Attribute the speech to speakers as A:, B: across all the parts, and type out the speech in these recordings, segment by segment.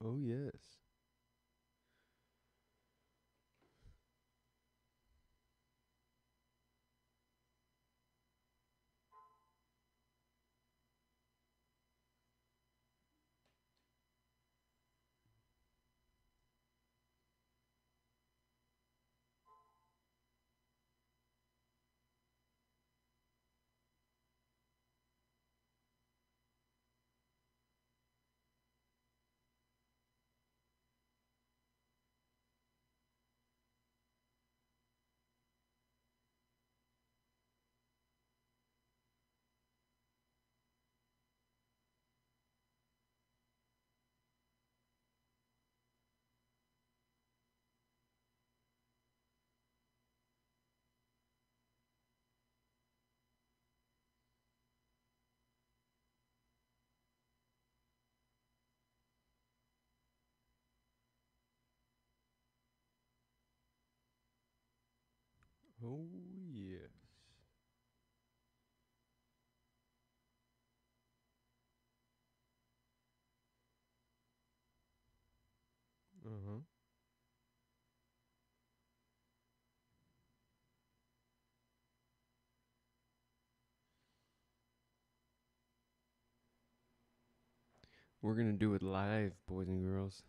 A: Oh, yes. Oh, yes. Uh-huh. We're gonna do it live, boys and girls.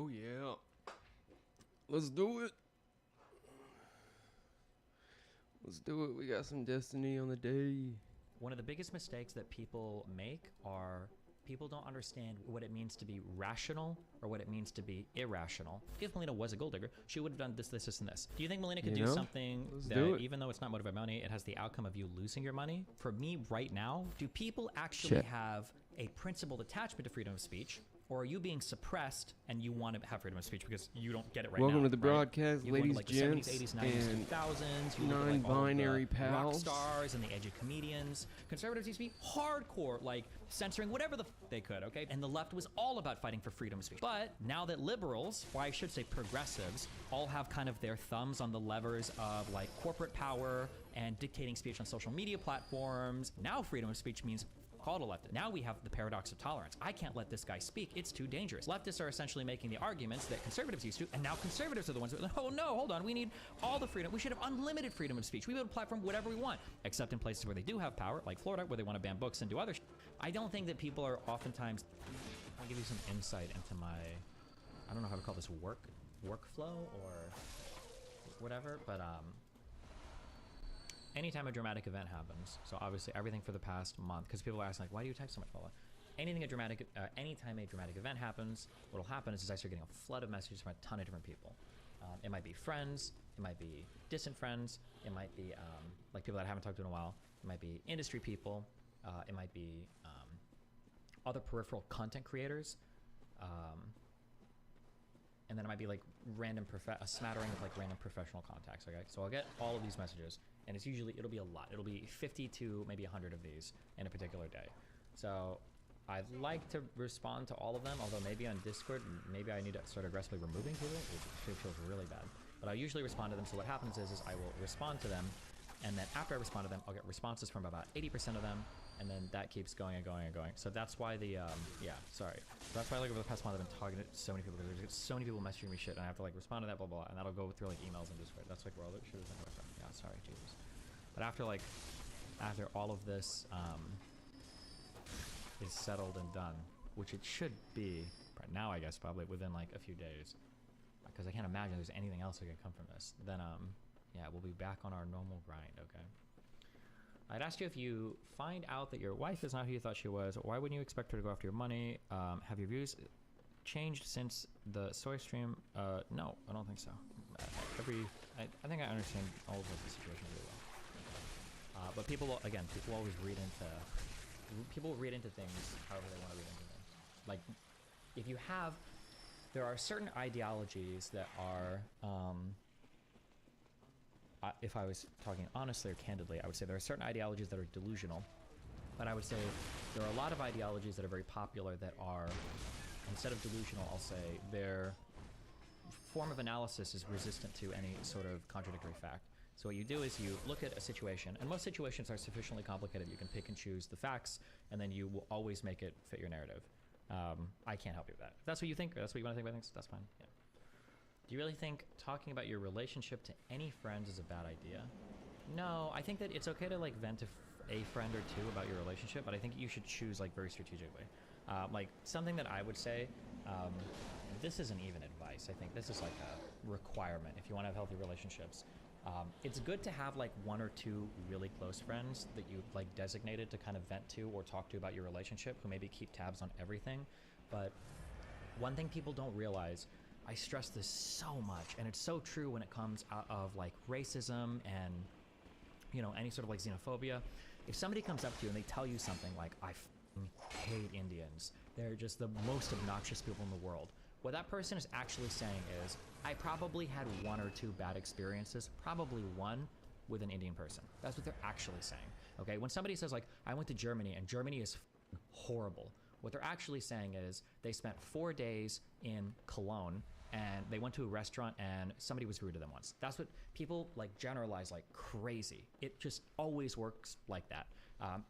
A: Oh yeah. Let's do it. Let's do it. We got some destiny on the day.
B: One of the biggest mistakes that people make are people don't understand what it means to be rational or what it means to be irrational. If Melina was a gold digger, she would have done this, this, and this. Do you think Melina could do something that, even though it's not motivated by money, it has the outcome of you losing your money? For me right now, do people actually have a principled attachment to freedom of speech? Or are you being suppressed and you want to have freedom of speech because you don't get it right now?
A: Welcome to the broadcast,
B: you
A: ladies,
B: like
A: gents,
B: the 70s, 80s, 90s,
A: and
B: 2000s. You
A: non-binary
B: look at, like, all the rock
A: pals.
B: stars and the edgy comedians. Conservatives used to be hardcore, like censoring whatever the they could, okay? And the left was all about fighting for freedom of speech. But now that liberals, or I should say progressives, all have kind of their thumbs on the levers of like corporate power and dictating speech on social media platforms, now freedom of speech means called a leftist. Now we have the paradox of tolerance. I can't let this guy speak. It's too dangerous. Leftists are essentially making the arguments that conservatives used to, and now conservatives are the ones that are like, oh no, hold on, we need all the freedom. We should have unlimited freedom of speech. We would platform whatever we want, except in places where they do have power, like Florida, where they want to ban books and do other I don't think that people are oftentimes, I'll give you some insight into my, I don't know how to call this workflow or whatever, but anytime a dramatic event happens, so obviously everything for the past month, because people are asking like, why do you text so much, Paula? Anytime a dramatic event happens, what'll happen is I start getting a flood of messages from a ton of different people. It might be friends, it might be distant friends, it might be like people that I haven't talked to in a while, it might be industry people, it might be other peripheral content creators, and then it might be like a smattering of like random professional contacts, okay? So I'll get all of these messages, and it's usually, it'll be a lot. It'll be 50 to maybe 100 of these in a particular day. So I'd like to respond to all of them, although maybe on Discord, maybe I need to start aggressively removing people, which feels really bad. But I usually respond to them, so what happens is I will respond to them, and then after I respond to them, I'll get responses from about 80% of them, and then that keeps going and going and going. So that's why the, that's why like over the past month I've been talking to so many people, because there's so many people messaging me shit, and I have to like respond to that, blah, blah, blah, and that'll go through like emails and Discord. That's like where all the shit is. Yeah, sorry, Jesus. But after all of this is settled and done, which it should be right now, I guess, probably within like a few days, because I can't imagine there's anything else that can come from this, then yeah, we'll be back on our normal grind, okay? I'd asked you, if you find out that your wife is not who you thought she was, why wouldn't you expect her to go after your money? Have your views changed since the soy stream? No, I don't think so. I think I understand all of the situation really well. But people always read into things however they want to read into things. Like, if you have, there are certain ideologies that are, if I was talking honestly or candidly, I would say there are certain ideologies that are delusional, but I would say there are a lot of ideologies that are very popular that are, instead of delusional, I'll say their form of analysis is resistant to any sort of contradictory fact. So what you do is you look at a situation, and most situations are sufficiently complicated that you can pick and choose the facts, and then you will always make it fit your narrative. I can't help you with that. If that's what you think, or that's what you want to think about things, that's fine. Yeah. Do you really think talking about your relationship to any friends is a bad idea? No, I think that it's okay to like vent to a friend or two about your relationship, but I think you should choose like very strategically. Like something that I would say, this isn't even advice. I think this is like a requirement if you want to have healthy relationships. It's good to have like one or two really close friends that you like designated to kind of vent to or talk to about your relationship, who maybe keep tabs on everything. But one thing people don't realize, I stress this so much, and it's so true when it comes out of like racism and, you know, any sort of like xenophobia. If somebody comes up to you and they tell you something like, I hate Indians, they're just the most obnoxious people in the world, what that person is actually saying is, I probably had one or two bad experiences, probably one, with an Indian person. That's what they're actually saying, okay? When somebody says like, I went to Germany and Germany is horrible, what they're actually saying is they spent 4 days in Cologne and they went to a restaurant and somebody was rude to them once. That's what people like generalize like crazy. It just always works like that.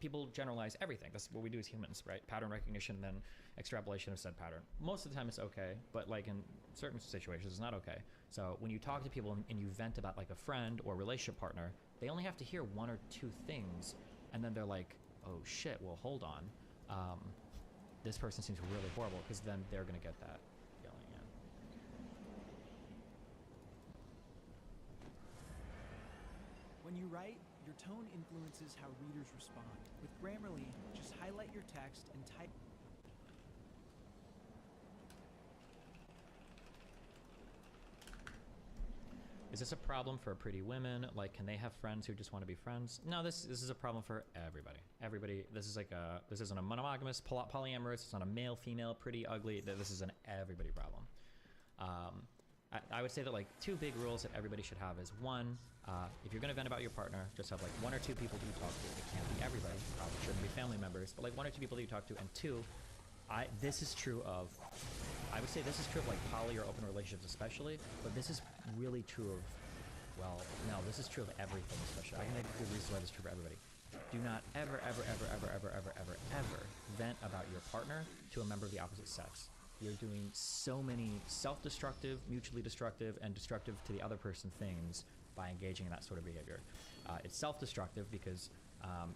B: People generalize everything. That's what we do as humans, right? Pattern recognition, then extrapolation of said pattern. Most of the time it's okay, but like in certain situations it's not okay. So when you talk to people and you vent about like a friend or relationship partner, they only have to hear one or two things, and then they're like, oh shit, well hold on. This person seems really horrible, because then they're gonna get that feeling, yeah.
C: When you write, your tone influences how readers respond. With Grammarly, just highlight your text and type.
B: Is this a problem for pretty women? Like, can they have friends who just want to be friends? No, this is a problem for everybody. Everybody. This is like this isn't a monogamous, polyamorous. It's not a male, female, pretty, ugly. This is an everybody problem. I would say that like 2 big rules that everybody should have is 1, if you're gonna vent about your partner, just have like 1 or 2 people that you talk to. It can't be everybody. Probably shouldn't be family members, but like 1 or 2 people that you talk to. And 2, this is true of. I would say this is true of like poly or open relationships especially, but this is really true of, well, no, this is true of everything especially. I can make a good reason why this is true for everybody. Do not ever vent about your partner to a member of the opposite sex. You're doing so many self-destructive, mutually destructive, and destructive to the other person things by engaging in that sort of behavior. It's self-destructive because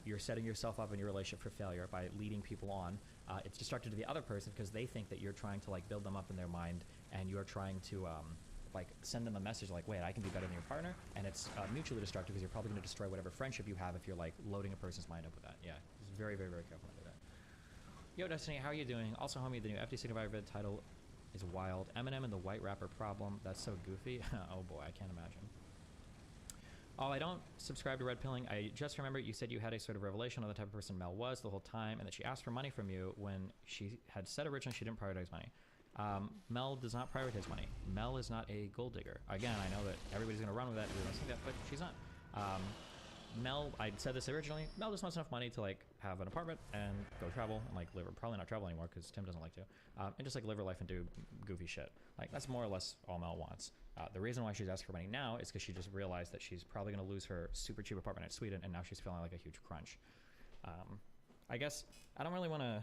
B: you're setting yourself up in your relationship for failure by leading people on. It's destructive to the other person because they think that you're trying to like build them up in their mind, and you're trying to like send them a message like, wait, I can be better than your partner. And it's mutually destructive because you're probably going to destroy whatever friendship you have if you're like loading a person's mind up with that. Yeah, just very careful with that. Yo, Destiny, how are you doing? Also, homie, the new FTC Survivor title is wild. Eminem and the white rapper problem. That's so goofy. Oh boy, I can't imagine. Oh, I don't subscribe to red pilling. I just remember you said you had a sort of revelation on the type of person Mel was the whole time, and that she asked for money from you when she had said originally she didn't prioritize money. Mel does not prioritize money. Mel is not a gold digger. Again, I know that everybody's going to run with that. Everyone's saying that, but she's not. Mel, I said this originally, Mel just wants enough money to like have an apartment and go travel and like live, or probably not travel anymore because Tim doesn't like to, and just like live her life and do goofy shit. Like that's more or less all Mel wants. The reason why she's asking for money now is because she just realized that she's probably going to lose her super cheap apartment in Sweden, and now she's feeling like a huge crunch. I guess I don't really want to.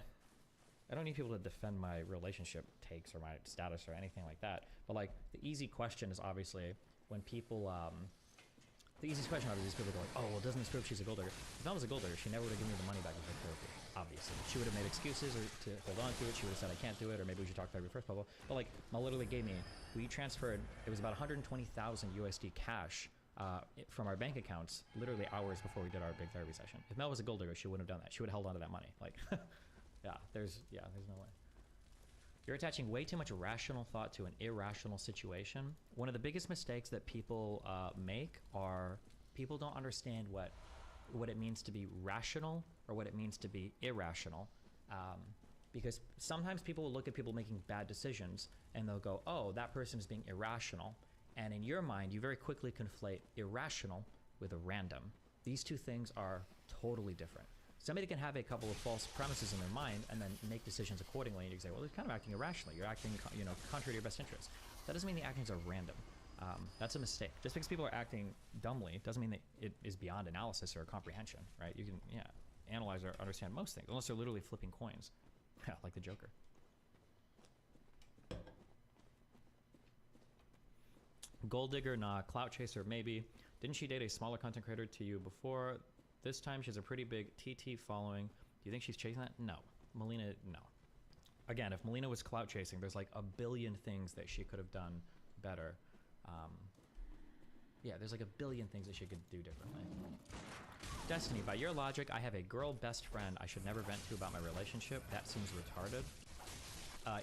B: I don't need people to defend my relationship takes or my status or anything like that. But like the easy question is obviously when people. The easiest question obviously is people go like, oh, well, doesn't this prove she's a gold digger? If Mel was a gold digger, she never would have given me the money back with her therapy, obviously. She would have made excuses or to hold on to it. She would have said, I can't do it, or maybe we should talk therapy first, blah, blah. But like, Mel literally gave me, we transferred, it was about 120,000 USD cash from our bank accounts literally hours before we did our big therapy session. If Mel was a gold digger, she wouldn't have done that. She would have held on to that money. Like, there's no way. You're attaching way too much rational thought to an irrational situation. One of the biggest mistakes that people make are people don't understand what it means to be rational or what it means to be irrational. Because sometimes people will look at people making bad decisions and they'll go, oh, that person is being irrational. And in your mind, you very quickly conflate irrational with a random. These two things are totally different. Somebody can have a couple of false premises in their mind and then make decisions accordingly, and you can say, well, they're kind of acting irrationally. You're acting, contrary to your best interest. That doesn't mean the actions are random. That's a mistake. Just because people are acting dumbly doesn't mean that it is beyond analysis or comprehension, right? You can, analyze or understand most things, unless they're literally flipping coins, like the Joker. Gold digger, nah. Clout chaser, maybe. Didn't she date a smaller content creator to you before? This time she has a pretty big TT following. Do you think she's chasing that? No. Melina, no. Again, if Melina was clout chasing, there's like a billion things that she could have done better. There's like a billion things that she could do differently. Destiny, by your logic, I have a girl best friend I should never vent to about my relationship. That seems retarded.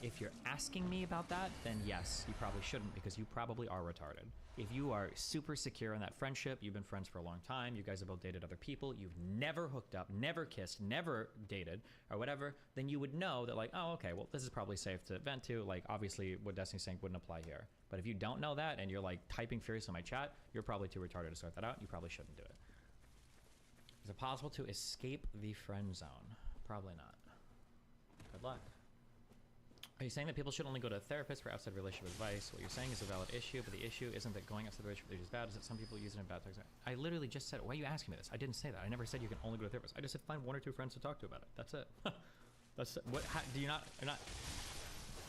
B: If you're asking me about that, then yes, you probably shouldn't, because you probably are retarded. If you are super secure in that friendship, you've been friends for a long time, you guys have both dated other people, you've never hooked up, never kissed, never dated, or whatever, then you would know that like, oh, okay, well, this is probably safe to vent to. Like, obviously, what Destiny's saying wouldn't apply here. But if you don't know that, and you're like typing furious in my chat, you're probably too retarded to sort that out. You probably shouldn't do it. Is it possible to escape the friend zone? Probably not. Good luck. Are you saying that people should only go to a therapist for outside relationship advice? What you're saying is a valid issue, but the issue isn't that going outside the relationship is bad, is that some people use it in bad times. I literally just said, why are you asking me this? I didn't say that. I never said you can only go to a therapist. I just said find 1 or 2 friends to talk to about it. That's it. That's it. What? How, do you not? You're not.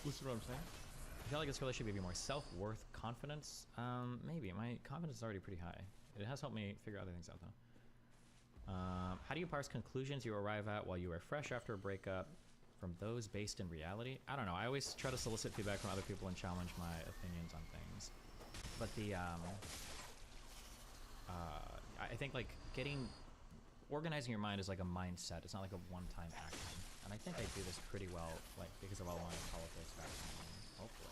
B: Listen to what I'm saying. I feel like this relationship give you more self-worth, confidence. Maybe my confidence is already pretty high. It has helped me figure other things out though. How do you parse conclusions you arrive at while you are fresh after a breakup from those based in reality? I don't know. I always try to solicit feedback from other people and challenge my opinions on things. But the, I think like organizing your mind is like a mindset. It's not like a one-time action. And I think I do this pretty well, like because of all my politics background. Hopefully.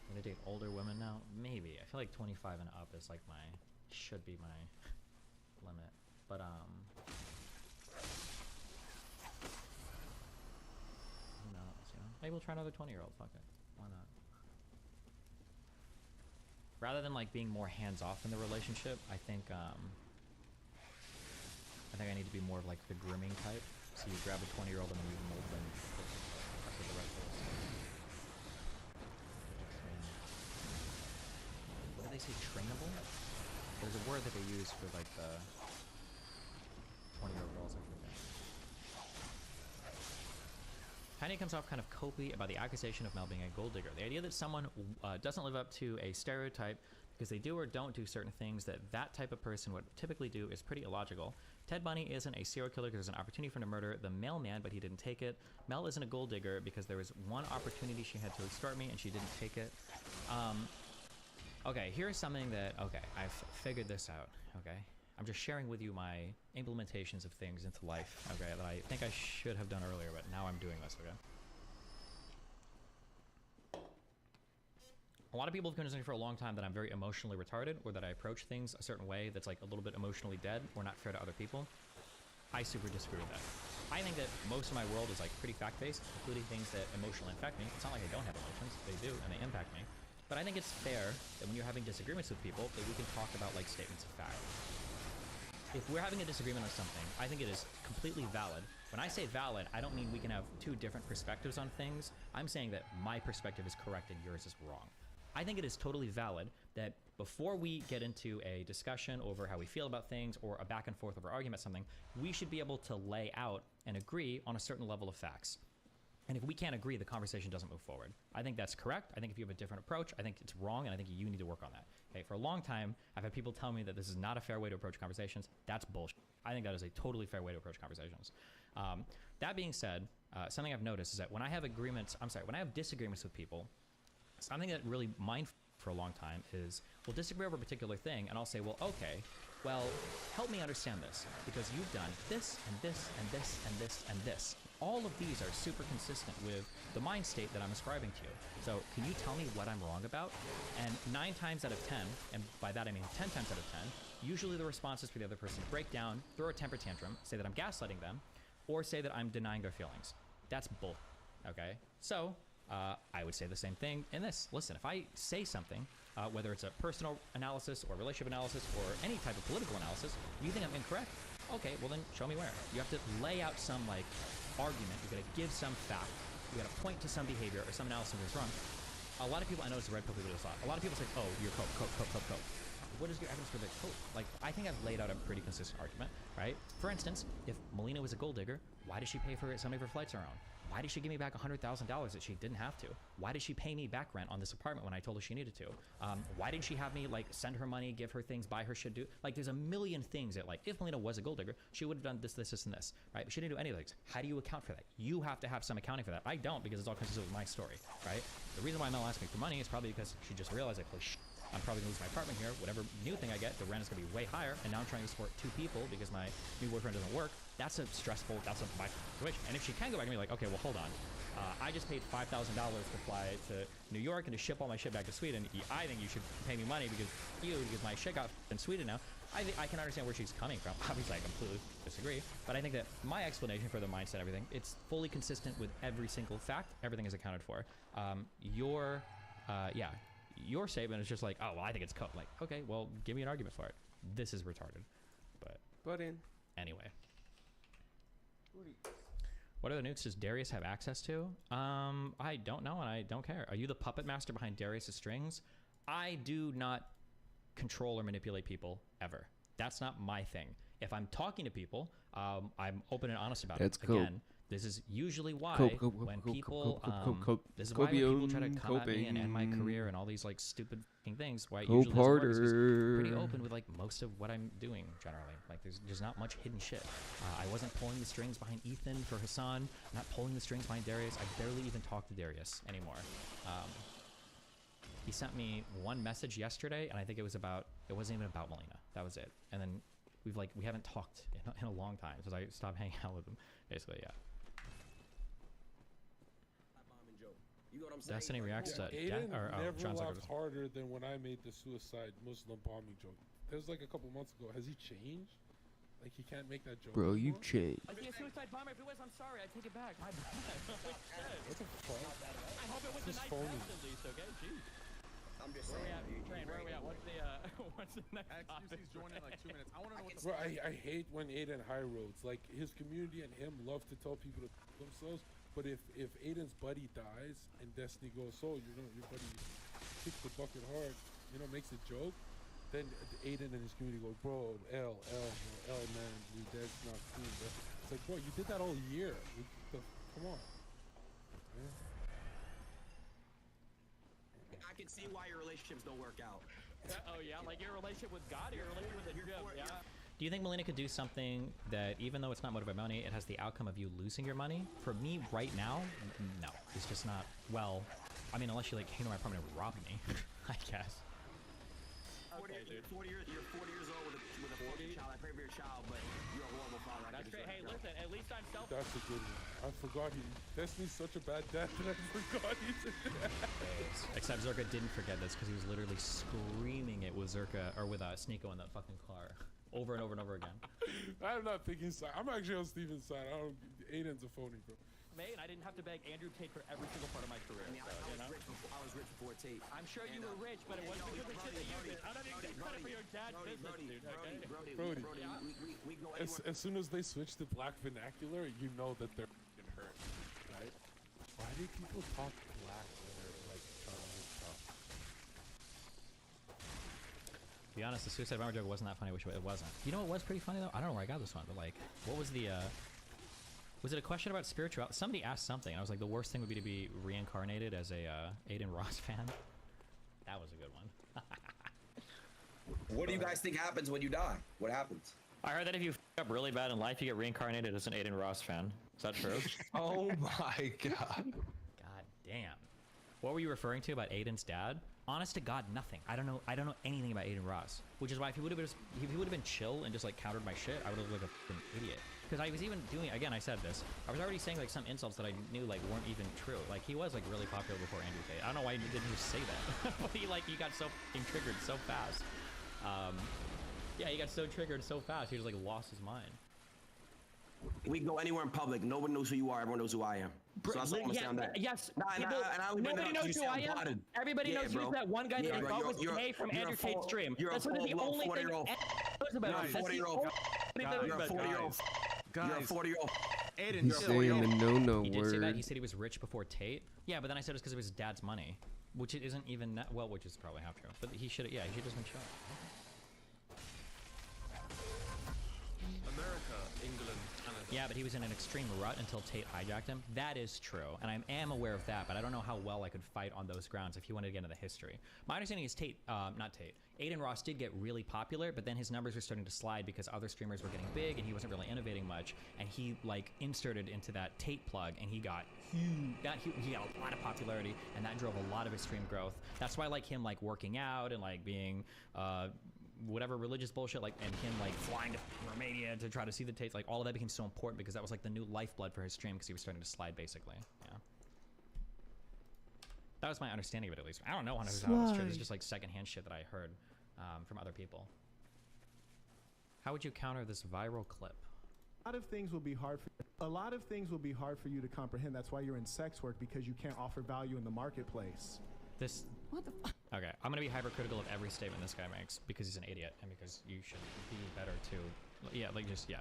B: I'm gonna date older women now? Maybe. I feel like 25 and up is like should be my limit. But who knows, you know? Maybe we'll try another 20-year-old. Fuck it. Why not? Rather than like being more hands-off in the relationship, I think I need to be more of like the grooming type. So you grab a 20-year-old and then you mold them to the right place. What do they say? Trainable? There's a word that they use for like the 20-year-old girls, I forget. Tiny comes off kind of copy about the accusation of Mel being a gold digger. The idea that someone doesn't live up to a stereotype because they do or don't do certain things that type of person would typically do is pretty illogical. Ted Bundy isn't a serial killer because there's an opportunity for him to murder the mailman, but he didn't take it. Mel isn't a gold digger because there was one opportunity she had to extort me and she didn't take it. Okay, here's something that, okay, I've figured this out, okay? I'm just sharing with you my implementations of things into life, okay, that I think I should have done earlier, but now I'm doing this, okay? A lot of people have convinced me for a long time that I'm very emotionally retarded or that I approach things a certain way that's like a little bit emotionally dead or not fair to other people. I super disagree with that. I think that most of my world is like pretty fact-based, including things that emotionally affect me. It's not like I don't have emotions, they do, and they impact me. But I think it's fair that when you're having disagreements with people that we can talk about like statements of fact. If we're having a disagreement on something, I think it is completely valid. When I say valid, I don't mean we can have two different perspectives on things. I'm saying that my perspective is correct and yours is wrong. I think it is totally valid that before we get into a discussion over how we feel about things or a back and forth over argument something, we should be able to lay out and agree on a certain level of facts. And if we can't agree, the conversation doesn't move forward. I think that's correct. I think if you have a different approach, I think it's wrong, and I think you need to work on that. Okay, for a long time, I've had people tell me that this is not a fair way to approach conversations. That's bullshit. I think that is a totally fair way to approach conversations. That being said, something I've noticed is that when I have disagreements with people, something that really mind for a long time is we'll disagree over a particular thing, and I'll say, well, okay, well, help me understand this, because you've done this, and this, and this, and this, and this. All of these are super consistent with the mind state that I'm ascribing to you. So can you tell me what I'm wrong about? And 9 times out of 10, and by that I mean 10 times out of 10, usually the response is for the other person to break down, throw a temper tantrum, say that I'm gaslighting them, or say that I'm denying their feelings. That's bull, okay? So I would say the same thing in this. Listen, if I say something, whether it's a personal analysis or relationship analysis or any type of political analysis, you think I'm incorrect? Okay, well then show me where. You have to lay out some like argument. You gotta give some fact. You gotta point to some behavior or some analysis that's wrong. A lot of people, I noticed the red pill people do this a lot. A lot of people say, oh, you're cope. What is your evidence for the cope? Like, I think I've laid out a pretty consistent argument, right? For instance, if Melina was a gold digger, why did she pay for some of her flights on her own? Why did she give me back $100,000 that she didn't have to? Why did she pay me back rent on this apartment when I told her she needed to? Why didn't she have me like send her money, give her things, buy her shit? Like there's a million things that like if Melina was a gold digger, she would have done this, this, and this, right? But she didn't do any of those. How do you account for that? You have to have some accounting for that. I don't because it's all consistent with my story, right? The reason why Mel asked me for money is probably because she just realized like, holy shit, I'm probably gonna lose my apartment here. Whatever new thing I get, the rent is gonna be way higher. And now I'm trying to support 2 people because my new boyfriend doesn't work. That's a stressful, that's a my situation. And if she can go back and be like, okay, well, hold on. I just paid $5,000 to fly to New York and to ship all my shit back to Sweden. I think you should pay me money because my shit got in Sweden now. I can understand where she's coming from. Obviously, I completely disagree. But I think that my explanation for the mindset and everything, it's fully consistent with every single fact. Everything is accounted for. Your statement is just like, oh, well, I think it's cope. Like, okay, well, give me an argument for it. This is retarded. But anyway. What other newts does Darius have access to? I don't know, and I don't care. Are you the puppet master behind Darius's strings? I do not control or manipulate people ever. That's not my thing. If I'm talking to people, I'm open and honest about it. Again, this is usually why when people this is why when people try to come at me and end my career and all these like stupid things, why it usually doesn't work is 'cause I'm pretty open with like most of what I'm doing generally. Like there's not much hidden shit. I wasn't pulling the strings behind Ethan for Hassan. I'm not pulling the strings behind Darius. I barely even talk to Darius anymore. He sent me one message yesterday, and I think it wasn't even about Melina. That was it. And then we haven't talked in a long time since I stopped hanging out with him. Basically, yeah.
D: You know what I'm saying?
B: Destiny reacts to
E: Aiden never
B: John's
E: laughed harder than when I made the suicide Muslim bombing joke. That was like a couple months ago. Has he changed? Like he can't make that joke
A: Bro,
E: anymore?
A: you've changed.
F: I think a suicide bomber. If it was, I'm sorry. I take it back. My bad.
E: What the fuck?
F: I hope it was
E: This
F: a
E: is
F: nice
E: phony.
F: test at least, okay? Jeez.
D: I'm just
F: Where
D: saying.
F: we at? Train, where are we at? What's the, what's the next topic?
G: XQC's joining in like 2 minutes. I want to know what the
E: Bro, I hate when Aiden high roads. Like his community and him love to tell people to themselves. But if Aiden's buddy dies and Destiny goes, so you know your buddy kicks the bucket hard, you know, makes a joke, then Aiden and his community go, bro, L man, that's not cool. Bro. It's like, bro, you did that all year. Come on. Yeah.
D: I can see why your relationships don't work out.
F: Oh yeah, like your relationship with God, or your relationship with the gym, yeah.
B: Do you think Melina could do something that, even though it's not motivated by money, it has the outcome of you losing your money? For me, right now, no. It's just not, well, I mean, unless you like came to my apartment and robbed me, I guess.
F: Okay, dude.
D: You're 40 years old with a 40 child. I pray for your child, but you're a horrible father.
F: That's great. Hey, listen, at least I'm self.
E: That's a good one. I forgot Destiny's such a bad dad that I forgot he's a dad.
B: Except Zerka didn't forget this because he was literally screaming it with Zerka, or with Sneeko in that fucking car. Over and over and over again.
E: I'm not thinking side. I'm actually on Steven's side. Aiden's a phony, bro.
F: Mate, I didn't have to beg Andrew Tate for every single part of my career.
D: I mean, I was rich before Tate.
F: I'm sure you were rich, but it wasn't because of the shit that you did. I don't even get credit for your dad's business, dude. Okay?
E: Brody.
D: We go anywhere.
E: As soon as they switch to black vernacular, you know that they're getting hurt, right? Why do people talk black when they're like trying to look tough?
B: To be honest, the suicide bomber joke wasn't that funny. I wish it wasn't. You know what was pretty funny though? I don't know where I got this one, but like, what was the was it a question about spirituality? Somebody asked something, and I was like, the worst thing would be to be reincarnated as a Aiden Ross fan. That was a good one.
D: What do you guys think happens when you die? What happens?
F: I heard that if you f up really bad in life, you get reincarnated as an Aiden Ross fan. Is that true?
G: Oh my god.
B: God damn. What were you referring to about Aiden's dad? Honest to God, nothing. I don't know anything about Aiden Ross. Which is why if he would have been chill and just like countered my shit, I would have looked like a fucking idiot. Because I was even doing, again, I said this, I was already saying like some insults that I knew like weren't even true. Like he was like really popular before Andrew Tate. I don't know why he didn't just say that. But he got so fucking triggered so fast. Yeah, he got so triggered so fast. He just like lost his mind.
D: We can go anywhere in public. Nobody knows who you are. Everyone knows who I am. So that's all I'm gonna say on that.
F: Yes.
D: Nobody
F: Nobody knows who I am. Everybody knows who's that one guy that involved with Jay from Andrew Tate's stream. That's literally the only thing anyone knows about him. That's the only thing that
D: You're a 40-year-old. You're a 40-year-old.
G: Aiden,
A: He's saying the no-no
B: He did say that.
A: word.
B: He said he was rich before Tate. Yeah, but then I said it's because of his dad's money, which it isn't even that, well, which is probably half true. But he should, yeah, he should just been shot.
G: America, England, Canada.
B: Yeah, but he was in an extreme rut until Tate hijacked him. That is true, and I am aware of that, but I don't know how well I could fight on those grounds if you wanted to get into the history. My understanding is Aiden Ross did get really popular, but then his numbers were starting to slide because other streamers were getting big, and he wasn't really innovating much, and he like inserted into that Tate plug, and he got huge. He got a lot of popularity, and that drove a lot of his stream growth. That's why I like him like working out and like being whatever religious bullshit, like, and him like flying to Romania to try to see the Tates, like all of that became so important because that was like the new lifeblood for his stream because he was starting to slide basically. Yeah, that was my understanding of it at least. I don't know 100% how it's true. This is just like secondhand shit that I heard from other people. How would you counter this viral clip?
H: A lot of things will be hard for you to comprehend. That's why you're in sex work, because you can't offer value in the marketplace.
B: This. What the fuck? Okay, I'm gonna be hypercritical of every statement this guy makes because he's an idiot and because you should be better to, yeah, like just, yeah.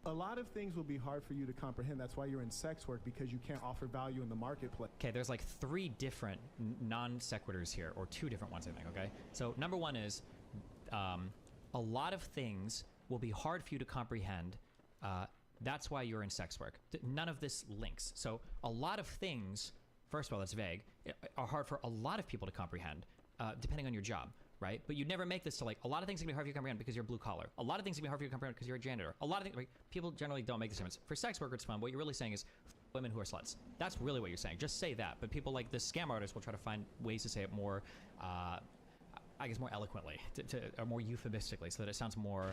H: A lot of things will be hard for you to comprehend. That's why you're in sex work, because you can't offer value in the marketplace.
B: Okay, there's like 3 different non sequiturs here, or 2 different ones, I think, okay? So number 1 is, a lot of things will be hard for you to comprehend. That's why you're in sex work. None of this links. So a lot of things, first of all, that's vague, are hard for a lot of people to comprehend, depending on your job, right? But you'd never make this to like, a lot of things can be hard for you to comprehend because you're blue collar. A lot of things can be hard for you to comprehend because you're a janitor. A lot of things, like, people generally don't make the statements. For sex workers, it's fun. What you're really saying is, women who are sluts. That's really what you're saying. Just say that. But people like this scam artist will try to find ways to say it more, I guess, more eloquently, or more euphemistically, so that it sounds more.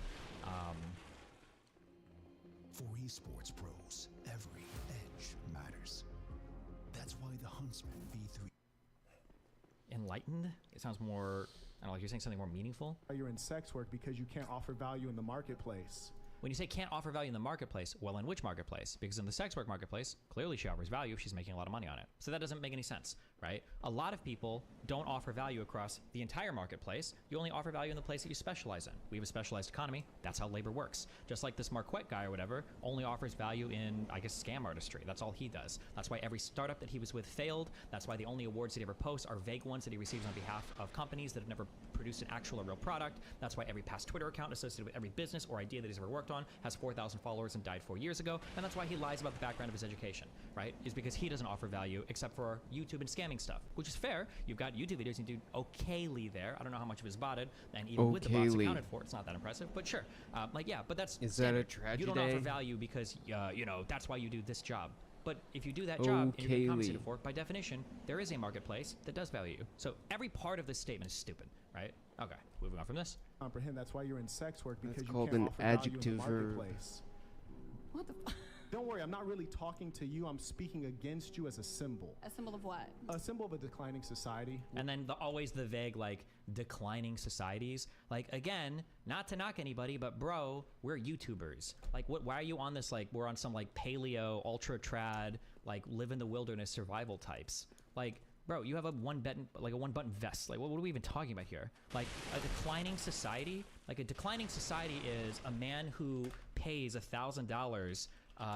I: For esports pros, every edge matters. That's why the Huntsman V3
B: enlightened. It sounds more. I don't know, like you're saying something more meaningful.
H: You're in sex work because you can't offer value in the marketplace.
B: When you say can't offer value in the marketplace, well, in which marketplace? Because in the sex work marketplace, clearly she offers value if she's making a lot of money on it. So that doesn't make any sense, right? A lot of people don't offer value across the entire marketplace. You only offer value in the place that you specialize in. We have a specialized economy. That's how labor works. Just like this Marquette guy or whatever only offers value in, I guess, scam artistry. That's all he does. That's why every startup that he was with failed. That's why the only awards that he ever posts are vague ones that he receives on behalf of companies that have never produced an actual or real product. That's why every past Twitter account associated with every business or idea that he's ever worked on has 4,000 followers and died 4 years ago. And that's why he lies about the background of his education, right? Is because he doesn't offer value except for YouTube and scamming stuff, which is fair. You've got YouTube videos and you do okayly there. I don't know how much of it is botted, and even with the bots accounted for, it's not that impressive. But sure, like yeah, but that's
A: is
B: standard.
A: that a tragedy?
B: You don't offer value because you know that's why you do this job. But if you do that job and you're being compensated for it, by definition, there is a marketplace that does value you. So every part of this statement is stupid, right? Okay, moving on from this.
H: Comprehend. That's why you're in sex work because
A: That's
H: you
A: called
H: can't
A: an
H: offer value in the
A: adjective verb.
H: marketplace.
J: What the f-
H: Don't worry, I'm not really talking to you. I'm speaking against you as a symbol.
J: A symbol of what?
H: A symbol of a declining society.
B: And then always the vague, like, declining societies. Like, again, not to knock anybody, but bro, we're YouTubers. Like, why are you on this, like, we're on some, like, paleo, ultra trad, like, live in the wilderness survival types. Like, bro, you have a one button vest. Like, what are we even talking about here? Like, a declining society? Like, a declining society is a man who pays $1,000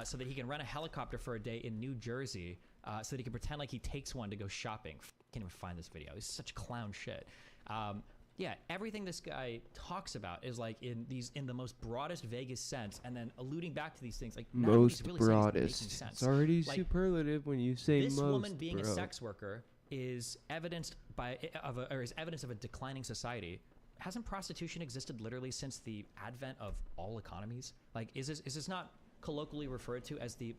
B: so that he can rent a helicopter for a day in New Jersey so that he can pretend like he takes one to go shopping. Can't even find this video. This is such clown shit. Yeah, everything this guy talks about is like in the most broadest, vaguest sense, and then alluding back to these things like
A: most
B: really
A: broadest. It's already like, superlative when you say
B: this
A: most. This
B: woman being a sex worker is evidenced is evidence of a declining society. Hasn't prostitution existed literally since the advent of all economies? Like, is this not colloquially referred to as the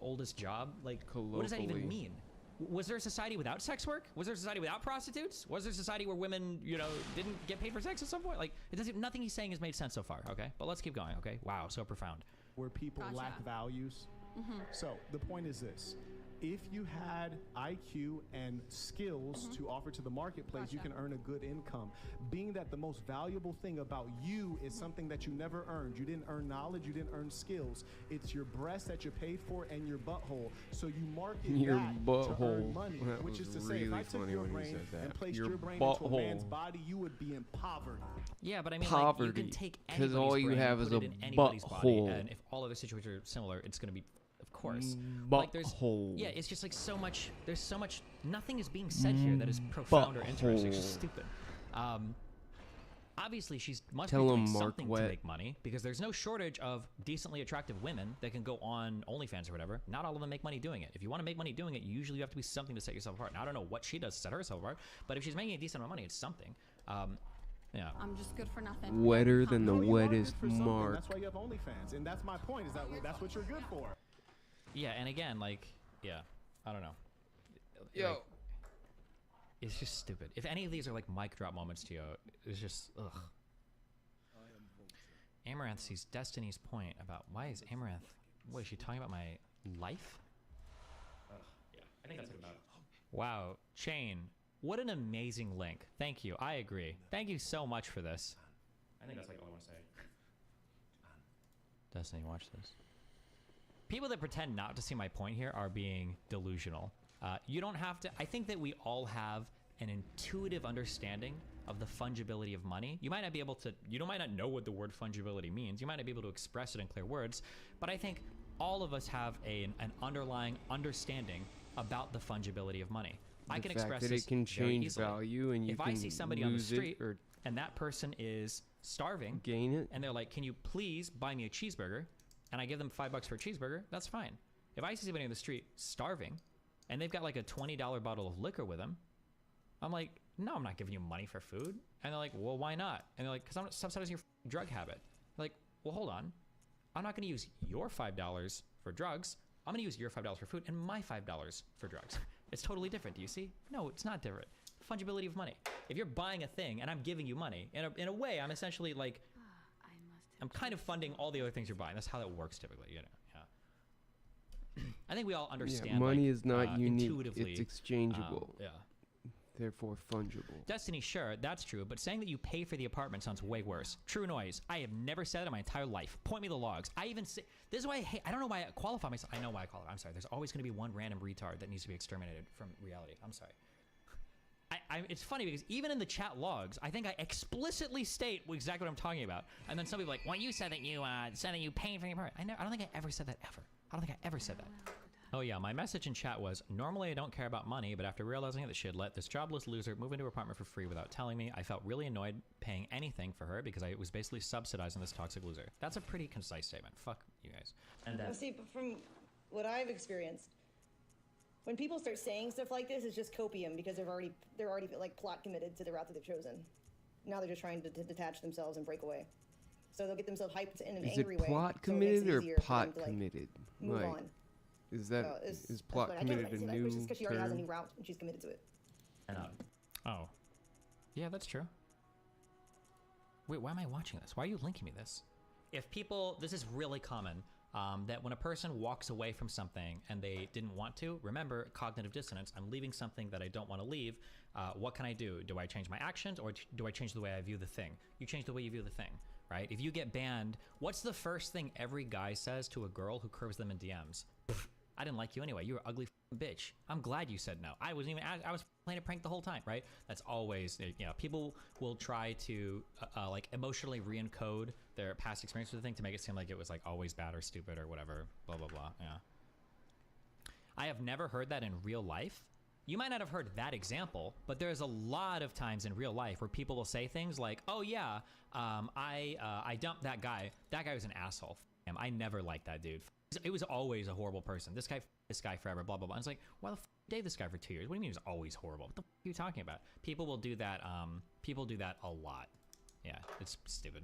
B: oldest job? Like, what does that even mean? Was there a society without sex work? Was there a society without prostitutes? Was there a society where women, you know, didn't get paid for sex at some point? Like, it doesn't. Nothing he's saying has made sense so far. Okay, but let's keep going. Okay, wow, so profound.
H: Where people lack values. So the point is this. If you had IQ and skills to offer to the marketplace, you can earn a good income. Being that the most valuable thing about you is something that you never earned. You didn't earn knowledge, you didn't earn skills. It's your breast that you paid for and your butthole. So you market
A: your
H: that
A: butthole.
H: to earn money,
A: That
H: which is to say,
A: really
H: if I took your brain and placed your brain into a man's body, you would be in poverty.
B: Yeah, but I mean,
A: poverty,
B: like, you can take
A: because all you
B: brain
A: have
B: and
A: is
B: put
A: a
B: it in anybody's body,
A: butthole.
B: and if all other situations are similar, it's going to be, of course.
A: Like
B: yeah, it's just like so much. There's so much. Nothing is being said here that is profound or interesting. It's just stupid. Obviously, she must be doing something to make money because there's no shortage of decently attractive women that can go on OnlyFans or whatever. Not all of them make money doing it. If you want to make money doing it, usually you have to be something to set yourself apart. Now, I don't know what she does to set herself apart, but if she's making a decent amount of money, it's something. Yeah.
J: I'm just good for nothing.
A: Wetter than the wettest mark.
H: That's why you have OnlyFans, and that's my point. Is that that's what you're good for?
B: Yeah, and again, like, yeah, I don't know.
A: Yo.
B: Like, it's just stupid. If any of these are like mic drop moments to you, it's just ugh. Amaranth sees Destiny's point about why is Amaranth? What is she talking about? My life? Yeah, I think that's what about. Wow, Chain. What an amazing link. Thank you. I agree. Thank you so much for this. I think that's like all I want to say. Destiny, watch this. People that pretend not to see my point here are being delusional. You don't have to. I think that we all have an intuitive understanding of the fungibility of money. You might not be able to, might not know what the word fungibility means. You might not be able to express it in clear words, but I think all of us have an underlying understanding about the fungibility of money. I can express
A: that
B: this
A: it can
B: very
A: change
B: easily.
A: value, and you
B: if
A: can
B: I see somebody on the street
A: or
B: and that person is starving,
A: gain it,
B: and they're like, "Can you please buy me a cheeseburger?" and I give them $5 for a cheeseburger, that's fine. If I see somebody on the street starving, and they've got like a $20 bottle of liquor with them, I'm like, no, I'm not giving you money for food. And they're like, well, why not? And they're like, because I'm subsidizing your drug habit. Like, well, hold on. I'm not going to use your $5 for drugs. I'm gonna use your $5 for food and my $5 for drugs. It's totally different. Do you see? No, it's not different. Fungibility of money. If you're buying a thing and I'm giving you money, in a way, I'm essentially like, I'm kind of funding all the other things you're buying. That's how that works typically, you know. Yeah. I think we all understand.
A: Yeah, money
B: like,
A: is not unique.
B: Intuitively,
A: It's exchangeable.
B: Yeah.
A: Therefore fungible.
B: Destiny, sure, that's true, but saying that you pay for the apartment sounds way worse. True noise. I have never said that in my entire life. Point me the logs. I even say, this is why I hate, I don't know why I qualify myself. I know why I qualify. I'm sorry. There's always going to be one random retard that needs to be exterminated from reality. I'm sorry. It's funny because even in the chat logs, I think I explicitly state exactly what I'm talking about. And then some people are like, well, you said that you paid for the apartment. I don't think I ever said that ever. I don't think I ever said that. Oh yeah, my message in chat was, normally I don't care about money, but after realizing that she had let this jobless loser move into her apartment for free without telling me, I felt really annoyed paying anything for her because I was basically subsidizing this toxic loser. That's a pretty concise statement. Fuck you guys. And
K: see, but from what I've experienced, when people start saying stuff like this, it's just copium because they're already like plot committed to the route that they've chosen. Now they're just trying to detach themselves and break away. So they'll get themselves hyped in an angry way.
A: Is it plot committed or pot committed?
K: Move on.
A: Is that is plot committed a new
K: just because she already has a
A: term?
K: new route and she's committed to it.
B: Oh. Yeah, that's true. Wait, why am I watching this? Why are you linking me this? If people, this is really common, that when a person walks away from something and they didn't want to, remember cognitive dissonance, I'm leaving something that I don't want to leave. What can I do? Do I change my actions or do I change the way I view the thing? You change the way you view the thing, right? If you get banned, what's the first thing every guy says to a girl who curves them in DMs? I didn't like you anyway. You were ugly bitch. I'm glad you said no. I was playing a prank the whole time, right? That's always, you know, people will try to like emotionally re-encode their past experience with the thing to make it seem like it was like always bad or stupid or whatever, blah, blah, blah. Yeah. I have never heard that in real life. You might not have heard that example, but there's a lot of times in real life where people will say things like, oh yeah, I dumped that guy. That guy was an asshole. I never liked that dude. It was always a horrible person. This guy forever, blah, blah, blah. And it's like, why the f date this guy for 2 years? What do you mean he was always horrible? What the f are you talking about? People will do that, people do that a lot. Yeah, it's stupid.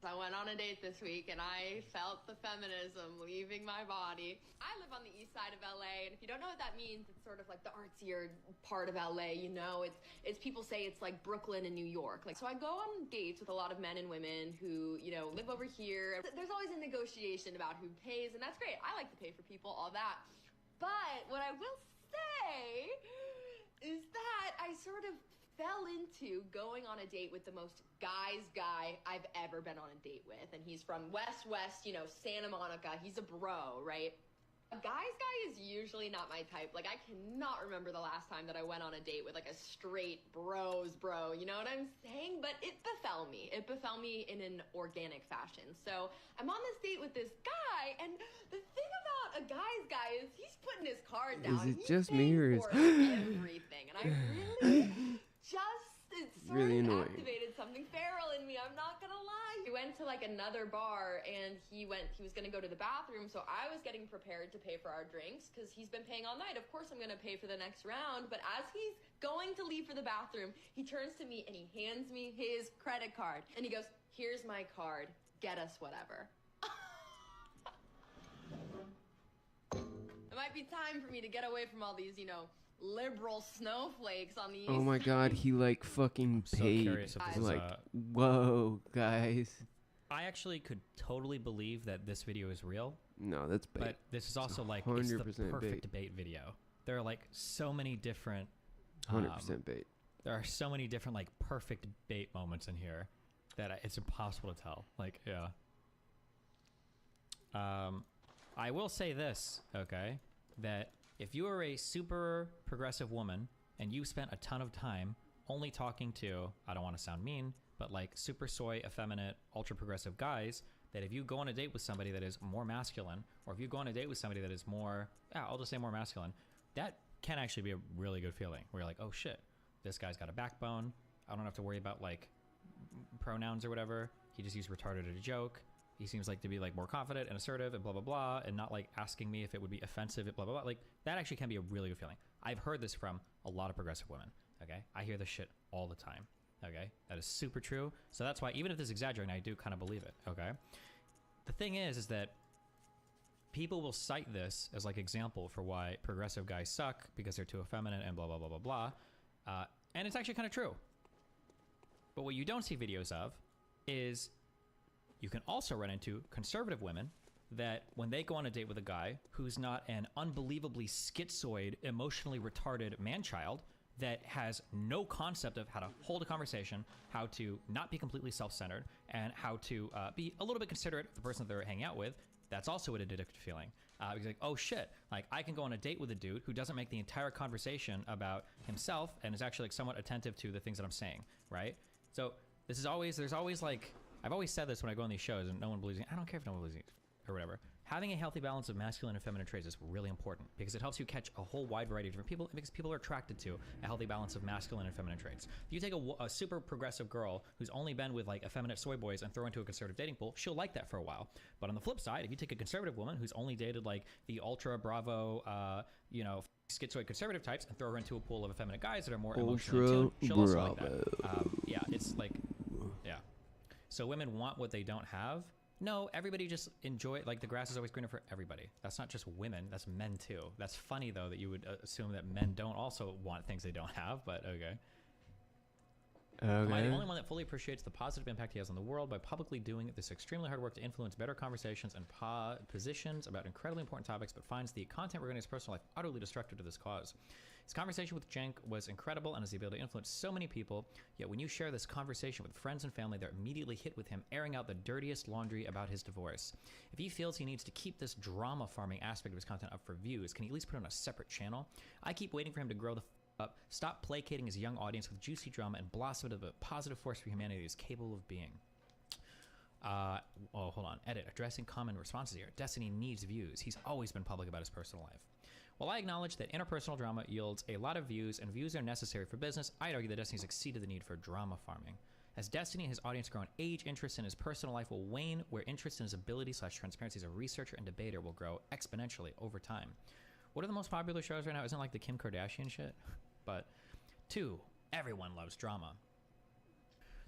L: I went on a date this week and I felt the feminism leaving my body. I live on the east side of LA, and if you don't know what that means, it's sort of like the artsier part of LA, you know? It's people say it's like Brooklyn and New York. Like, so I go on dates with a lot of men and women who, you know, live over here. There's always a negotiation about who pays, and that's great. I like to pay for people, all that. But what I will say is that I sort of fell into going on a date with the most guy's guy I've ever been on a date with. And he's from West, you know, Santa Monica. He's a bro, right? A guy's guy is usually not my type. Like, I cannot remember the last time that I went on a date with like a straight bro, you know what I'm saying? But it befell me. It befell me in an organic fashion. So I'm on this date with this guy, and the thing about a guy's guy is he's putting his card down.
A: Is it just me or is
L: everything? And I really it sort
A: really
L: of
A: annoying.
L: Activated something feral in me, I'm not gonna lie. We went to like another bar and he was gonna go to the bathroom, so I was getting prepared to pay for our drinks because he's been paying all night. Of course I'm gonna pay for the next round, but as he's going to leave for the bathroom, he turns to me and he hands me his credit card and he goes, here's my card, get us whatever. It might be time for me to get away from all these, you know, liberal snowflakes on the east.
A: Oh my god, he like fucking paid.
B: Curious if this is,
A: like, whoa, guys.
B: I actually could totally believe that this video is real.
A: No, that's bait.
B: But this is also like, it's the perfect bait video. There are like so many different
A: 100% bait.
B: There are so many different like perfect bait moments in here that it's impossible to tell. Like, yeah. I will say this, okay, that if you are a super progressive woman and you spent a ton of time only talking to, I don't want to sound mean, but like super soy, effeminate, ultra progressive guys, that if you go on a date with somebody that is more masculine, or if you go on a date with somebody that is more, I'll just say more masculine, that can actually be a really good feeling where you're like, oh shit, this guy's got a backbone. I don't have to worry about like pronouns or whatever. He just used retarded as a joke. He seems like to be like more confident and assertive and blah, blah, blah, and not like asking me if it would be offensive, blah, blah, blah. Like that actually can be a really good feeling. I've heard this from a lot of progressive women. Okay. I hear this shit all the time. Okay. That is super true. So that's why even if this is exaggerating, I do kind of believe it. Okay. The thing is that people will cite this as like example for why progressive guys suck because they're too effeminate and blah, blah, blah, blah, blah. And it's actually kind of true. But what you don't see videos of is you can also run into conservative women that when they go on a date with a guy who's not an unbelievably schizoid, emotionally retarded man-child that has no concept of how to hold a conversation, how to not be completely self-centered, and how to be a little bit considerate of the person that they're hanging out with, that's also an addictive feeling. Because like, oh shit, like I can go on a date with a dude who doesn't make the entire conversation about himself and is actually like somewhat attentive to the things that I'm saying, right? So this is always, there's always like, I've always said this when I go on these shows and no one believes me. I don't care if no one believes me or whatever. Having a healthy balance of masculine and feminine traits is really important because it helps you catch a whole wide variety of different people. It makes people are attracted to a healthy balance of masculine and feminine traits. If you take a super progressive girl who's only been with like effeminate soy boys and throw into a conservative dating pool, she'll like that for a while. But on the flip side, if you take a conservative woman who's only dated like the ultra bravo, you know, schizoid conservative types and throw her into a pool of effeminate guys that are more emotionally tuned, she'll also like that. Yeah, it's like, yeah. So women want what they don't have. No, everybody just enjoy it. Like the grass is always greener for everybody. That's not just women, that's men too. That's funny though that you would assume that men don't also want things they don't have, but okay. Am I the only one that fully appreciates the positive impact he has on the world by publicly doing this extremely hard work to influence better conversations and positions about incredibly important topics, but finds the content regarding his personal life utterly destructive to this cause? His conversation with Cenk was incredible and has the ability to influence so many people, yet when you share this conversation with friends and family, they're immediately hit with him airing out the dirtiest laundry about his divorce. If he feels he needs to keep this drama farming aspect of his content up for views, can he at least put it on a separate channel? I keep waiting for him to grow the up, stop placating his young audience with juicy drama, and blossom into the positive force for humanity he is capable of being. Oh, hold on. Edit. Addressing common responses here. Destiny needs views. He's always been public about his personal life. While I acknowledge that interpersonal drama yields a lot of views and views are necessary for business, I'd argue that Destiny's exceeded the need for drama farming. As Destiny and his audience grow in age, interest in his personal life will wane, where interest in his ability/transparency as a researcher and debater will grow exponentially over time. What are the most popular shows right now? Isn't it like the Kim Kardashian shit? But 2, everyone loves drama.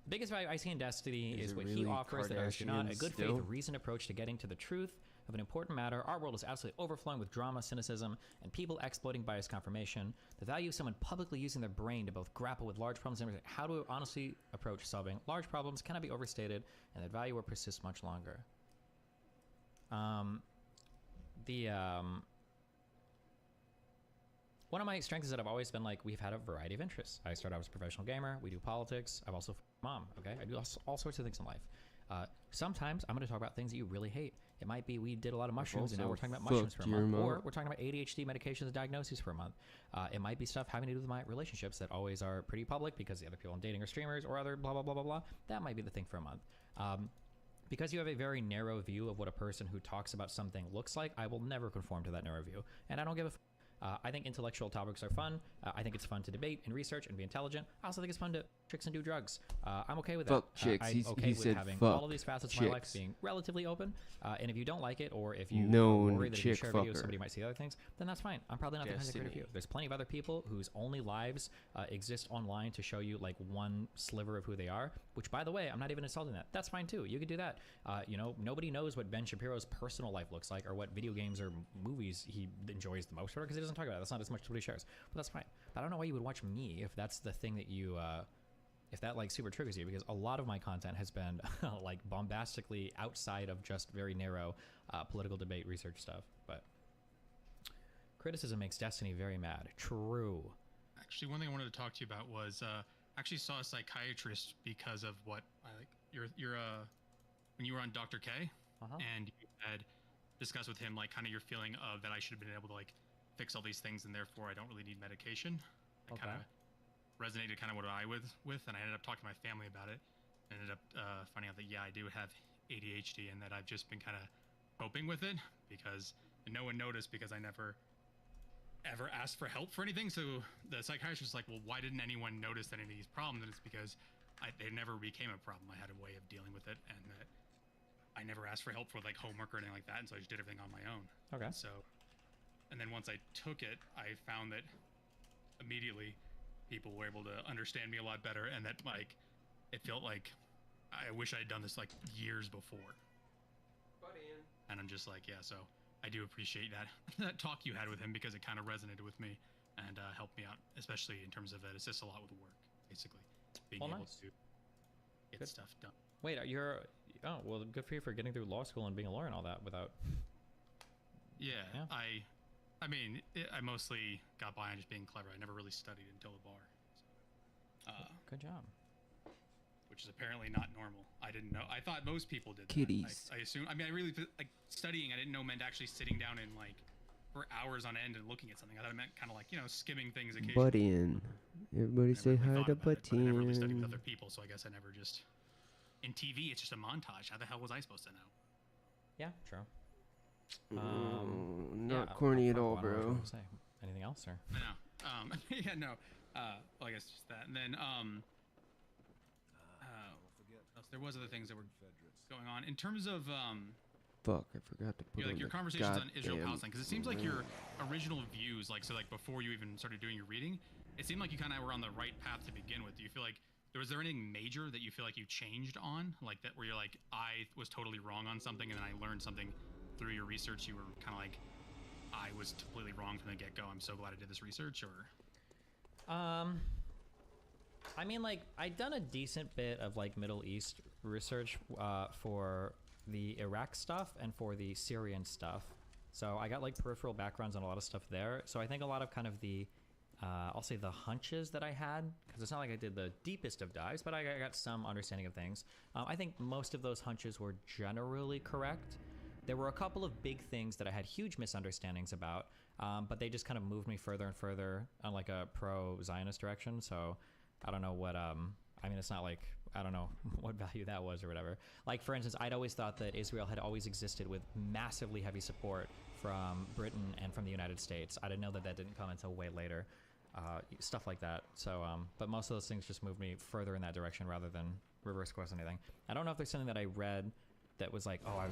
B: The biggest value I see in Destiny is what he offers that others do not, a good faith, reasoned approach to getting to the truth of an important matter. Our world is absolutely overflowing with drama, cynicism, and people exploiting bias confirmation. The value of someone publicly using their brain to both grapple with large problems and how to honestly approach solving large problems cannot be overstated, and that value will persist much longer. One of my strengths is that I've always been like, we've had a variety of interests. I started out as a professional gamer. We do politics. I've also mom, okay? I do all sorts of things in life. Sometimes I'm going to talk about things that you really hate. It might be we did a lot of mushrooms and now we're talking about mushrooms for a month. Or we're talking about ADHD medications and diagnoses for a month. It might be stuff having to do with my relationships that always are pretty public because the other people I'm dating are streamers or other blah, blah, blah, blah, blah. That might be the thing for a month. Because you have a very narrow view of what a person who talks about something looks like, I will never conform to that narrow view. And I don't give a I think intellectual topics are fun. I think it's fun to debate and research and be intelligent. I also think it's fun to tricks and do drugs. I'm okay with that.
A: Fuck chicks.
B: I'm okay with having all of these facets of my life being relatively open. And if you don't like it, or if you worry that if you share a video, somebody might see other things, then that's fine. I'm probably not the kind of creator for you. There's plenty of other people whose only lives exist online to show you like one sliver of who they are. Which, by the way, I'm not even insulting that. That's fine too. You could do that. You know, nobody knows what Ben Shapiro's personal life looks like, or what video games or movies he enjoys the most, because he doesn't talk about it. That's not as much as what he shares. But that's fine. But I don't know why you would watch me if that's the thing that you if that like super triggers you, because a lot of my content has been like bombastically outside of just very narrow political debate research stuff. But criticism makes Destiny very mad. True.
M: Actually, one thing I wanted to talk to you about was I actually saw a psychiatrist because of what you're when you were on Dr. K, and you had discussed with him like kind of your feeling of that I should have been able to like fix all these things and therefore I don't really need medication. It kind of resonated kind of what I was with, and I ended up talking to my family about it. Ended up finding out that I do have ADHD and that I've just been kind of coping with it because no one noticed because I never ever asked for help for anything. So the psychiatrist was like, well, why didn't anyone notice any of these problems? And it's because they never became a problem. I had a way of dealing with it, and that I never asked for help for like homework or anything like that, and so I just did everything on my own.
B: Okay.
M: And then once I took it, I found that immediately people were able to understand me a lot better, and that like it felt like I wish I had done this like years before. And I'm just like, yeah, so I do appreciate that talk you had with him because it kind of resonated with me and helped me out, especially in terms of it assists a lot with work, basically being able to get stuff done.
B: Wait, oh well, good for you for getting through law school and being a lawyer and all that without.
M: Yeah. I mean, I mostly got by on just being clever. I never really studied until the bar. So,
B: good job.
M: Which is apparently not normal. I didn't know. I thought most people did that.
A: Kitties.
M: I assume. I mean, I really like studying. I didn't know meant actually sitting down and like for hours on end and looking at something. I thought it meant kind of like, you know, skimming things occasionally.
A: Buddying. Everybody say hi to
M: Buddy. I never really studied with
A: Buddy.
M: other people, so I guess I never just. In TV, it's just a montage. How the hell was I supposed to know?
B: Yeah, true.
A: Not corny at all, bro.
B: Anything else, or?
M: No. Yeah, no. Well, I guess just that, and then there was other things that were going on in terms of
A: Fuck, I forgot to put
M: like your
A: the
M: conversations on Israel
A: goddamn
M: Palestine, because it seems like your
A: ring.
M: original views, like before you even started doing your reading, it seemed like you kind of were on the right path to begin with. Do you feel like was there anything major that you feel like you changed on, like that, where you're like, I was totally wrong on something, and then I learned something through your research? You were kind of like, I was completely wrong from the get-go. I'm so glad I did this research, or?
B: I mean, like, I'd done a decent bit of like Middle East research for the Iraq stuff and for the Syrian stuff. So I got like peripheral backgrounds on a lot of stuff there. So I think a lot of kind of the, I'll say the hunches that I had, because it's not like I did the deepest of dives, but I got some understanding of things. I think most of those hunches were generally correct. There were a couple of big things that I had huge misunderstandings about, but they just kind of moved me further and further on like a pro-Zionist direction. So I don't know what, I mean, it's not like, I don't know what value that was or whatever. Like, for instance, I'd always thought that Israel had always existed with massively heavy support from Britain and from the United States. I didn't know that that didn't come until way later. Stuff like that. So, but most of those things just moved me further in that direction rather than reverse course anything. I don't know if there's something that I read that was like, oh, I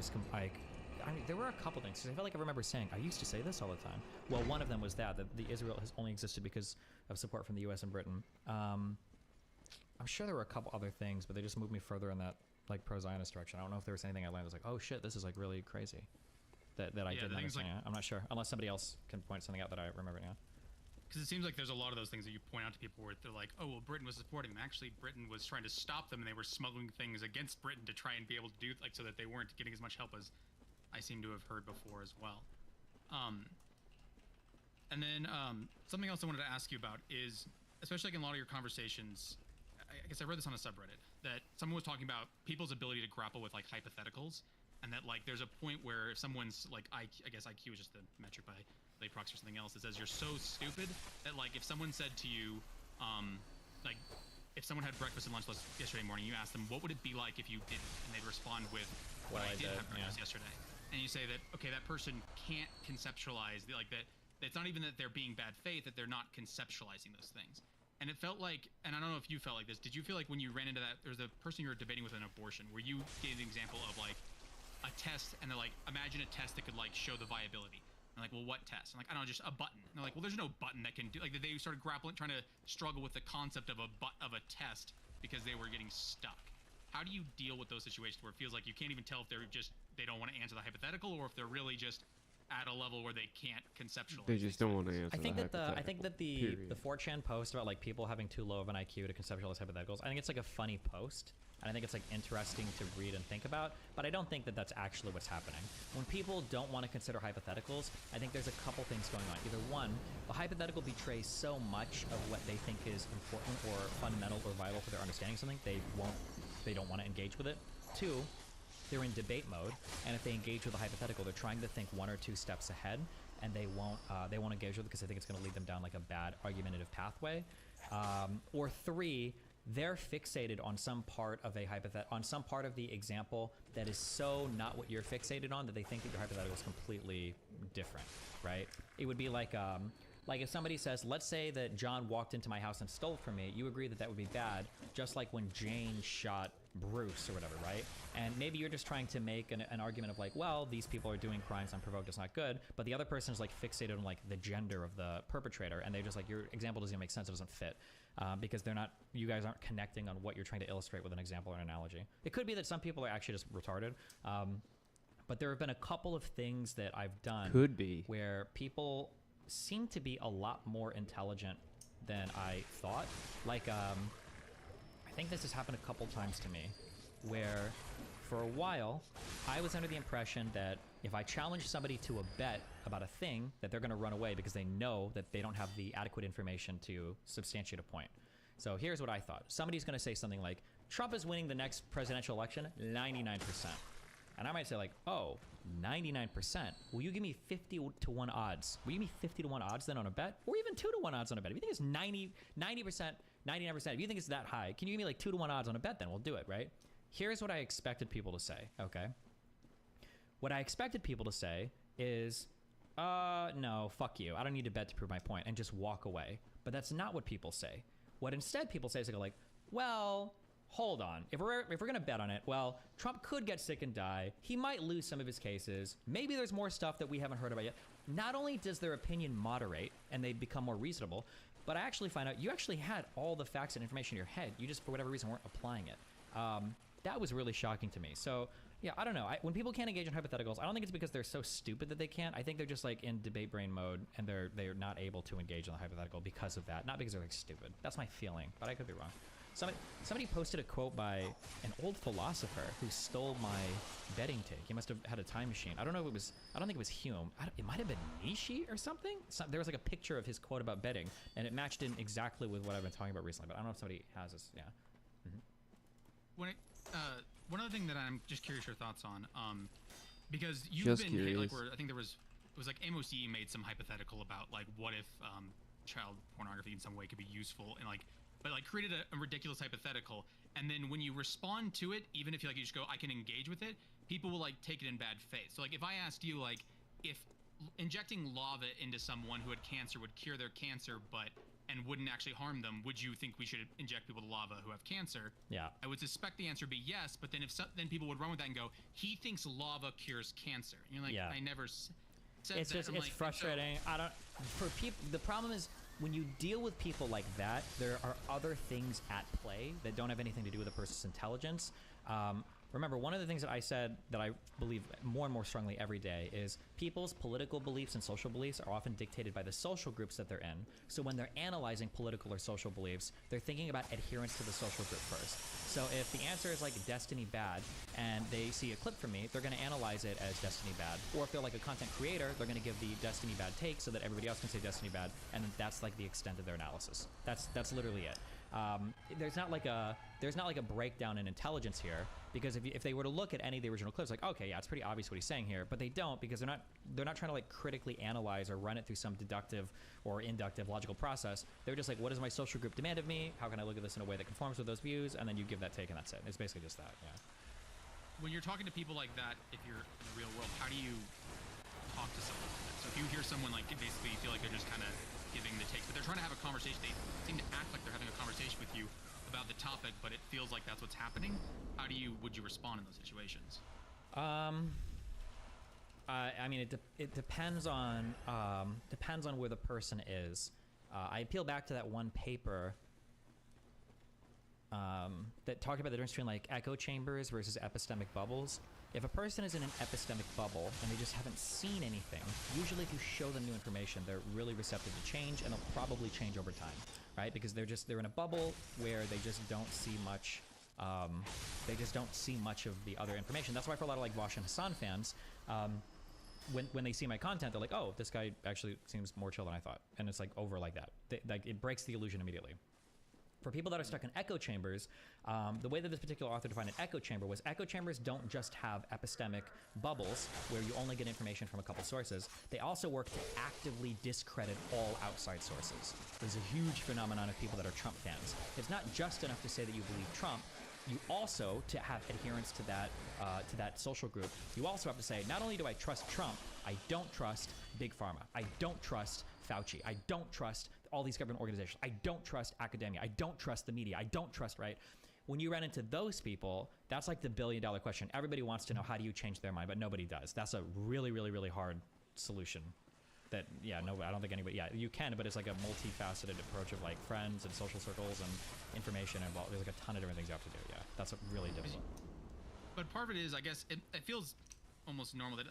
B: mean, there were a couple things, because I feel like I remember saying, I used to say this all the time. Well, one of them was that the Israel has only existed because of support from the U.S. and Britain. I'm sure there were a couple other things, but they just moved me further in that like pro-Zionist direction. I don't know if there was anything I learned that was like, oh shit, this is like really crazy that I didn't understand. Like, I'm not sure, unless somebody else can point something out that I remember now.
M: Because it seems like there's a lot of those things that you point out to people where they're like, oh, well, Britain was supporting them. Actually, Britain was trying to stop them, and they were smuggling things against Britain to try and be able to do, like, so that they weren't getting as much help as I seem to have heard before as well. And then something else I wanted to ask you about is, especially like in a lot of your conversations, I guess I read this on a subreddit, that someone was talking about people's ability to grapple with like hypotheticals, and that like there's a point where if someone's like, I guess IQ is just the metric by lay proxy or something else, that says you're so stupid that like if someone said to you, like if someone had breakfast and lunch yesterday morning, you asked them what would it be like if you didn't, and they'd respond with, well, I did have breakfast yesterday, and you say that, okay, that person can't conceptualize like that. It's not even that they're being bad faith, that they're not conceptualizing those things. And it felt like, and I don't know if you felt like this, did you feel like when you ran into that, there's a person you were debating with an abortion, where you gave an example of like a test, and they're like, imagine a test that could like show the viability. And like, well, what test? I'm like, I don't know, just a button. And they're like, well, there's no button that can do, like they started grappling, trying to struggle with the concept of a test because they were getting stuck. How do you deal with those situations where it feels like you can't even tell if they don't want to answer the hypothetical, or if they're really just at a level where they can't conceptualize?
A: They just don't want to answer.
B: I think that the 4chan post about like people having too low of an IQ to conceptualize hypotheticals, I think it's like a funny post, and I think it's like interesting to read and think about, but I don't think that that's actually what's happening. When people don't want to consider hypotheticals, I think there's a couple things going on. Either one, the hypothetical betrays so much of what they think is important or fundamental or vital for their understanding of something, they don't want to engage with it. Two, they're in debate mode, and if they engage with a hypothetical, they're trying to think one or two steps ahead, and they won't engage with it because they think it's going to lead them down like a bad argumentative pathway. Or three, they're fixated on some part of some part of the example that is so not what you're fixated on that they think that your hypothetical is completely different, right? It would be like if somebody says, let's say that John walked into my house and stole from me, you agree that that would be bad, just like when Jane shot Bruce or whatever, right? And maybe you're just trying to make an argument of like, well, these people are doing crimes unprovoked, it's not good, but the other person is like fixated on like the gender of the perpetrator, and they're just like, your example doesn't even make sense, it doesn't fit, because you guys aren't connecting on what you're trying to illustrate with an example or an analogy. It could be that some people are actually just retarded, But there have been a couple of things that I've done
A: Could be.
B: where people seem to be a lot more intelligent than I thought. Like, I think this has happened a couple times to me, where for a while, I was under the impression that if I challenge somebody to a bet about a thing, that they're going to run away because they know that they don't have the adequate information to substantiate a point. So here's what I thought. Somebody's going to say something like, Trump is winning the next presidential election 99%. And I might say like, oh, 99%. Will you give me 50 to 1 odds? Will you give me 50 to 1 odds then on a bet? Or even 2 to 1 odds on a bet? If you think it's 90%, 99%, if you think it's that high, can you give me like 2 to 1 odds on a bet then? We'll do it, right? Here's what I expected people to say, okay? What I expected people to say is, no, fuck you. I don't need to bet to prove my point, and just walk away. But that's not what people say. What instead people say is they go like, well, hold on. If we're gonna bet on it, well, Trump could get sick and die. He might lose some of his cases. Maybe there's more stuff that we haven't heard about yet. Not only does their opinion moderate and they become more reasonable, but I actually find out you actually had all the facts and information in your head. You just, for whatever reason, weren't applying it. That was really shocking to me. So, yeah, I don't know. When people can't engage in hypotheticals, I don't think it's because they're so stupid that they can't. I think they're just like in debate brain mode and they're not able to engage in the hypothetical because of that. Not because they're like stupid. That's my feeling, but I could be wrong. Somebody posted a quote by an old philosopher who stole my betting take. He must have had a time machine. I don't know if it was, I don't think it was Hume. It might have been Nishi or something. There was like a picture of his quote about betting and it matched in exactly with what I've been talking about recently, but I don't know if somebody has this. Yeah.
M: When one other thing that I'm just curious your thoughts on, because you've been hit, like where I think it was like MOC made some hypothetical about like what if child pornography in some way could be useful and like, but like created a ridiculous hypothetical, and then when you respond to it, even if you like you just go I can engage with it, people will like take it in bad faith. So like if I asked you like if injecting lava into someone who had cancer would cure their cancer and wouldn't actually harm them, would you think we should inject people with lava who have cancer?
B: Yeah.
M: I would suspect the answer would be yes, but then then people would run with that and go, he thinks lava cures cancer. And you're like, yeah. I never said
B: it's
M: that.
B: Just, it's like, frustrating. So, I don't, for people, the problem is when you deal with people like that, there are other things at play that don't have anything to do with a person's intelligence. Remember, one of the things that I said that I believe more and more strongly every day is people's political beliefs and social beliefs are often dictated by the social groups that they're in. So when they're analyzing political or social beliefs, they're thinking about adherence to the social group first. So if the answer is like Destiny bad and they see a clip from me, they're going to analyze it as Destiny bad. Or if they're like a content creator, they're going to give the Destiny bad take so that everybody else can say Destiny bad, and that's like the extent of their analysis. That's literally it. There's not like a breakdown in intelligence here, because if they were to look at any of the original clips, like, okay, yeah, it's pretty obvious what he's saying here, but they don't, because they're not trying to like critically analyze or run it through some deductive or inductive logical process. They're just like, what does my social group demand of me? How can I look at this in a way that conforms with those views? And then you give that take and that's it. It's basically just that. Yeah.
M: When you're talking to people like that, if you're in the real world, how do you talk to someone like that? So if you hear someone like basically feel like they're just kind of giving the takes, but they're trying to have a conversation, they seem to act like they're having a conversation with you about the topic, but it feels like that's what's happening. Would you respond in those situations?
B: I mean, it depends on where the person is. I appeal back to that one paper that talked about the difference between like echo chambers versus epistemic bubbles. If a person is in an epistemic bubble and they just haven't seen anything, usually if you show them new information, they're really receptive to change, and they'll probably change over time, right? Because they're in a bubble where they just don't see much. They just don't see much of the other information. That's why for a lot of like Vosh and Hassan fans, when they see my content, they're like, oh, this guy actually seems more chill than I thought, and it's like over like that. Like it breaks the illusion immediately. For people that are stuck in echo chambers, the way that this particular author defined an echo chamber was echo chambers don't just have epistemic bubbles where you only get information from a couple sources. They also work to actively discredit all outside sources. There's a huge phenomenon of people that are Trump fans. It's not just enough to say that you believe Trump. You also, to have adherence to that social group, you also have to say, not only do I trust Trump, I don't trust Big Pharma. I don't trust Fauci. I don't trust all these government organizations. I don't trust academia. I don't trust the media. I don't trust, right? When you run into those people, that's like the billion-dollar question. Everybody wants to know, how do you change their mind? But nobody does. That's a really, really, really hard solution. That, yeah, no, I don't think anybody, yeah, you can, but it's like a multifaceted approach of like friends and social circles and information involved. There's like a ton of different things you have to do. Yeah, that's really difficult.
M: But part of it is, I guess, it feels almost normal that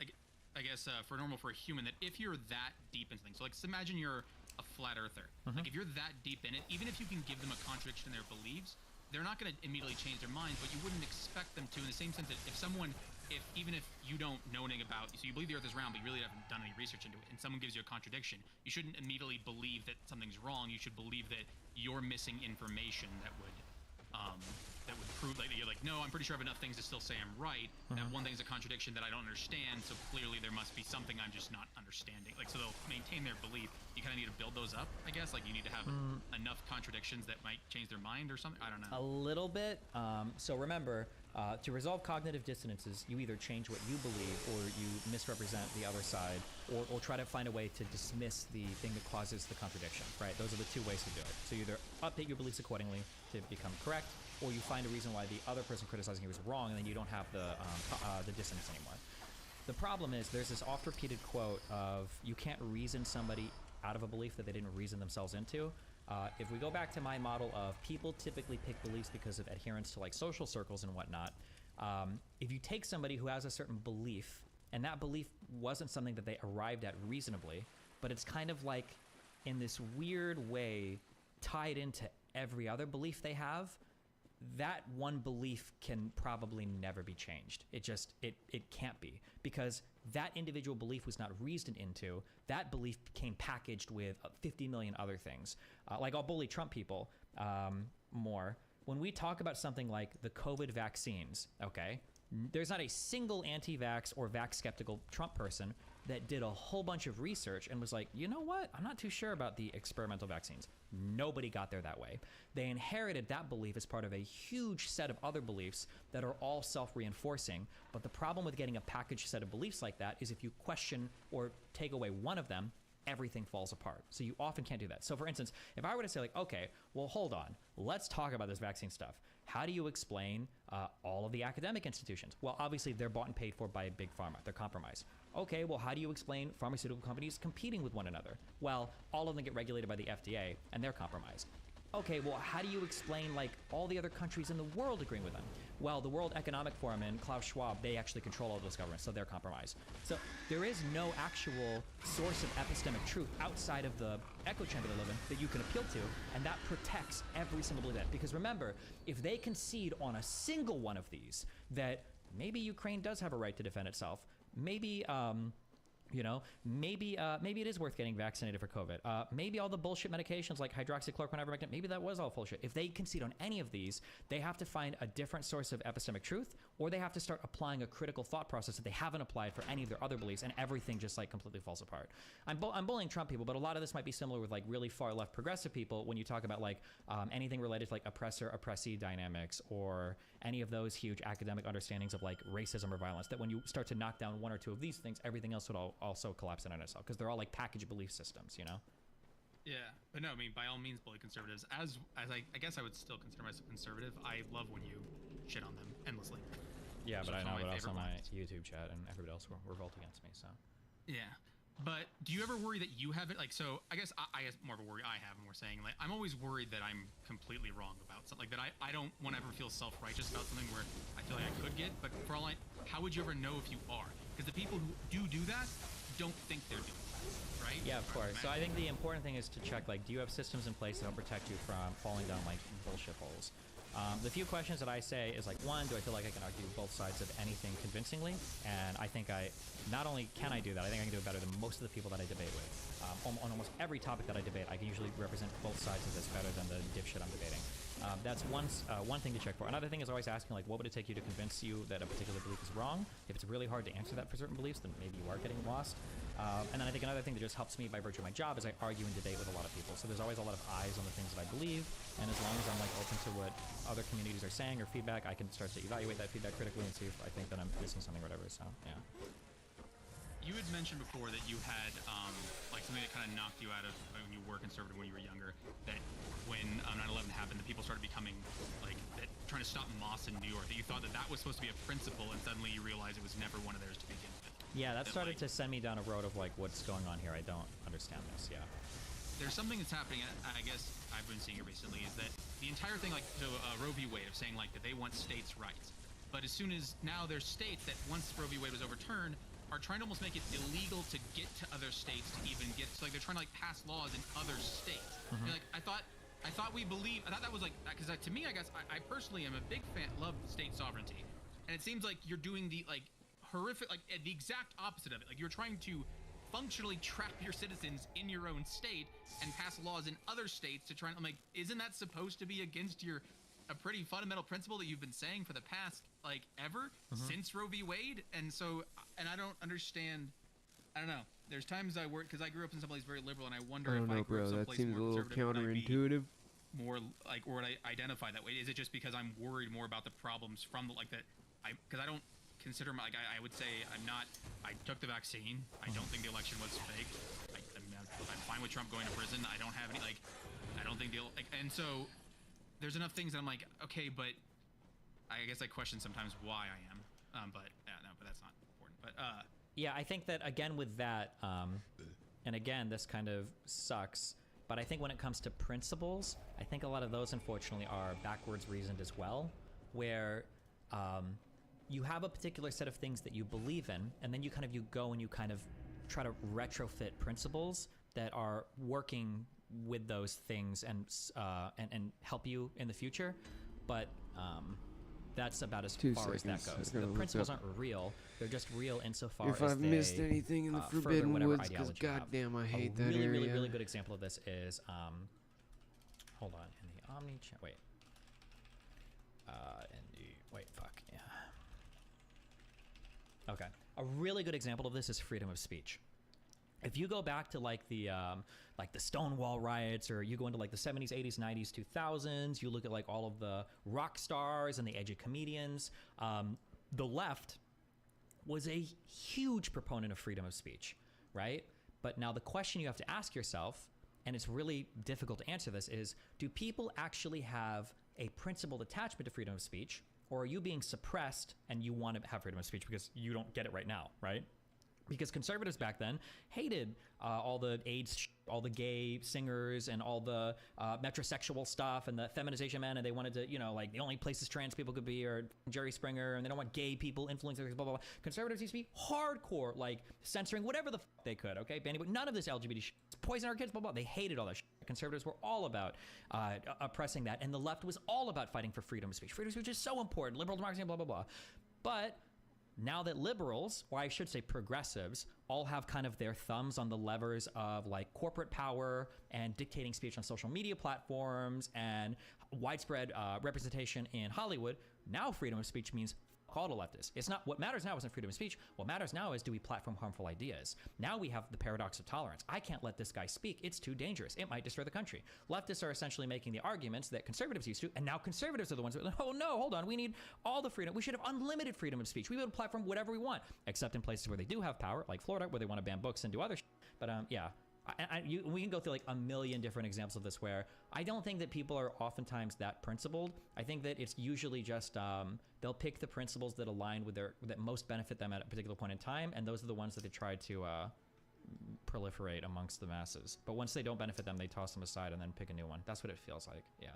M: I guess for normal for a human that if you're that deep into things, so like imagine you're a flat earther. Like if you're that deep in it, even if you can give them a contradiction in their beliefs, they're not going to immediately change their minds, but you wouldn't expect them to, in the same sense that even if you don't know anything about, so you believe the earth is round, but you really haven't done any research into it, and someone gives you a contradiction, you shouldn't immediately believe that something's wrong. You should believe that you're missing information that would prove, like, you're like, no, I'm pretty sure I have enough things to still say I'm right. That one thing's a contradiction that I don't understand, so clearly there must be something I'm just not understanding. Like, so they'll maintain their belief. You kind of need to build those up, I guess. Like, you need to have enough contradictions that might change their mind or something. I don't know.
B: A little bit. So remember, to resolve cognitive dissonances, you either change what you believe or you misrepresent the other side, or try to find a way to dismiss the thing that causes the contradiction, right? Those are the two ways to do it. So you either update your beliefs accordingly to become correct, or you find a reason why the other person criticizing you is wrong, and then you don't have the dissonance anymore. The problem is there's this oft-repeated quote of you can't reason somebody out of a belief that they didn't reason themselves into. If we go back to my model of people typically pick beliefs because of adherence to like social circles and whatnot, if you take somebody who has a certain belief and that belief wasn't something that they arrived at reasonably, but it's kind of like in this weird way tied into every other belief they have, that one belief can probably never be changed. It can't be, because that individual belief was not reasoned into. That belief became packaged with 50 million other things. Like, I'll bully Trump people more. When we talk about something like the COVID vaccines, okay, there's not a single anti-vax or vax skeptical Trump person that did a whole bunch of research and was like, you know what? I'm not too sure about the experimental vaccines. Nobody got there that way. They inherited that belief as part of a huge set of other beliefs that are all self-reinforcing. But the problem with getting a packaged set of beliefs like that is if you question or take away one of them, everything falls apart. So you often can't do that. So for instance, if I were to say like, okay, well, hold on, let's talk about this vaccine stuff. How do you explain all of the academic institutions? Well, obviously they're bought and paid for by big pharma. They're compromised. Okay, well, how do you explain pharmaceutical companies competing with one another? Well, all of them get regulated by the FDA and they're compromised. Okay, well, how do you explain like all the other countries in the world agreeing with them? Well, the World Economic Forum and Klaus Schwab, they actually control all those governments, so they're compromised. So there is no actual source of epistemic truth outside of the echo chamber they live in that you can appeal to, and that protects every single belief. Because remember, if they concede on a single one of these, that maybe Ukraine does have a right to defend itself, maybe maybe it is worth getting vaccinated for COVID. Maybe all the bullshit medications like hydroxychloroquine, ivermectin, maybe that was all bullshit. If they concede on any of these, they have to find a different source of epistemic truth, or they have to start applying a critical thought process that they haven't applied for any of their other beliefs, and everything just like completely falls apart. I'm bullying Trump people, but a lot of this might be similar with like really far left progressive people when you talk about like anything related to like oppressor-oppressee dynamics, or any of those huge academic understandings of like racism or violence, that when you start to knock down one or two of these things, everything else would also collapse in on itself, because they're all like packaged belief systems, you know?
M: Yeah, but no, I mean, by all means, bully conservatives. As I guess I would still consider myself conservative. I love when you shit on them endlessly.
B: Yeah, but I know, but also my YouTube chat and everybody else will revolt against me, so.
M: Yeah. But do you ever worry that you have it? Like, so I guess I guess more of a worry I have, and we're saying, like, I'm always worried that I'm completely wrong about something. Like, that I don't want to ever feel self-righteous about something where I feel like I could get, but for all how would you ever know if you are? Because the people who do that don't think they're doing that, right?
B: Yeah, of course. So I think the important thing is to check, like, do you have systems in place that don't protect you from falling down, like, bullshit holes? The few questions that I say is like, one, do I feel like I can argue both sides of anything convincingly? And I think not only can I do that, I think I can do it better than most of the people that I debate with. On almost every topic that I debate, I can usually represent both sides of this better than the dipshit I'm debating. That's one thing to check for. Another thing is always asking, like, what would it take you to convince you that a particular belief is wrong? If it's really hard to answer that for certain beliefs, then maybe you are getting lost. And then I think another thing that just helps me by virtue of my job is I argue and debate with a lot of people. So there's always a lot of eyes on the things that I believe. And as long as I'm like open to what other communities are saying or feedback, I can start to evaluate that feedback critically and see if I think that I'm missing something or whatever. So, yeah.
M: You had mentioned before that you had like something that kind of knocked you out of when you were conservative when you were younger, that when 9/11 happened, the people started becoming like trying to stop mosques in New York, that you thought that was supposed to be a principle, and suddenly you realized it was never one of theirs to begin with.
B: Yeah, that started to send me down a road of like, what's going on here? I don't understand this. Yeah.
M: There's something that's happening, I guess I've been seeing it recently, is that the entire thing, like, so Roe v. Wade, of saying like that they want states' rights. But as soon as now there's states that once Roe v. Wade was overturned are trying to almost make it illegal to get to other states to even get to, like they're trying to like pass laws in other states. You're like I thought that was like, because to me, I guess I personally am a big fan, love state sovereignty, and it seems like you're doing the like horrific, like the exact opposite of it. Like you're trying to functionally trap your citizens in your own state and pass laws in other states to try and, I'm like, isn't that supposed to be against a pretty fundamental principle that you've been saying for the past like ever since Roe v. Wade? And so, and I don't understand. I don't know. There's times I work because I grew up in some place very liberal, and I wonder if I grew up someplace
A: that seems
M: more
A: a little
M: conservative,
A: counterintuitive.
M: more like, or would I identify that way? Is it just because I'm worried more about the problems from the, like that? Because I don't consider my, like I would say I'm not. I took the vaccine. I don't think the election was fake. I'm fine with Trump going to prison. I don't have any like. I don't think and so there's enough things that I'm like, okay, but I guess I question sometimes why I am. But no, but that's not important. But
B: yeah, I think that again with that, and again this kind of sucks. But I think when it comes to principles, I think a lot of those unfortunately are backwards reasoned as well, where you have a particular set of things that you believe in, and then you go and you kind of try to retrofit principles that are working with those things and help you in the future. But that's about as far as that goes. The principles aren't real; they're just real insofar as
A: if I've missed anything in the Forbidden Woods, because goddamn, I hate that area.
B: Really good example of this is hold on, in the Omni chat. Wait, okay. A really good example of this is freedom of speech. If you go back to like the Stonewall riots, or you go into like the 70s, 80s, 90s, 2000s, you look at like all of the rock stars and the edgy comedians, the left was a huge proponent of freedom of speech, right? But now the question you have to ask yourself, and it's really difficult to answer this, is do people actually have a principled attachment to freedom of speech, or are you being suppressed and you want to have freedom of speech because you don't get it right now, right? Because conservatives back then hated all the AIDS, all the gay singers, and all the metrosexual stuff, and the feminization men, and they wanted to, like the only places trans people could be are Jerry Springer, and they don't want gay people influencing, blah, blah, blah. Conservatives used to be hardcore, like censoring whatever the they could, okay? Banning, none of this LGBT shit. Poison our kids, blah, blah. They hated all that shit. Conservatives were all about oppressing that, and the left was all about fighting for freedom of speech. Freedom of speech is so important, liberal democracy, blah, blah, blah. But now that liberals, or I should say progressives, all have kind of their thumbs on the levers of like corporate power and dictating speech on social media platforms and widespread representation in Hollywood, now freedom of speech means all to leftists. It's not, what matters now isn't freedom of speech. What matters now is, do we platform harmful ideas? Now we have the paradox of tolerance. I can't let this guy speak. It's too dangerous. It might destroy the country. Leftists are essentially making the arguments that conservatives used to, and now conservatives are the ones that are like, oh no, hold on, we need all the freedom. We should have unlimited freedom of speech. We would platform whatever we want, except in places where they do have power, like Florida, where they want to ban books and do other shit. But yeah. We can go through like a million different examples of this where I don't think that people are oftentimes that principled. I think that it's usually just they'll pick the principles that align with that most benefit them at a particular point in time, and those are the ones that they try to proliferate amongst the masses. But once they don't benefit them, they toss them aside and then pick a new one. That's what it feels like. Yeah.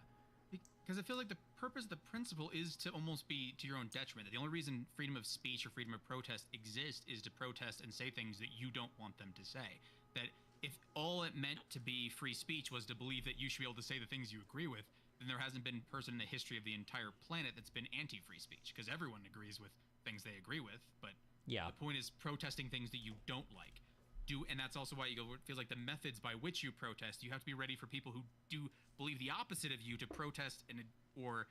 M: Because I feel like the purpose of the principle is to almost be to your own detriment. The only reason freedom of speech or freedom of protest exists is to protest and say things that you don't want them to say. That if all it meant to be free speech was to believe that you should be able to say the things you agree with, then there hasn't been a person in the history of the entire planet that's been anti-free speech, because everyone agrees with things they agree with. But
B: yeah,
M: the point is protesting things that you don't like. And that's also why you go, it feels like the methods by which you protest, you have to be ready for people who do believe the opposite of you to protest or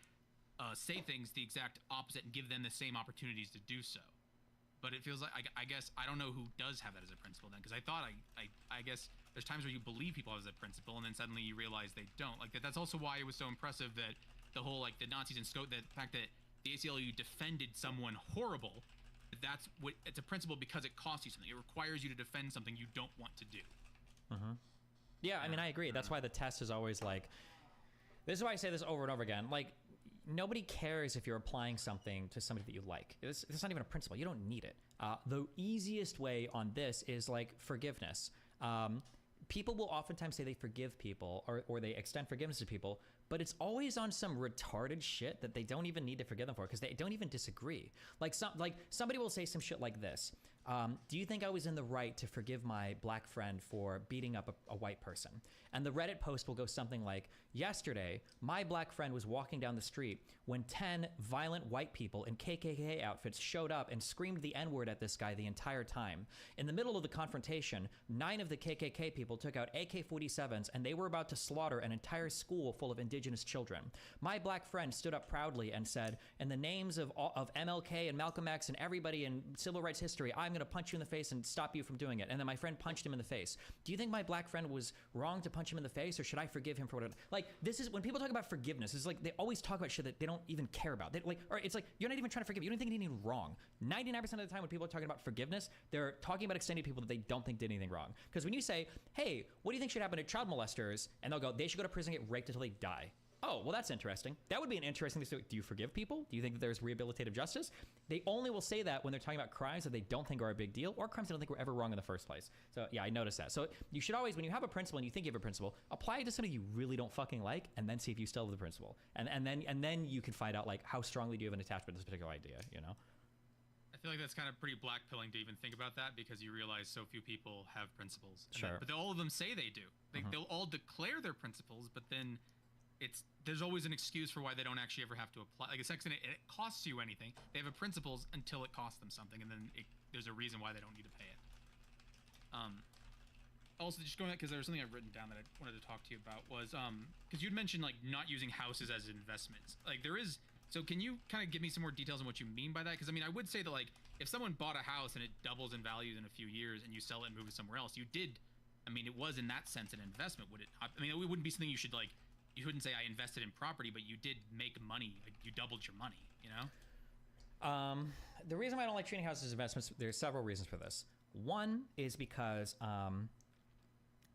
M: say things the exact opposite and give them the same opportunities to do so. But it feels like, I guess, I don't know who does have that as a principle then, because I thought, I guess there's times where you believe people have as a principle, and then suddenly you realize they don't. Like, that's also why it was so impressive that the whole, like, the Nazis and the fact that the ACLU defended someone horrible, that's what, it's a principle because it costs you something. It requires you to defend something you don't want to do.
B: Mm-hmm. Yeah, I mean, I agree. That's why the test is always like, this is why I say this over and over again, like, nobody cares if you're applying something to somebody that you like. It's not even a principle. You don't need it. The easiest way on this is like forgiveness. People will oftentimes say they forgive people or they extend forgiveness to people, but it's always on some retarded shit that they don't even need to forgive them for because they don't even disagree. Like somebody will say some shit like this. Do you think I was in the right to forgive my black friend for beating up a white person? And the Reddit post will go something like, yesterday, my black friend was walking down the street when 10 violent white people in KKK outfits showed up and screamed the N-word at this guy the entire time. In the middle of the confrontation, 9 of the KKK people took out AK-47s and they were about to slaughter an entire school full of indigenous children. My black friend stood up proudly and said, in the names of MLK and Malcolm X and everybody in civil rights history, I'm going to punch you in the face and stop you from doing it. And then my friend punched him in the face. Do you think my black friend was wrong to punch him in the face, or should I forgive him for what? Like, this is when people talk about forgiveness. It's like they always talk about shit that they don't even care about. They, like, or it's like you're not even trying to forgive. You don't think anything wrong. 99% of the time, when people are talking about forgiveness, they're talking about extending people that they don't think did anything wrong. Because when you say, "Hey, what do you think should happen to child molesters?" and they'll go, "They should go to prison and get raped until they die." Oh, well, that's interesting. That would be an interesting thing to do. Do you forgive people? Do you think that there's rehabilitative justice? They only will say that when they're talking about crimes that they don't think are a big deal, or crimes they don't think were ever wrong in the first place. So yeah, I noticed that. So you should always, when you have a principle and you think you have a principle, apply it to something you really don't fucking like, and then see if you still have the principle. And then you can find out like how strongly do you have an attachment to this particular idea, you know?
M: I feel like that's kind of pretty blackpilling to even think about that, because you realize so few people have principles.
B: Sure.
M: But all of them say they do. They'll all declare their principles, but then there's always an excuse for why they don't actually ever have to apply. Like, it's not gonna, it costs you anything. They have a principles until it costs them something, and then there's a reason why they don't need to pay it. Also, just going back, because there was something I've written down that I wanted to talk to you about, was because you'd mentioned like not using houses as investments. Like there is. So can you kind of give me some more details on what you mean by that? Because I mean, I would say that like if someone bought a house and it doubles in value in a few years and you sell it and move it somewhere else, you did. I mean, it was in that sense an investment, would it? I mean, it wouldn't be something you should like. You wouldn't say I invested in property, but you did make money. Like you doubled your money, you know?
B: The reason why I don't like treating houses as investments, there's several reasons for this. One is because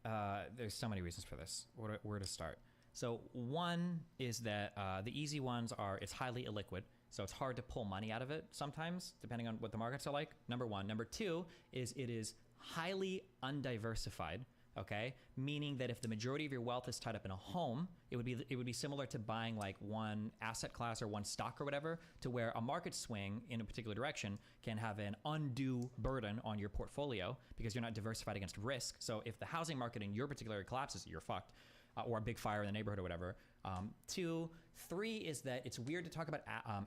B: there's so many reasons for this. Where to start? So one is that the easy ones are it's highly illiquid, so it's hard to pull money out of it sometimes, depending on what the markets are like. Number one. Number two is it is highly undiversified. Okay, meaning that if the majority of your wealth is tied up in a home, it would be similar to buying like one asset class or one stock or whatever, to where a market swing in a particular direction can have an undue burden on your portfolio because you're not diversified against risk. So if the housing market in your particular area collapses, you're fucked, or a big fire in the neighborhood or whatever. 2, 3 is that it's weird to talk about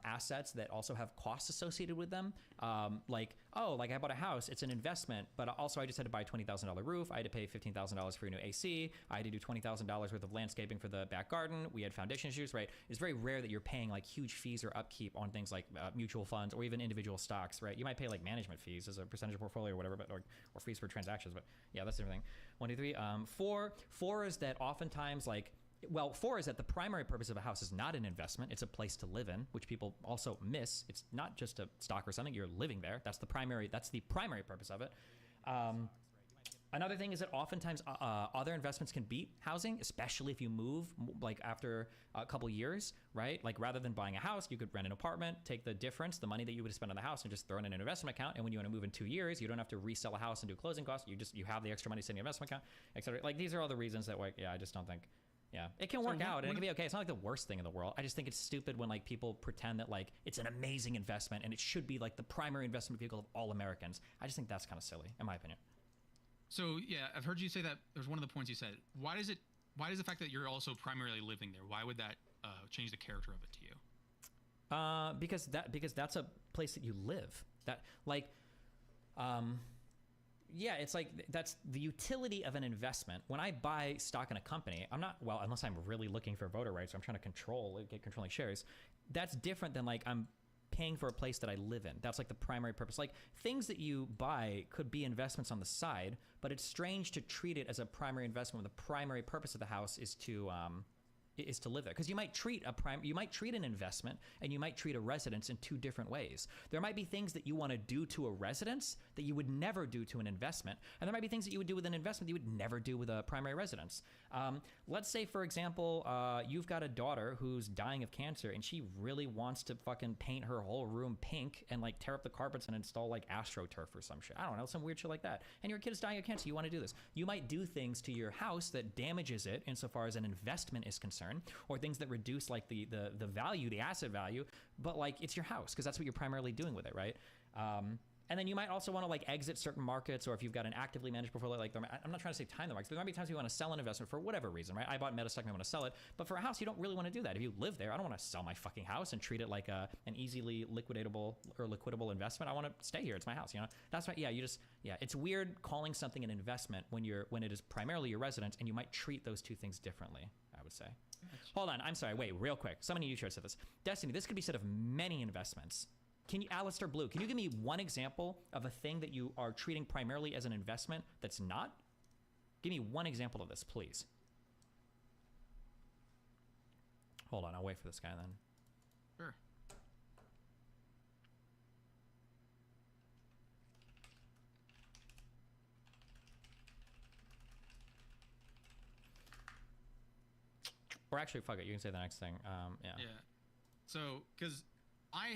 B: assets that also have costs associated with them. Like I bought a house, it's an investment, but also I just had to buy a $20,000 roof. I had to pay $15,000 for a new AC. I had to do $20,000 worth of landscaping for the back garden. We had foundation issues, right? It's very rare that you're paying like huge fees or upkeep on things like mutual funds or even individual stocks, right? You might pay like management fees as a percentage of portfolio or whatever, but or fees for transactions. But yeah, that's everything. 1, 2, 3. 4 is that oftentimes like. Well, 4 is that the primary purpose of a house is not an investment. It's a place to live in, which people also miss. It's not just a stock or something. You're living there. That's the primary purpose of it. Another thing is that oftentimes other investments can beat housing, especially if you move like after a couple years, right? Like rather than buying a house, you could rent an apartment, take the difference, the money that you would spend on the house, and just throw it in an investment account. And when you want to move in 2 years, you don't have to resell a house and do closing costs. You have the extra money sitting in an investment account, etc. Like these are all the reasons that like, yeah, I just don't think. Yeah, it can work out and it can be okay. It's not like the worst thing in the world. I just think it's stupid when like people pretend that like it's an amazing investment and it should be like the primary investment vehicle of all Americans. I just think that's kind of silly, in my opinion.
M: So yeah, I've heard you say that. There's one of the points you said. Why does the fact that you're also primarily living there? Why would that change the character of it to you?
B: Because that's a place that you live. That like. Yeah, it's like that's the utility of an investment. When I buy stock in a company, I'm not, well, unless I'm really looking for voter rights, or I'm trying to get controlling shares. That's different than like I'm paying for a place that I live in. That's like the primary purpose. Like things that you buy could be investments on the side, but it's strange to treat it as a primary investment when the primary purpose of the house is to live there. Because you might treat an investment and you might treat a residence in 2 different ways. There might be things that you want to do to a residence that you would never do to an investment, and there might be things that you would do with an investment that you would never do with a primary residence. Let's say, for example, you've got a daughter who's dying of cancer and she really wants to fucking paint her whole room pink and like tear up the carpets and install like AstroTurf or some shit. I don't know, some weird shit like that. And your kid is dying of cancer, you want to do this. You might do things to your house that damages it insofar as an investment is concerned. concern, or things that reduce like the value, the asset value, but like it's your house because that's what you're primarily doing with it, right? And then you might also want to like exit certain markets, or if you've got an actively managed portfolio, like I'm not trying to say time the markets. There might be times you want to sell an investment for whatever reason, right? I bought MetaStock and I want to sell it, but for a house, you don't really want to do that. If you live there, I don't want to sell my fucking house and treat it like an easily liquidatable or liquidable investment. I want to stay here. It's my house, you know? That's right. Yeah, it's weird calling something an investment when it is primarily your residence, and you might treat those two things differently, I would say. Hold on, I'm sorry, wait, real quick. Somebody in YouTube said this. Destiny, this could be said of many investments. Can you, Alistair Blue, can you give me one example of a thing that you are treating primarily as an investment that's not? Give me one example of this, please. Hold on, I'll wait for this guy then.
M: Sure.
B: Or actually, fuck it, you can say the next thing. Yeah.
M: Yeah. So, because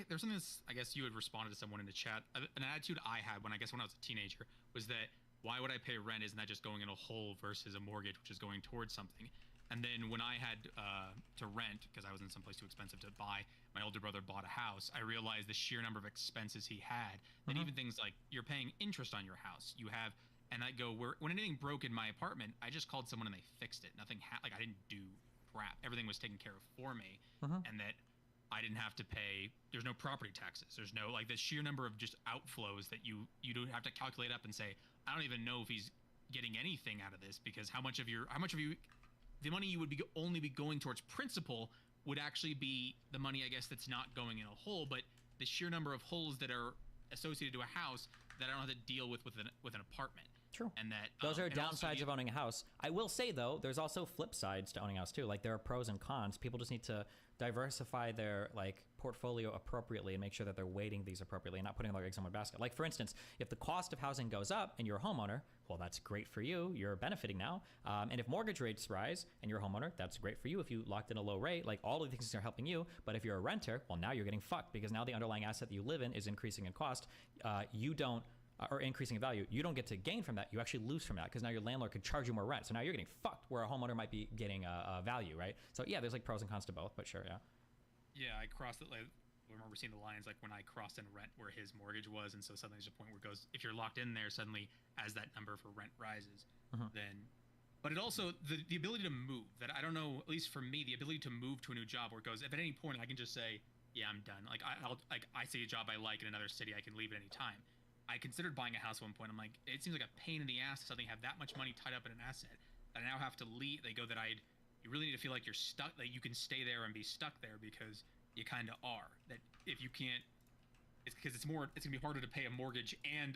M: there's something that's, I guess you had responded to someone in the chat. An attitude I had when I was a teenager was that, why would I pay rent? Isn't that just going in a hole versus a mortgage, which is going towards something? And then when I had to rent, because I was in someplace too expensive to buy, my older brother bought a house, I realized the sheer number of expenses he had, that even things like you're paying interest on your house, you have, and I go, when anything broke in my apartment, I just called someone and they fixed it. Nothing, like I didn't do crap. Everything was taken care of for me, and that I didn't have to pay, there's no property taxes. There's no, like, the sheer number of just outflows that you don't have to calculate up and say, I don't even know if he's getting anything out of this, because how much of you, the money you would only be going towards principal would actually be the money, I guess, that's not going in a hole, but the sheer number of holes that are associated to a house that I don't have to deal with an apartment.
B: True.
M: And that
B: those are downsides of owning a house. I will say though, there's also flip sides to owning a house too. Like there are pros and cons. People just need to diversify their like portfolio appropriately and make sure that they're weighting these appropriately and not putting their eggs in one basket. Like for instance, if the cost of housing goes up and you're a homeowner, well, that's great for you. You're benefiting now. And if mortgage rates rise and you're a homeowner, that's great for you. If you locked in a low rate, like all of these things are helping you. But if you're a renter, well, now you're getting fucked because now the underlying asset that you live in is increasing in cost. You don't. Or increasing in value, you don't get to gain from that. You actually lose from that because now your landlord could charge you more rent. So now you're getting fucked where a homeowner might be getting value, right? So yeah, there's like pros and cons to both, but sure, yeah.
M: Yeah, I crossed it. Like, I remember seeing the lines like when I crossed in rent where his mortgage was, and so suddenly there's a point where it goes, if you're locked in there, suddenly as that number for rent rises, then. But it also the ability to move. That I don't know, at least for me, the ability to move to a new job where it goes, if at any point I can just say, yeah, I'm done. Like I see a job I like in another city, I can leave at any time. I considered buying a house at one point. I'm like, it seems like a pain in the ass to suddenly have that much money tied up in an asset that I now have to leave. They go that you really need to feel like you're stuck, that you can stay there and be stuck there because you kind of are. That if you can't, it's because it's gonna be harder to pay a mortgage and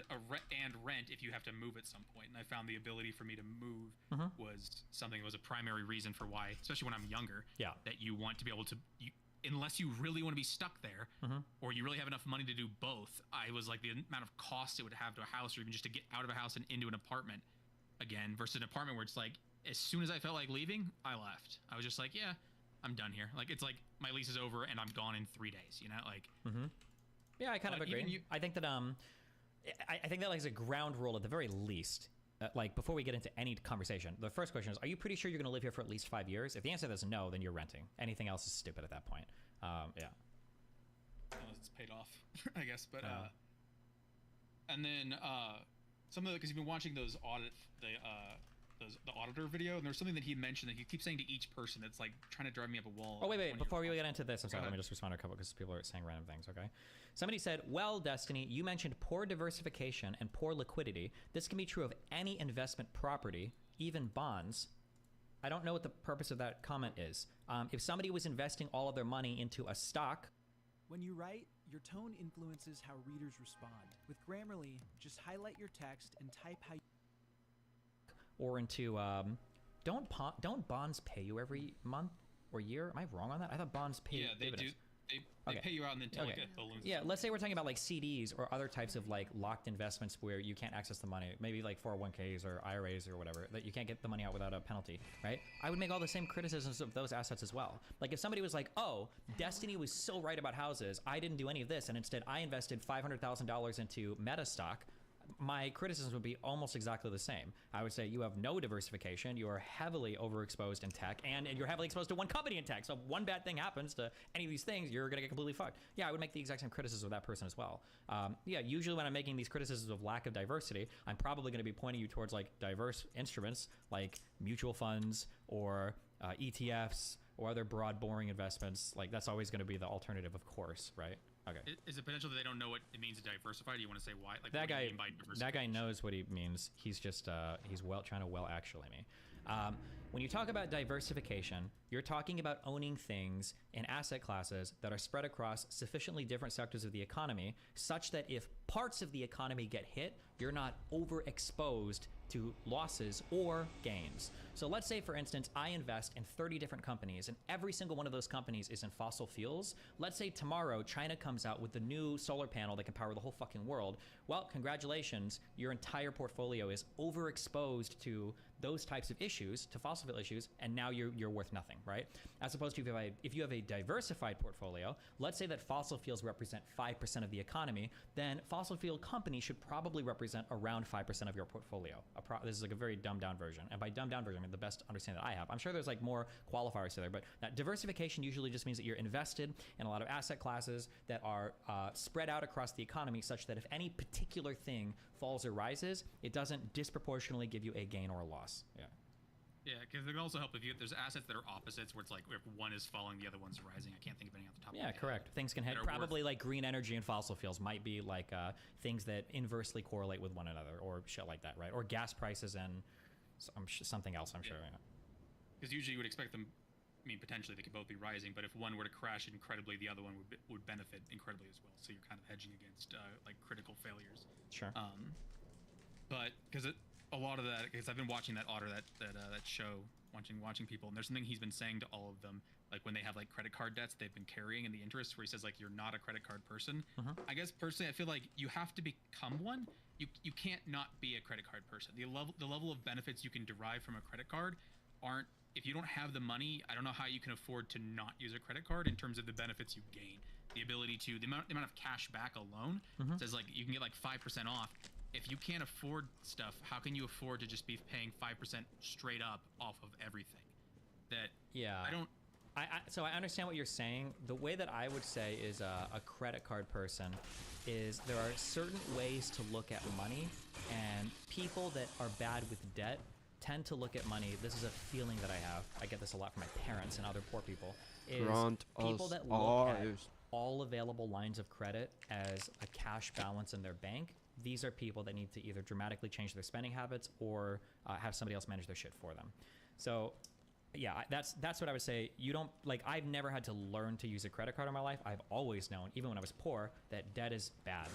M: rent if you have to move at some point. And I found the ability for me to move was something that was a primary reason for why, especially when I'm younger, that you want to be able to. Unless you really want to be stuck there, or you really have enough money to do both, I was like the amount of cost it would have to a house, or even just to get out of a house and into an apartment again, versus an apartment where it's like, as soon as I felt like leaving, I left. I was just like, yeah, I'm done here. Like, it's like my lease is over and I'm gone in 3 days, you know? Like,
B: yeah, I kind of agree. I think that, I think that like is a ground rule at the very least. Like before we get into any conversation, the first question is, are you pretty sure you're going to live here for at least 5 years? If the answer is no, then you're renting. Anything else is stupid at that point. Yeah.
M: Unless it's paid off, I guess. But and then some of the, because you've been watching those the auditor video, and there's something that he mentioned that he keeps saying to each person that's like trying to drive me up a wall.
B: Oh wait, before we get into this, I'm sorry, let me just respond to a couple because people are saying random things. Okay. Somebody said, well, Destiny, you mentioned poor diversification and poor liquidity. This can be true of any investment property, even bonds. I don't know what the purpose of that comment is. If somebody was investing all of their money into a stock.
C: When you write, your tone influences how readers respond. With Grammarly, just highlight your text and type how you...
B: Or into, don't bonds pay you every month or year? Am I wrong on that? I thought bonds pay dividends.
M: They do. They pay you out and then like it balloons.
B: Yeah, let's say we're talking about like CDs or other types of like locked investments where you can't access the money, maybe like 401ks or IRAs or whatever, that you can't get the money out without a penalty, right? I would make all the same criticisms of those assets as well. Like if somebody was like, oh, Destiny was so right about houses, I didn't do any of this, and instead I invested $500,000 into MetaStock, my criticisms would be almost exactly the same. I would say you have no diversification. You are heavily overexposed in tech, and you're heavily exposed to one company in tech. So if one bad thing happens to any of these things, you're going to get completely fucked. Yeah, I would make the exact same criticism of that person as well. Yeah, usually when I'm making these criticisms of lack of diversity, I'm probably going to be pointing you towards like diverse instruments like mutual funds or ETFs or other broad, boring investments. Like that's always going to be the alternative, of course, right? Okay.
M: Is it potential that they don't know what it means to diversify? Do you want to say why? Like
B: that
M: what
B: guy,
M: do you mean by diversification?
B: that guy knows what he means. He's just he's trying to actually me. When you talk about diversification, you're talking about owning things in asset classes that are spread across sufficiently different sectors of the economy, such that if parts of the economy get hit, you're not overexposed to losses or gains. So let's say, for instance, I invest in 30 different companies, and every single one of those companies is in fossil fuels. Let's say tomorrow China comes out with the new solar panel that can power the whole fucking world. Well, congratulations, your entire portfolio is overexposed to those types of issues, to fossil fuel issues, and now you're worth nothing, right? As opposed to if you have a diversified portfolio, let's say that fossil fuels represent 5% of the economy, then fossil fuel companies should probably represent around 5% of your portfolio. This is like a very dumbed down version, and by dumbed down version, I mean the best understanding that I have. I'm sure there's like more qualifiers to there, but diversification usually just means that you're invested in a lot of asset classes that are spread out across the economy, such that if any particular thing falls or rises, it doesn't disproportionately give you a gain or a loss. Yeah.
M: Yeah, because it can also help if there's assets that are opposites, where it's like if one is falling, the other one's rising. I can't think of any off the top of my head.
B: Yeah, correct. Things can hit probably like green energy and fossil fuels might be like things that inversely correlate with one another, or shit like that, right? Or gas prices and something else, I'm sure.
M: Because usually you would expect them. I mean, potentially they could both be rising, but if one were to crash incredibly, the other one would benefit incredibly as well. So you're kind of hedging against like critical failures.
B: Sure.
M: But because a lot of that, because I've been watching that show, watching people, and there's something he's been saying to all of them, like when they have like credit card debts they've been carrying and the interest, where he says like you're not a credit card person. I guess personally I feel like you have to become one. You can't not be a credit card person. The level of benefits you can derive from a credit card aren't, if you don't have the money, I don't know how you can afford to not use a credit card in terms of the benefits you gain. The ability to, the amount of cash back alone says like you can get like 5% off. If you can't afford stuff, how can you afford to just be paying 5% straight up off of everything?
B: So I understand what you're saying. The way that I would say is a credit card person is there are certain ways to look at money, and people that are bad with debt tend to look at money. This is a feeling that I have. I get this a lot from my parents and other poor people. Is people that look at all available lines of credit as a cash balance in their bank. These are people that need to either dramatically change their spending habits or have somebody else manage their shit for them. So yeah, that's what I would say. You don't, like, I've never had to learn to use a credit card in my life. I've always known, even when I was poor, that debt is bad.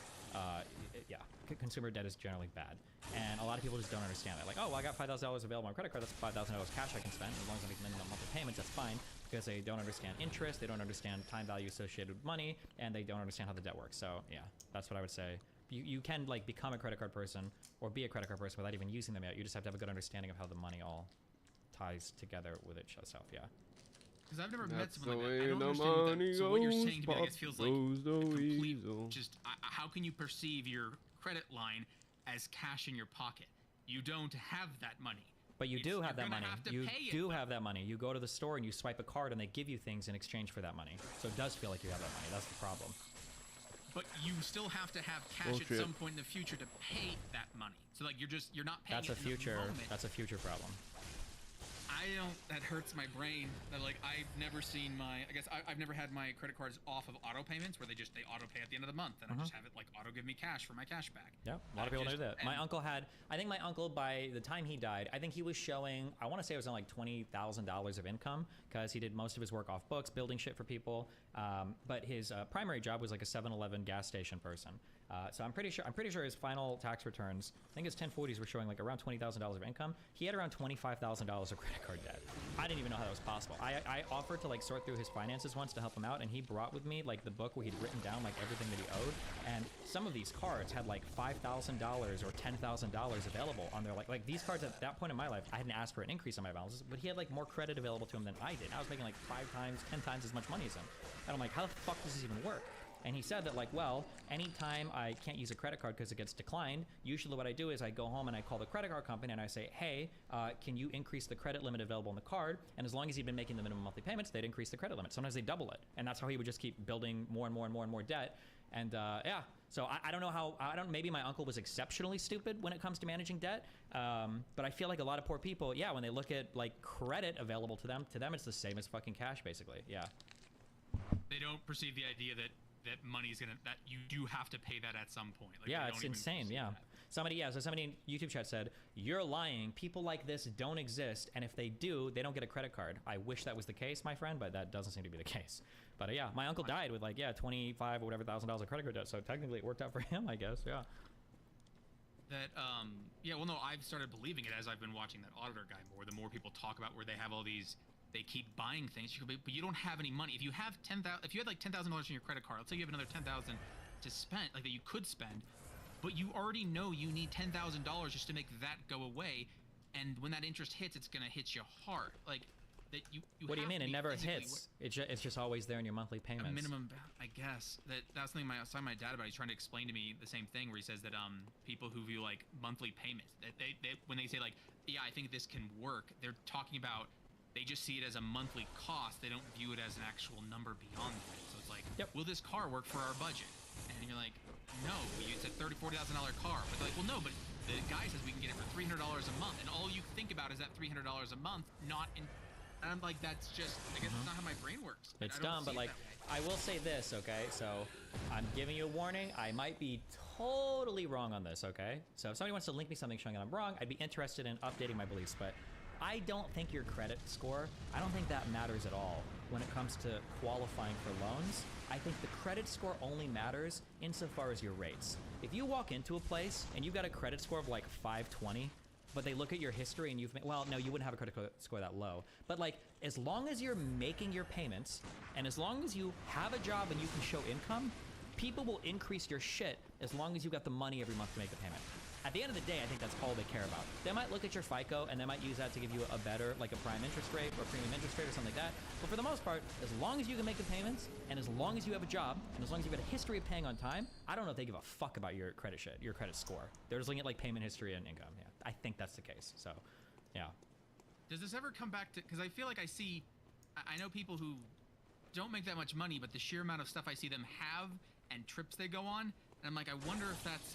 B: Consumer debt is generally bad. And a lot of people just don't understand that. Like, oh, well, I got $5,000 available on credit card. That's $5,000 cash I can spend. As long as I'm making minimum monthly payments, that's fine. Because they don't understand interest, they don't understand time value associated with money, and they don't understand how the debt works. So yeah, that's what I would say. You can like become a credit card person or be a credit card person without even using them yet. You just have to have a good understanding of how the money all ties together with itself. Yeah.
M: Because I've never met someone like that. I don't understand what that, so what you're saying to me, I guess, feels like complete. Just how can you perceive your credit line as cash in your pocket? You don't have that money.
B: But you do have that money. You do have that money. You go to the store and you swipe a card and they give you things in exchange for that money. So it does feel like you have that money. That's the problem.
M: But you still have to have cash at some point in the future to pay that money. So like you're not paying.
B: That's a future. That's a future problem.
M: That hurts my brain. That like I've never seen I've never had my credit cards off of auto payments where they auto pay at the end of the month, and I just have it like auto give me cash for my cash back.
B: Yeah, a lot of people do that. My uncle I think my uncle, by the time he died, I think he was showing, I want to say it was on like $20,000 of income, because he did most of his work off books, building shit for people. But his primary job was like a 7-Eleven gas station person. So I'm pretty sure his final tax returns, I think his 1040s were showing like around $20,000 of income. He had around $25,000 of credit card debt. I didn't even know how that was possible. I offered to like sort through his finances once to help him out, and he brought with me like the book where he'd written down like everything that he owed, and some of these cards had like $5,000 or $10,000 available on there. Like these cards at that point in my life, I hadn't asked for an increase on my balances, but he had like more credit available to him than I did. I was making like 5 times, 10 times as much money as him, and I'm like, how the fuck does this even work? And he said that, like, well, anytime I can't use a credit card because it gets declined, usually what I do is I go home and I call the credit card company and I say, hey, can you increase the credit limit available on the card? And as long as he'd been making the minimum monthly payments, they'd increase the credit limit. Sometimes they double it. And that's how he would just keep building more and more and more and more debt. And yeah, so I don't know how, maybe my uncle was exceptionally stupid when it comes to managing debt. But I feel like a lot of poor people, yeah, when they look at like credit available to them it's the same as fucking cash, basically. Yeah.
M: They don't perceive the idea that money's gonna, that you do have to pay that at some point. Like,
B: yeah, it's insane. Yeah. Somebody in YouTube chat said, you're lying. People like this don't exist. And if they do, they don't get a credit card. I wish that was the case, my friend, but that doesn't seem to be the case. But yeah, my uncle died with like, yeah, $25 or whatever $1,000 of credit card debt. So technically it worked out for him, I guess. Yeah.
M: That, yeah, well, no, I've started believing it as I've been watching that auditor guy more. The more people talk about where they have all these, they keep buying things, but you don't have any money. If you have if you had like $10,000 in your credit card, let's say you have another $10,000 to spend, like that you could spend, but you already know you need $10,000 just to make that go away, and when that interest hits, it's gonna hit you hard. Like that you
B: what do you mean? It never hits. It's just always there in your monthly payments.
M: A minimum, I guess. That's something I was talking to my dad about. He's trying to explain to me the same thing, where he says that people who view like monthly payments, that they when they say like, yeah, I think this can work, they're talking about, they just see it as a monthly cost. They don't view it as an actual number beyond that. So it's like, yep, will this car work for our budget? And you're like, no, it's a $30,000, $40,000 car. But they're like, well, no, but the guy says we can get it for $300 a month. And all you think about is that $300 a month, not in. And I'm like, that's just, I guess that's not how my brain works.
B: It's dumb, but like, I will say this, okay? So I'm giving you a warning. I might be totally wrong on this, okay? So if somebody wants to link me something showing that I'm wrong, I'd be interested in updating my beliefs. But I don't think your credit score, I don't think that matters at all when it comes to qualifying for loans. I think the credit score only matters insofar as your rates. If you walk into a place and you've got a credit score of like 520, but they look at your history and you've made, well, no, you wouldn't have a credit score that low. But like, as long as you're making your payments and as long as you have a job and you can show income, people will increase your shit as long as you got the money every month to make the payment. At the end of the day, I think that's all they care about. They might look at your FICO and they might use that to give you a better, like a prime interest rate or premium interest rate or something like that. But for the most part, as long as you can make the payments and as long as you have a job and as long as you've got a history of paying on time, I don't know if they give a fuck about your credit shit, your credit score. They're just looking at like payment history and income. Yeah, I think that's the case. So, yeah.
M: Does this ever come back to, because I feel like I know people who don't make that much money, but the sheer amount of stuff I see them have and trips they go on, and I'm like, I wonder if that's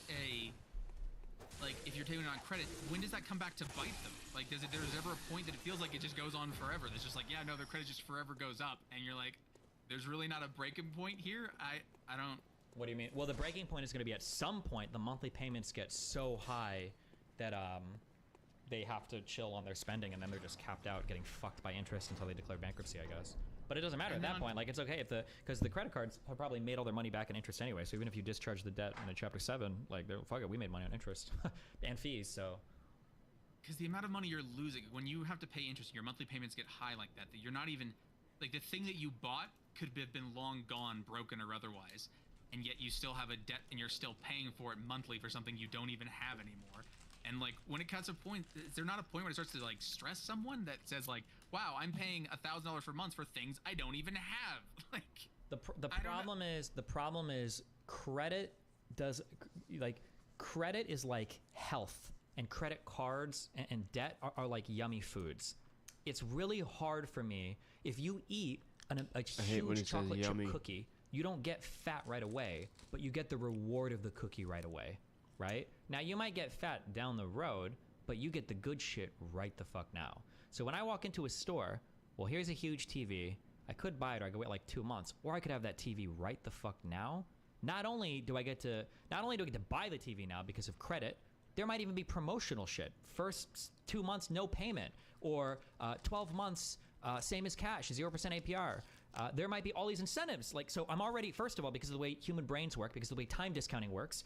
M: like, if you're taking it on credit, when does that come back to bite them? Like, there's ever a point that it feels like it just goes on forever? There's just like, yeah, no, their credit just forever goes up, and you're like, there's really not a breaking point here? I don't...
B: What do you mean? Well, the breaking point is going to be at some point, the monthly payments get so high that they have to chill on their spending, and then they're just capped out, getting fucked by interest until they declare bankruptcy, I guess. But it doesn't matter at that point. Like, it's okay if because the credit cards have probably made all their money back in interest anyway. So even if you discharge the debt in a Chapter 7, like, fuck it, we made money on interest and fees. So,
M: because the amount of money you're losing when you have to pay interest, your monthly payments get high like that. That you're not even, like, the thing that you bought could have been long gone, broken or otherwise, and yet you still have a debt and you're still paying for it monthly for something you don't even have anymore. And like, when it cuts a point, is there not a point where it starts to like stress someone that says like, wow, I'm paying $1,000 for months for things I don't even have? Like,
B: the problem is credit does, like, credit is like health, and credit cards and debt are like yummy foods. It's really hard for me if you eat a huge chocolate chip cookie, you don't get fat right away, but you get the reward of the cookie right away. Right? Now, you might get fat down the road, but you get the good shit right the fuck now. So when I walk into a store, well, here's a huge TV. I could buy it, or I could wait like 2 months, or I could have that TV right the fuck now. Not only do I get to buy the TV now because of credit, there might even be promotional shit. First 2 months, no payment, or 12 months, same as cash, 0% APR. There might be all these incentives. Like, so I'm already, first of all, because of the way human brains work, because of the way time discounting works,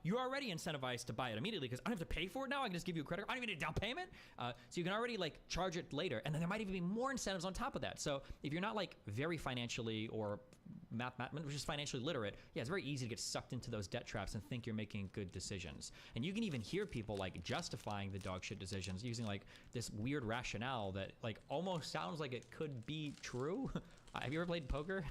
B: you're already incentivized to buy it immediately because I don't have to pay for it now. I can just give you a credit. I don't even need a down payment. So you can already like charge it later. And then there might even be more incentives on top of that. So if you're not like very financially or just financially literate, yeah, it's very easy to get sucked into those debt traps and think you're making good decisions. And you can even hear people like justifying the dog shit decisions using like this weird rationale that like almost sounds like it could be true. Have you ever played poker?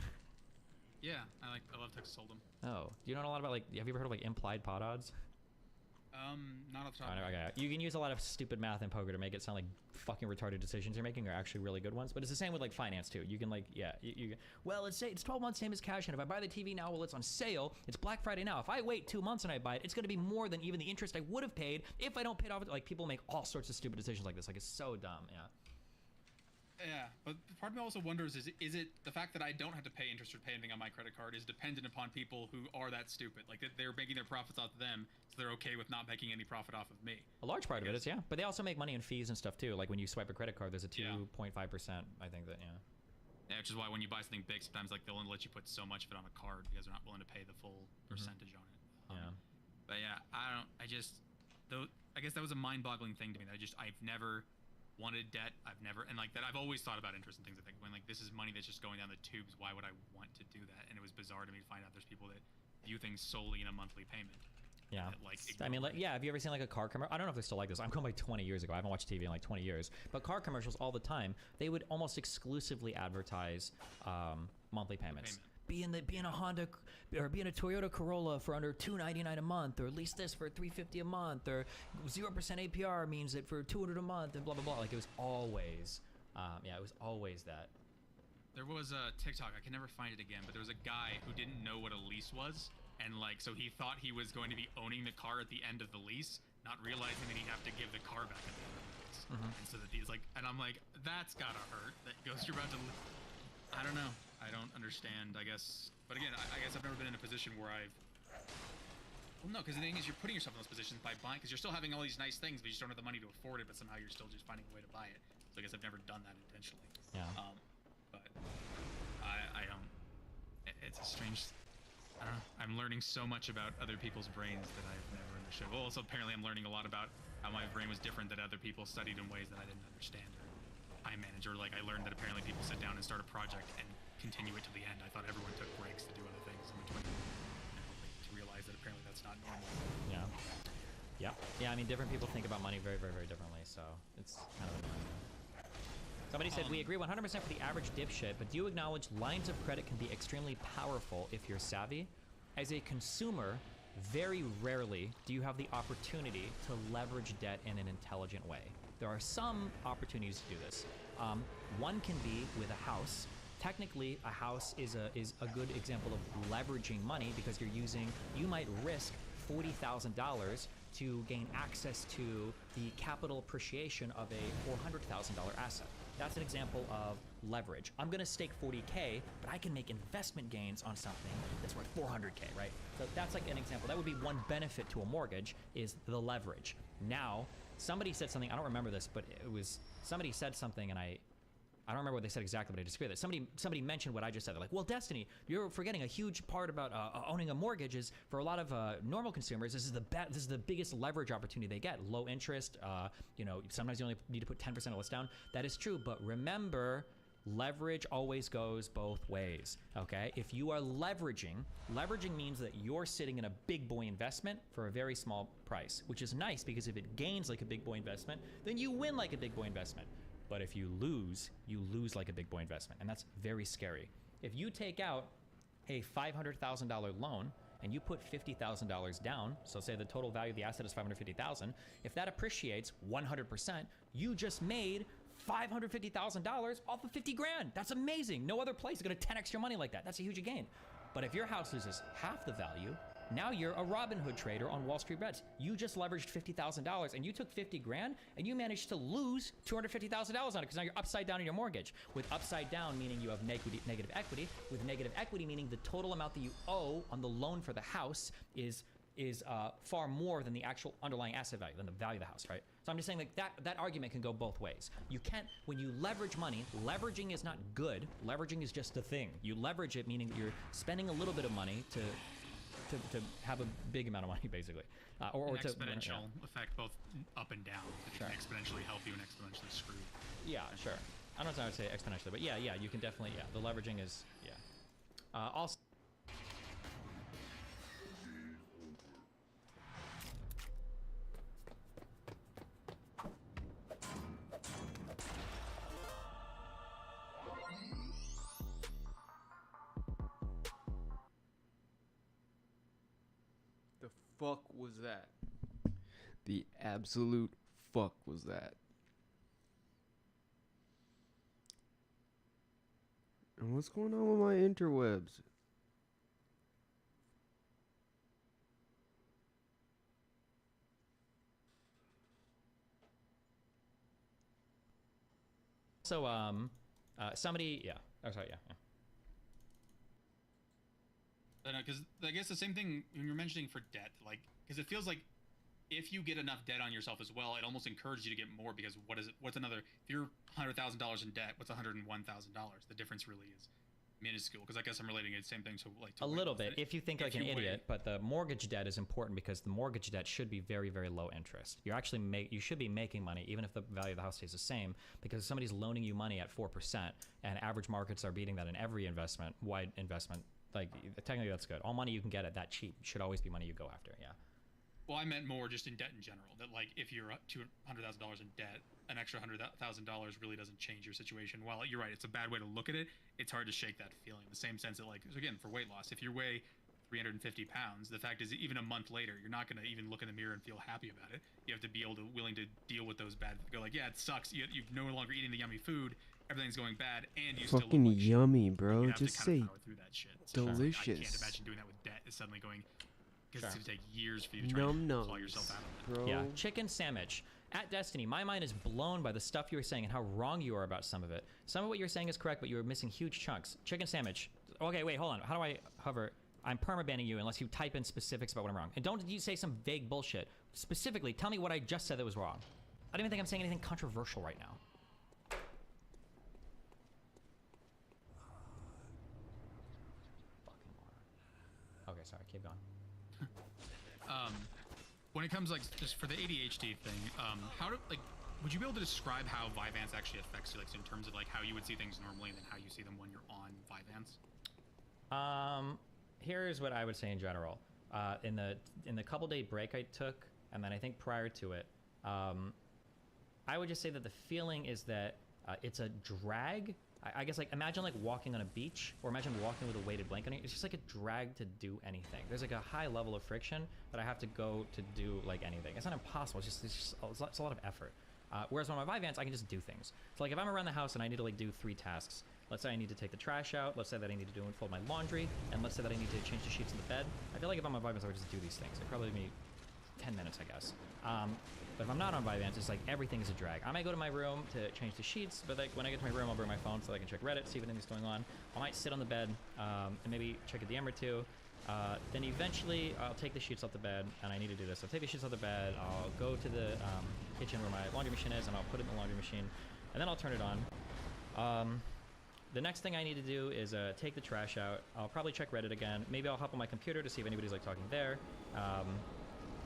M: Yeah, I love Texas Hold'em.
B: Oh, do you know a lot about like? Have you ever heard of like implied pot odds?
M: Not off the top of my head.
B: Okay. You can use a lot of stupid math in poker to make it sound like fucking retarded decisions you're making are actually really good ones. But it's the same with like finance too. You can like, yeah, well, it's 12 months same as cash, and if I buy the TV now, well, it's on sale. It's Black Friday now. If I wait 2 months and I buy it, it's going to be more than even the interest I would have paid if I don't pay it off. Like people make all sorts of stupid decisions like this. Like it's so dumb. Yeah.
M: Yeah, but part of me also wonders is it the fact that I don't have to pay interest or pay anything on my credit card is dependent upon people who are that stupid, like that they're making their profits off of them, so they're okay with not making any profit off of me.
B: A large part of it is, yeah, but they also make money in fees and stuff too. Like when you swipe a credit card, there's a 2.5%. I think that
M: Yeah, which is why when you buy something big, sometimes like they'll only let you put so much of it on a card because they're not willing to pay the full percentage on it. But yeah, I guess that was a mind-boggling thing to me. I've never wanted debt. I've always thought about interest and things like that. When like this is money that's just going down the tubes, why would I want to do that? And it was bizarre to me to find out there's people that view things solely in a monthly payment.
B: Yeah.
M: That,
B: I mean, like, yeah, have you ever seen like a car commercial? I don't know if they're still like this. I'm going like 20 years ago. I haven't watched TV in like 20 years. But car commercials all the time, they would almost exclusively advertise monthly payments. Be in a Honda or be in a Toyota Corolla for under $299 a month, or lease this for $350 a month, or 0% APR means it for $200 a month, and blah blah blah. Like it was always, it was always that.
M: There was a TikTok, I can never find it again, but there was a guy who didn't know what a lease was, and like so he thought he was going to be owning the car at the end of the lease, not realizing that he'd have to give the car back at the end of the lease. And so that he's like, and I'm like, that's gotta hurt. That goes, you're about to. I don't know. I don't understand, I guess. But again, I guess I've never been in a position where well, no, because the thing is, you're putting yourself in those positions by buying, because you're still having all these nice things, but you just don't have the money to afford it, but somehow you're still just finding a way to buy it. So I guess I've never done that intentionally.
B: Yeah.
M: But I don't, it's a strange, I don't know. I'm learning so much about other people's brains that I've never understood. Well, also apparently I'm learning a lot about how my brain was different, that other people studied in ways that I didn't understand, or I manage, or like I learned that apparently people sit down and start a project and continue it to the end. I thought everyone took breaks to do other things in between, to realize that apparently that's not normal.
B: Yeah, I mean, different people think about money very, very, very differently, so it's kind of annoying. Somebody said, we agree 100% for the average dipshit, but do you acknowledge lines of credit can be extremely powerful if you're savvy? As a consumer, very rarely do you have the opportunity to leverage debt in an intelligent way. There are some opportunities to do this. One can be with a house. Technically, a house is a good example of leveraging money, because you might risk $40,000 to gain access to the capital appreciation of a $400,000 asset. That's an example of leverage. I'm gonna stake 40K, but I can make investment gains on something that's worth 400K, right? So that's like an example. That would be one benefit to a mortgage, is the leverage. Now, somebody said something, I don't remember this, but somebody said something, and I don't remember what they said exactly, but I disagree with it. Somebody mentioned what I just said. They're like, well, Destiny, you're forgetting a huge part about owning a mortgage is, for a lot of normal consumers, this is the biggest leverage opportunity they get. Low interest, sometimes you only need to put 10% of what's down. That is true, but remember, leverage always goes both ways, okay? If you are leveraging means that you're sitting in a big boy investment for a very small price, which is nice, because if it gains like a big boy investment, then you win like a big boy investment. But if you lose like a big boy investment, and that's very scary. If you take out a $500,000 loan and you put $50,000 down, so say the total value of the asset is $550,000, if that appreciates 100%, you just made $550,000 off of 50 grand. That's amazing. No other place is gonna 10x your money like that. That's a huge gain. But if your house loses half the value, now you're a Robin Hood trader on Wall Street Bets. You just leveraged $50,000 and you took 50 grand and you managed to lose $250,000 on it, because now you're upside down in your mortgage. With upside down meaning you have negative equity. With negative equity meaning the total amount that you owe on the loan for the house is far more than the actual underlying asset value, than the value of the house, right? So I'm just saying that argument can go both ways. You can't, when you leverage money, leveraging is not good. Leveraging is just a thing. You leverage it meaning that you're spending a little bit of money to have a big amount of money, basically. Or
M: an exponential effect, both up and down. It can exponentially help you and exponentially screw you.
B: Yeah, sure. I don't know if I would say exponentially, but yeah, you can definitely, the leveraging is, also,
A: was that? The absolute fuck was that? And what's going on with my interwebs?
B: So, somebody, yeah. Oh, sorry, yeah.
M: Because I guess the same thing when you're mentioning for debt, like, because it feels like if you get enough debt on yourself as well, it almost encourages you to get more, because what's another, if you're $100,000 in debt, what's $101,000? The difference really is minuscule, because I guess I'm relating it the same thing to like
B: a little bit if you think like an idiot, but the mortgage debt is important because the mortgage debt should be very, very low interest. You're actually you should be making money even if the value of the house stays the same, because somebody's loaning you money at 4% and average markets are beating that in every wide investment. Like, technically that's good. All money you can get at that cheap should always be money you go after. Yeah.
M: Well, I meant more just in debt in general. That like if you're $200,000 in debt, an extra $100,000 really doesn't change your situation. While you're right, it's a bad way to look at it. It's hard to shake that feeling. The same sense that, like, again, for weight loss, if you weigh 350 pounds, the fact is even a month later, you're not going to even look in the mirror and feel happy about it. You have to be willing to deal with those bad. Go like, yeah, it sucks. You're no longer eating the yummy food. Everything's going bad, and you
A: fucking
M: still look like
A: yummy,
M: shit.
A: bro.
M: You have
A: Just
M: to kind
A: say
M: of power through that shit.
A: delicious.
M: I can't imagine doing that with debt. Is suddenly going. Because it's gonna take years for you to try to claw yourself out of it.
A: Bro.
B: Yeah, chicken sandwich. At Destiny, my mind is blown by the stuff you were saying and how wrong you are about some of it. Some of what you're saying is correct, but you were missing huge chunks. Chicken sandwich. Okay, wait, hold on. How do I hover? I'm permabanning you unless you type in specifics about what I'm wrong. And don't you say some vague bullshit. Specifically, tell me what I just said that was wrong. I don't even think I'm saying anything controversial right now. Okay, sorry, keep going.
M: When it comes like just for the ADHD thing, would you be able to describe how Vyvanse actually affects you, like in terms of like how you would see things normally and then how you see them when you're on Vyvanse?
B: Here's what I would say in general. In the couple day break I took, and then I think prior to it, I would just say that the feeling is that it's a drag. I guess, like, imagine like walking on a beach, or imagine walking with a weighted blanket on you. It's just like a drag to do anything. There's like a high level of friction that I have to go to do like anything. It's not impossible. It's a lot of effort. Whereas on my Vyvanse, I can just do things. So like if I'm around the house and I need to like do 3 tasks, let's say I need to take the trash out, let's say that I need to fold my laundry, and let's say that I need to change the sheets in the bed. I feel like if I'm on Vyvanse, I would just do these things. It'd probably take me 10 minutes, I guess. But if I'm not on Vyvanse, it's like everything is a drag. I might go to my room to change the sheets, but like when I get to my room, I'll bring my phone so I can check Reddit, see if anything's going on. I might sit on the bed and maybe check a DM or two. Then eventually I'll take the sheets off the bed, and I need to do this. I'll take the sheets off the bed, I'll go to the kitchen where my laundry machine is, and I'll put it in the laundry machine, and then I'll turn it on. The next thing I need to do is take the trash out. I'll probably check Reddit again. Maybe I'll hop on my computer to see if anybody's like talking there.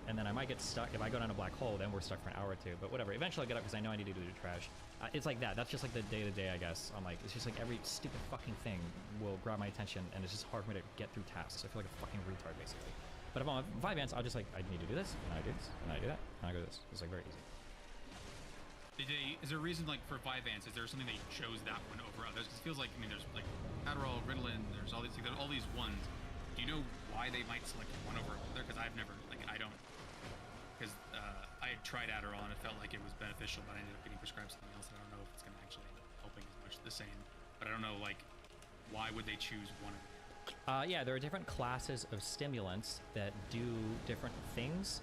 B: And then I might get stuck. If I go down a black hole, then we're stuck for an hour or two. But whatever. Eventually I'll get up because I know I need to do the trash. It's like that. That's just like the day-to-day, I guess. I'm like, it's just like every stupid fucking thing will grab my attention, and it's just hard for me to get through tasks. I feel like a fucking retard, basically. But if I'm on Vyvanse, I'll just like, I need to do this, and I do this, and I do that, and I go this. It's like very easy.
M: Is there a reason, like, for Vyvanse, is there something they chose that one over others? Because it feels like, I mean, there's like Adderall, Ritalin, there's all these ones. Do you know why they might select one over another? Because I've never, like, I don't. Because I had tried Adderall and it felt like it was beneficial, but I ended up getting prescribed something else. I don't know if it's going to actually end up helping as much the same. But I don't know, like, why would they choose one of them?
B: Yeah, there are different classes of stimulants that do different things.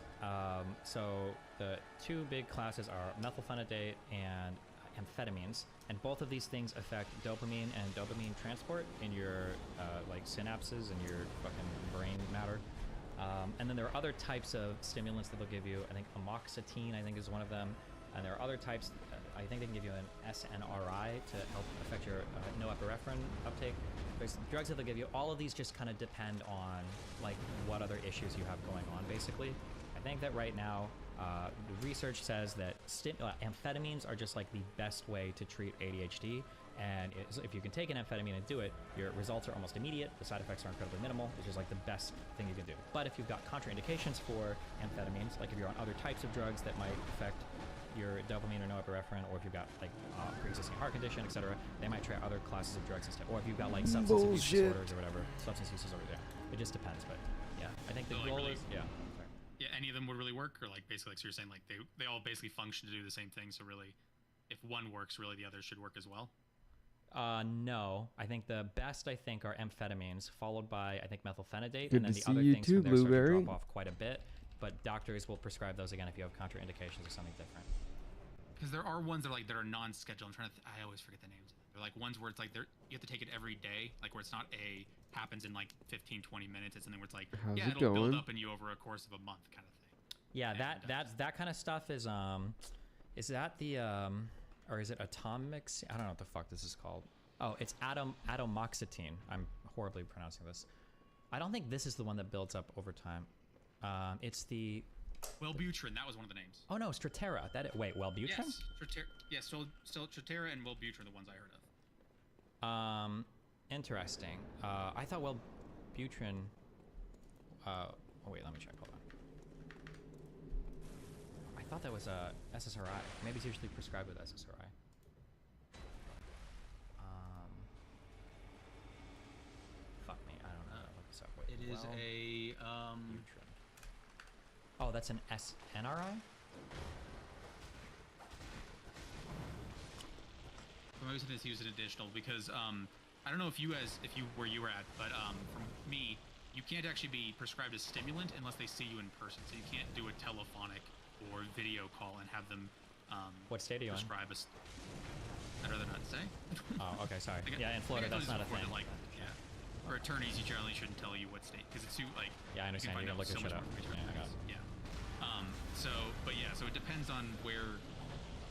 B: So the 2 big classes are methylphenidate and amphetamines, and both of these things affect dopamine and dopamine transport in your like synapses and your fucking brain matter. And then there are other types of stimulants that they'll give you. I think amoxicillin, I think, is one of them. And there are other types. I think they can give you an SNRI to help affect your norepinephrine uptake. There's drugs that they'll give you. All of these just kind of depend on like what other issues you have going on, basically. I think that right now, the research says that amphetamines are just like the best way to treat ADHD. And if you can take an amphetamine and do it, your results are almost immediate. The side effects are incredibly minimal, which is like the best thing you can do. But if you've got contraindications for amphetamines, like if you're on other types of drugs that might affect your dopamine or norepinephrine, or if you've got like pre-existing heart condition, etc., they might try other classes of drugs instead. Or if you've got like substance abuse disorders or whatever, substance use disorder. Yeah, it just depends. But yeah, I think the goal is
M: yeah, any of them would really work, or like basically, like, so you're saying like they all basically function to do the same thing. So really, if one works, really the others should work as well.
B: No, I think the best are amphetamines, followed by I think methylphenidate,
A: Good
B: and then
A: to
B: the
A: see
B: other
A: you
B: things
A: too,
B: from there start to
A: Blueberry.
B: drop off quite a bit. But doctors will prescribe those again if you have contraindications or something different.
M: Because there are ones that are non-scheduled. I always forget the names. They're like ones where it's like you have to take it every day, like where it's not happens in like 15, 20 minutes. It's something where it's like
A: How's it
M: it'll build
A: going?
M: up in you over a course of a month, kind of thing.
B: Yeah, that kind of stuff is that the or is it atomics? I don't know what the fuck this is called. Oh, it's atomoxetine. I'm horribly pronouncing this. I don't think this is the one that builds up over time. It's the
M: Wellbutrin, that was one of the names.
B: Oh no, Strattera. Wait, Wellbutrin?
M: Yes, yes, still Strattera and Wellbutrin are the ones I heard of.
B: Interesting. I thought Wellbutrin. Oh wait, let me check. Hold on. I thought that was a SSRI. Maybe it's usually prescribed with SSRI. Fuck me, I don't know. Look this up. Wait,
M: It is a
B: Wellbutrin. Oh, that's an SNRI?
M: Maybe it's used an additional because I don't know if you where you were at, but from me, you can't actually be prescribed a stimulant unless they see you in person. So you can't do a telephonic or video call and have them
B: what state are you
M: prescribe a. I'd rather not say.
B: Oh, okay, sorry. Yeah, in Florida, that's not a thing.
M: Like, yeah. For attorneys, you generally shouldn't tell you what state because it's too like.
B: Yeah, I understand. You can look your shit up. Yeah, I got it.
M: Yeah. So, but yeah, so it depends on where.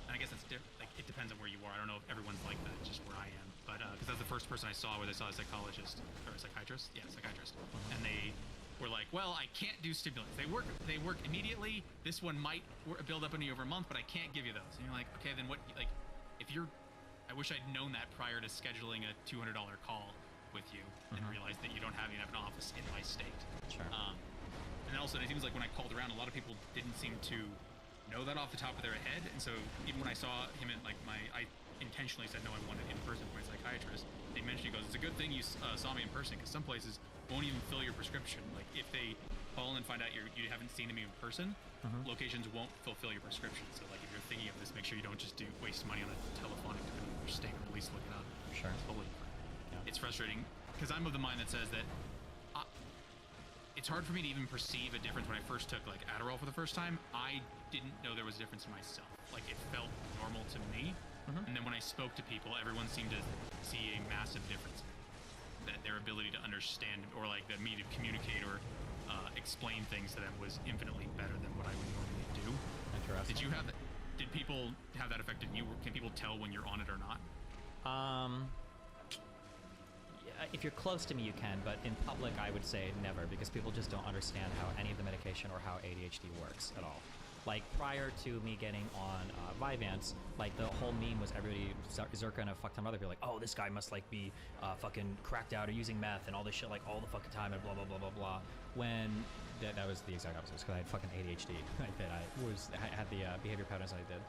M: I guess it's like it depends on where you are. I don't know if everyone's like that, just where I am. But because that's the first person I saw where they saw a psychologist or a psychiatrist. Yeah, psychiatrist. And they were like, "Well, I can't do stimulants. They work immediately. This one might build up on you over a month, but I can't give you those." And you're like, "Okay, then what? Like, if you're, I wish I'd known that prior to scheduling a $200 call with you and realized that you don't have an office in my state."
B: Sure.
M: And then also, it seems like when I called around, a lot of people didn't seem to know that off the top of their head. And so even when I saw him in I intentionally said no, I wanted in person for my psychiatrist. They mentioned, he goes, "It's a good thing you saw me in person because some places won't even fill your prescription. Like if they call and find out you haven't seen me in person, locations won't fulfill your prescription. So like if you're thinking of this, make sure you don't just waste money on a telephonic depending on your state, or at least look it up."
B: Sure.
M: Totally. Yeah. It's frustrating because I'm of the mind that says that it's hard for me to even perceive a difference when I first took like Adderall for the first time. I didn't know there was a difference in myself. Like it felt normal to me. And then when I spoke to people, everyone seemed to see a massive difference. That their ability to understand or like that me to communicate or explain things to them was infinitely better than what I would normally do.
B: Interesting.
M: Did people have that effect on you? Can people tell when you're on it or not?
B: If you're close to me, you can, but in public, I would say never, because people just don't understand how any of the medication or how ADHD works at all. Like, prior to me getting on Vyvanse, like, the whole meme was everybody, Zerka and a fuck ton of other people, like, oh, this guy must, like, be fucking cracked out or using meth and all this shit, like, all the fucking time and blah, blah, blah, blah, blah. When that was the exact opposite, because I had fucking ADHD. I had the behavior patterns that I did.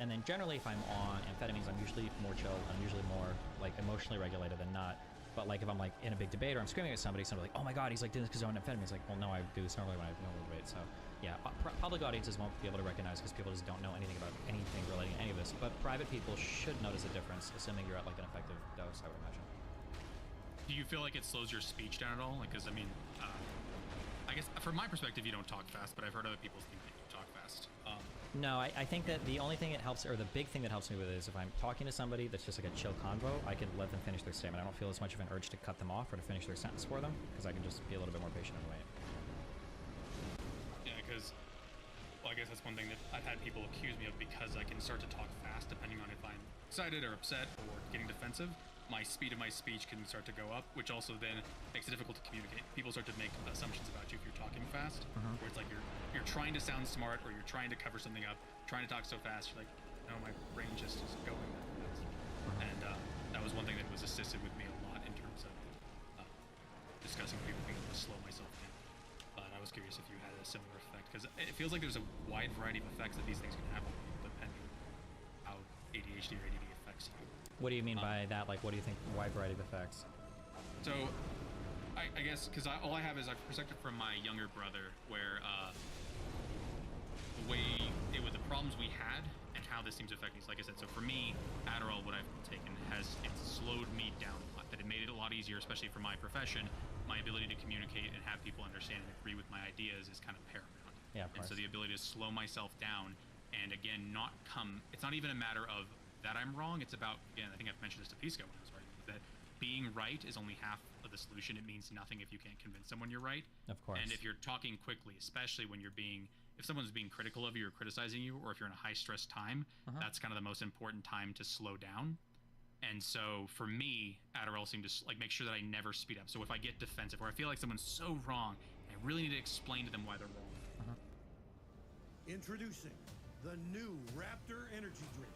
B: And then generally, if I'm on amphetamines, I'm usually more chill. I'm usually more, like, emotionally regulated than not. But like if I'm like in a big debate or I'm screaming at somebody's like, "Oh my god, he's like doing this because he's on amphetamines." Like, well, no, I do this normally when I have no debate. So yeah, public audiences won't be able to recognize because people just don't know anything about anything relating to any of this. But private people should notice a difference, assuming you're at like an effective dose, I would imagine.
M: Do you feel like it slows your speech down at all? Like, because I mean, I guess from my perspective, you don't talk fast, but I've heard other people think that you talk fast.
B: No, I think that the only thing that helps, or the big thing that helps me with it is if I'm talking to somebody that's just like a chill convo, I can let them finish their statement. I don't feel as much of an urge to cut them off or to finish their sentence for them, because I can just be a little bit more patient and wait.
M: Yeah, because, well, I guess that's one thing that I've had people accuse me of, because I can start to talk fast depending on if I'm excited or upset or getting defensive. My speed of my speech can start to go up, which also then makes it difficult to communicate. People start to make assumptions about you if you're talking fast, where it's like you're trying to sound smart or you're trying to cover something up, trying to talk so fast. You're like, no, my brain just is going that fast. And that was one thing that was assisted with me a lot in terms of discussing people, being able to slow myself down. But I was curious if you had a similar effect, because it feels like there's a wide variety of effects that these things can have on people depending on how ADHD or ADD affects you.
B: What do you mean by that? Like, what do you think wide variety of effects?
M: So, I guess, because all I have is I've perspective from my younger brother, where problems we had and how this seems to affect me. Like I said, so for me, Adderall, what I've taken it's slowed me down a lot. That it made it a lot easier, especially for my profession. My ability to communicate and have people understand and agree with my ideas is kind of paramount.
B: Yeah, of
M: and
B: course.
M: so the ability to slow myself down and again, it's not even a matter of that I'm wrong. It's about, again, I think I've mentioned this to Pisco when I was writing, that being right is only half of the solution. It means nothing if you can't convince someone you're right.
B: Of course.
M: And if you're talking quickly, especially when if someone's being critical of you or criticizing you, or if you're in a high stress time, that's kind of the most important time to slow down. And so for me, Adderall seemed to make sure that I never speed up. So if I get defensive or I feel like someone's so wrong, I really need to explain to them why they're wrong.
N: Introducing the new Raptor Energy Drink,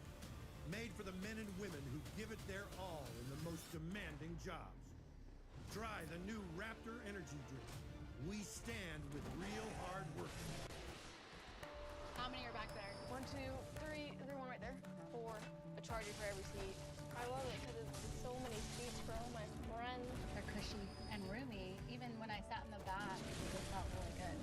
N: made for the men and women who give it their all in the most demanding jobs. Try the new Raptor Energy Drink. We stand with real hard work.
L: How many are back there? 1, 2, 3. Is there one right there? 4. A charger for every seat. I love it because it's so many seats for all my friends.
J: They're cushy and roomy. Even when I sat in the back, it felt really good.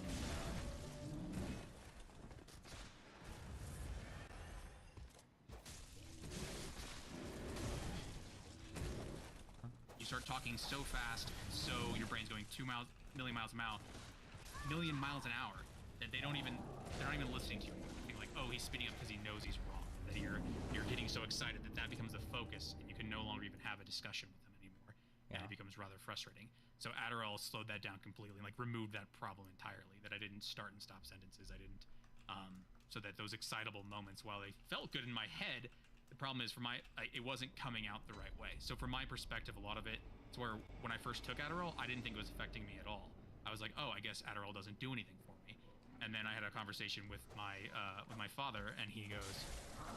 M: You start talking so fast, so your brain's going 2 million miles an hour that they're not even listening to you. They think like, oh, he's speeding up because he knows he's wrong. That you're getting so excited that becomes the focus, and you can no longer even have a discussion with them anymore, and it becomes rather frustrating. So Adderall slowed that down completely, like removed that problem entirely. That I didn't start and stop sentences. I didn't, so that those excitable moments, while they felt good in my head, the problem is it wasn't coming out the right way. So from my perspective, a lot of it's where when I first took Adderall, I didn't think it was affecting me at all. I was like, oh, I guess Adderall doesn't do anything for me. And then I had a conversation with my father, and he goes,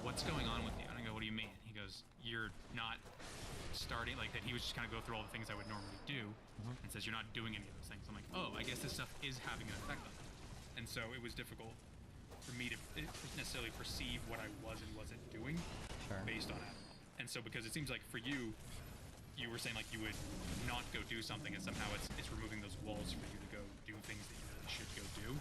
M: what's going on with you? And I go, what do you mean? He goes, you're not starting, like that. He would just kind of go through all the things I would normally do and says, you're not doing any of those things. I'm like, oh, I guess this stuff is having an effect on me. And so it was difficult for me to necessarily perceive what I was and wasn't doing based on Adderall. And so because it seems like for you were saying like you would not go do something, and somehow it's removing those walls for you to go do things that you really should go do.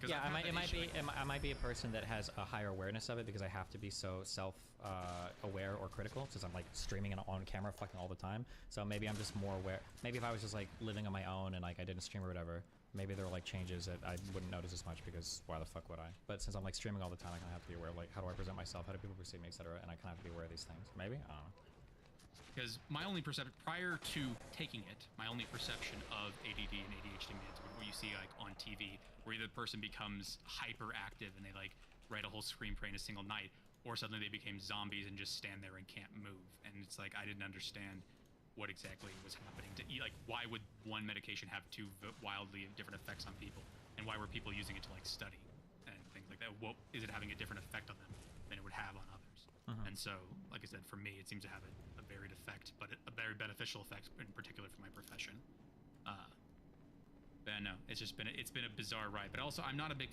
B: Yeah, I might be a person that has a higher awareness of it because I have to be so self-aware or critical since I'm like streaming and on camera fucking all the time. So maybe I'm just more aware. Maybe if I was just like living on my own and like I didn't stream or whatever, maybe there were like changes that I wouldn't notice as much because why the fuck would I? But since I'm like streaming all the time, I kind of have to be aware of like how do I present myself, how do people perceive me, etc. And I kind of have to be aware of these things. Maybe I don't know.
M: Because my only perception prior to taking it, my only perception of ADD and ADHD meds, what you see like on TV, where either the person becomes hyperactive and they like write a whole screenplay in a single night, or suddenly they became zombies and just stand there and can't move. And it's like I didn't understand what exactly was happening to eat. Like, why would one medication have two wildly different effects on people, and why were people using it to like study and things like that? What is it having a different effect on them than it would have on others? And so, like I said, for me, it seems to have a varied effect, but a very beneficial effect in particular for my profession. But no, it's been a bizarre ride. But also, I'm not a big.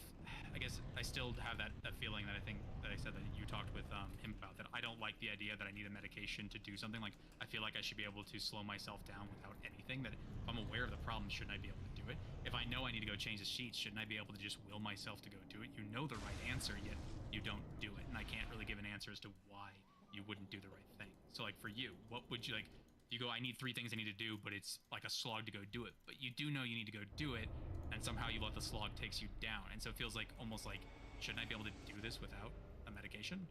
M: I guess I still have that feeling that I think that I said that you talked with him about, that I don't like the idea that I need a medication to do something. Like I feel like I should be able to slow myself down without anything. That if I'm aware of the problem, shouldn't I be able to do it? If I know I need to go change the sheets, shouldn't I be able to just will myself to go do it? You know the right answer, yet you don't do it, and I can't really give an answer as to why you wouldn't do the right thing. So like for you, what would you like? You go, I need 3 things I need to do, but it's like a slog to go do it. But you do know you need to go do it, and somehow you let the slog takes you down. And so it feels like almost like, shouldn't I be able to do this without a medication?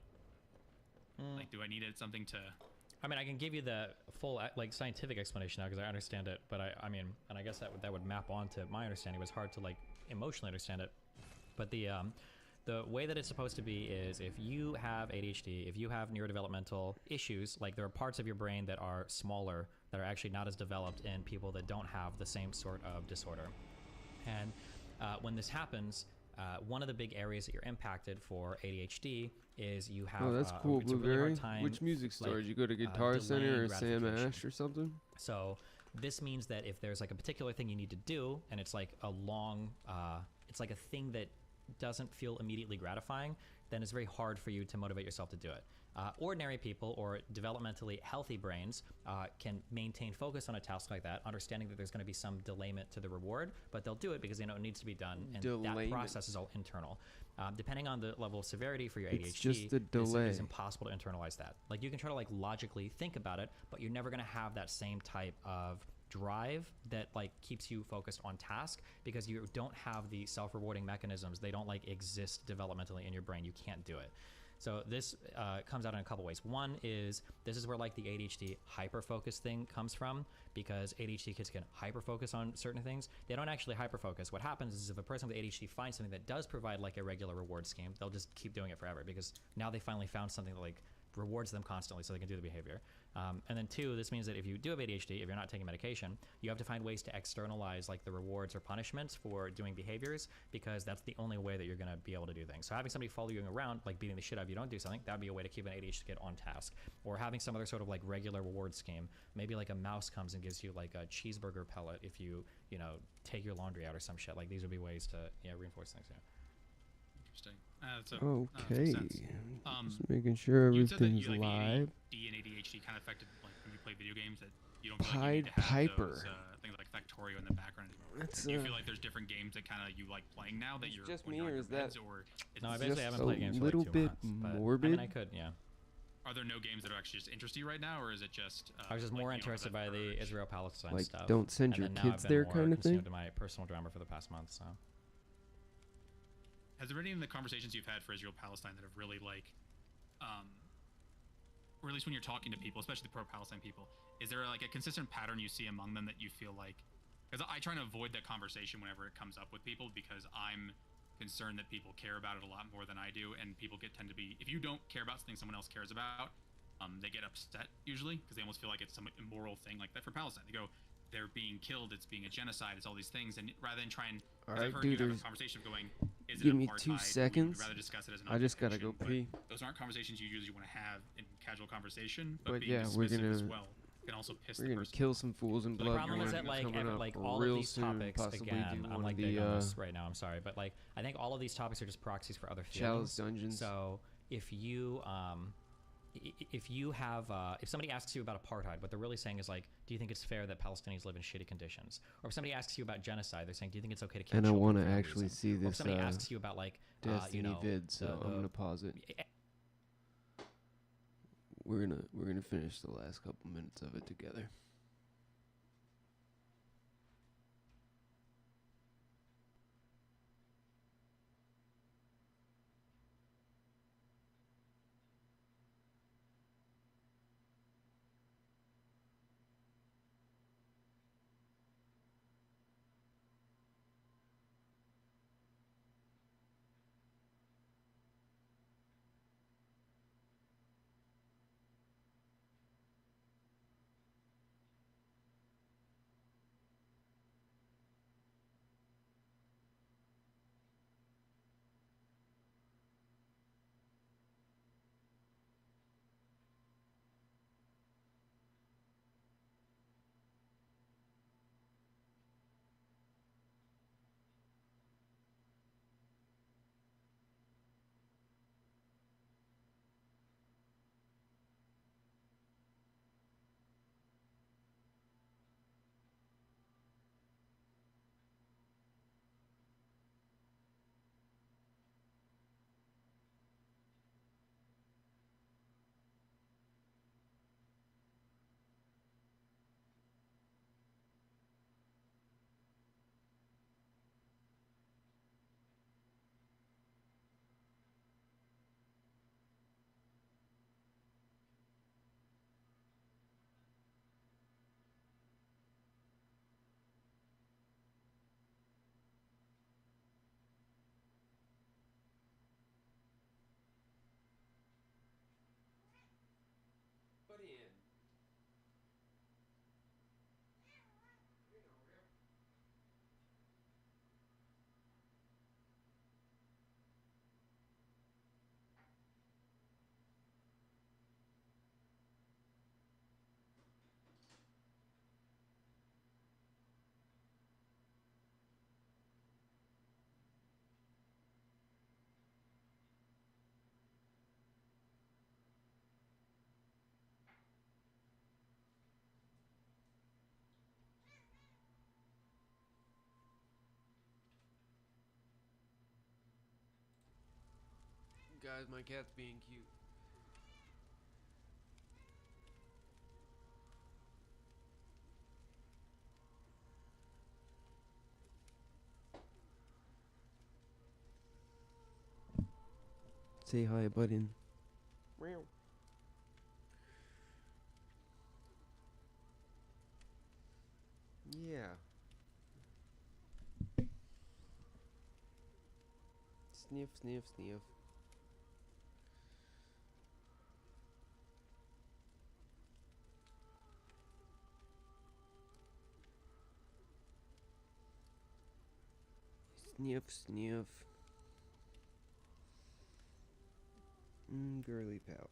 M: Like, do I need something to?
B: I mean, I can give you the full like scientific explanation now because I understand it. But I mean, and I guess that would map onto my understanding. It was hard to like emotionally understand it. But the way that it's supposed to be is if you have ADHD, if you have neurodevelopmental issues, like there are parts of your brain that are smaller, that are actually not as developed in people that don't have the same sort of disorder. And when this happens, one of the big areas that you're impacted for ADHD is you have
A: oh, that's cool,
B: it's a really hard time.
A: Which music store?
B: Like,
A: Did you go to Guitar Center or Sam
B: gratification.
A: Ash or something?
B: So this means that if there's like a particular thing you need to do, and it's like a long, it's like a thing that doesn't feel immediately gratifying, then it's very hard for you to motivate yourself to do it. Ordinary people or developmentally healthy brains can maintain focus on a task like that, understanding that there's going to be some delayment to the reward, but they'll do it because they know it needs to be done, and that process is all internal. Depending on the level of severity for your ADHD,
A: it's just a delay.
B: It's impossible to internalize that. Like, you can try to like logically think about it, but you're never going to have that same type of drive that like keeps you focused on task, because you don't have the self-rewarding mechanisms. They don't like exist developmentally in your brain. You can't do it. So this comes out in a couple ways. One is, this is where like the ADHD hyper-focus thing comes from, because ADHD kids can hyper-focus on certain things. They don't actually hyper-focus. What happens is, if a person with ADHD finds something that does provide like a regular reward scheme, they'll just keep doing it forever, because now they finally found something that like rewards them constantly so they can do the behavior. And then two, this means that if you do have ADHD, if you're not taking medication, you have to find ways to externalize like the rewards or punishments for doing behaviors, because that's the only way that you're going to be able to do things. So having somebody follow you around, like beating the shit out of you don't do something, that would be a way to keep an ADHD kid on task. Or having some other sort of like regular reward scheme. Maybe like a mouse comes and gives you like a cheeseburger pellet if you, you know, take your laundry out or some shit. Like, these would be ways to, reinforce things.
M: Interesting.
A: Okay. Just making sure everything's
M: you said that
A: live.
M: ADD and ADHD kind of affected like when you play video games, that you don't feel like you need to have
A: Piper.
M: those, things like Factorio in the background. Do you feel like there's different games that kind of you like playing now that you're
A: just
M: when
A: me,
M: you're on
A: or
M: your
A: is that
M: beds, or
B: No, I
M: it's
B: basically haven't played games for like 2
A: little bit
B: months. But,
A: morbid?
B: I mean, I could, yeah.
M: Are there no games that are actually just interest you right now, or is it just?
B: I was just
M: like,
B: more
M: you don't have
B: interested
M: that
B: by the
M: urge?
B: Israel-Palestine
A: Like,
B: stuff.
A: don't send
B: And
A: your
B: then now
A: kids
B: I've been
A: there
B: more
A: kind of thing?
B: consumed in my personal drama for the past month, so.
M: Has there been any of the conversations you've had for Israel-Palestine that have really like, or at least when you're talking to people, especially the pro-Palestine people, is there like a consistent pattern you see among them that you feel like? Because I try to avoid that conversation whenever it comes up with people, because I'm concerned that people care about it a lot more than I do, and people tend to be, if you don't care about something someone else cares about, they get upset usually, because they almost feel like it's some immoral thing like that for Palestine. They go, they're being killed, it's being a genocide, it's all these things, and rather than try and,
A: Alright,
M: I've heard
A: dude,
M: you have a conversation of going, is it
A: give me
M: apartheid?
A: 2
M: We would
A: seconds.
M: rather discuss it as an
A: I just gotta go
M: occupation,
A: pee.
M: but those aren't conversations you usually want to have in casual conversation, but,
A: But
M: being
A: yeah, we're
M: dismissive
A: gonna
M: as well can also piss the
A: we're gonna
M: person
A: kill some fools in
B: The
A: blood.
B: problem is that like all
A: real
B: of these
A: soon,
B: topics,
A: possibly
B: again,
A: do
B: I'm
A: one
B: like
A: of
B: big
A: the
B: on this right now, I'm sorry, but like I think all of these topics are just proxies for other
A: Chalice
B: feelings.
A: dungeons.
B: So if you have if somebody asks you about apartheid, what they're really saying is like, do you think it's fair that Palestinians live in shitty conditions? Or if somebody asks you about genocide, they're saying, do you think it's okay to kill
A: And I
B: children
A: want to
B: for no
A: actually
B: reason?
A: see
B: Or if
A: this
B: somebody asks you about like
A: Destiny vid, so I'm gonna pause it. We're gonna finish the last couple minutes of it together. Guys, my cat's being cute. Say hi, button. Meow. Yeah. Sniff, sniff, sniff. Sniff, sniff. Girly pal.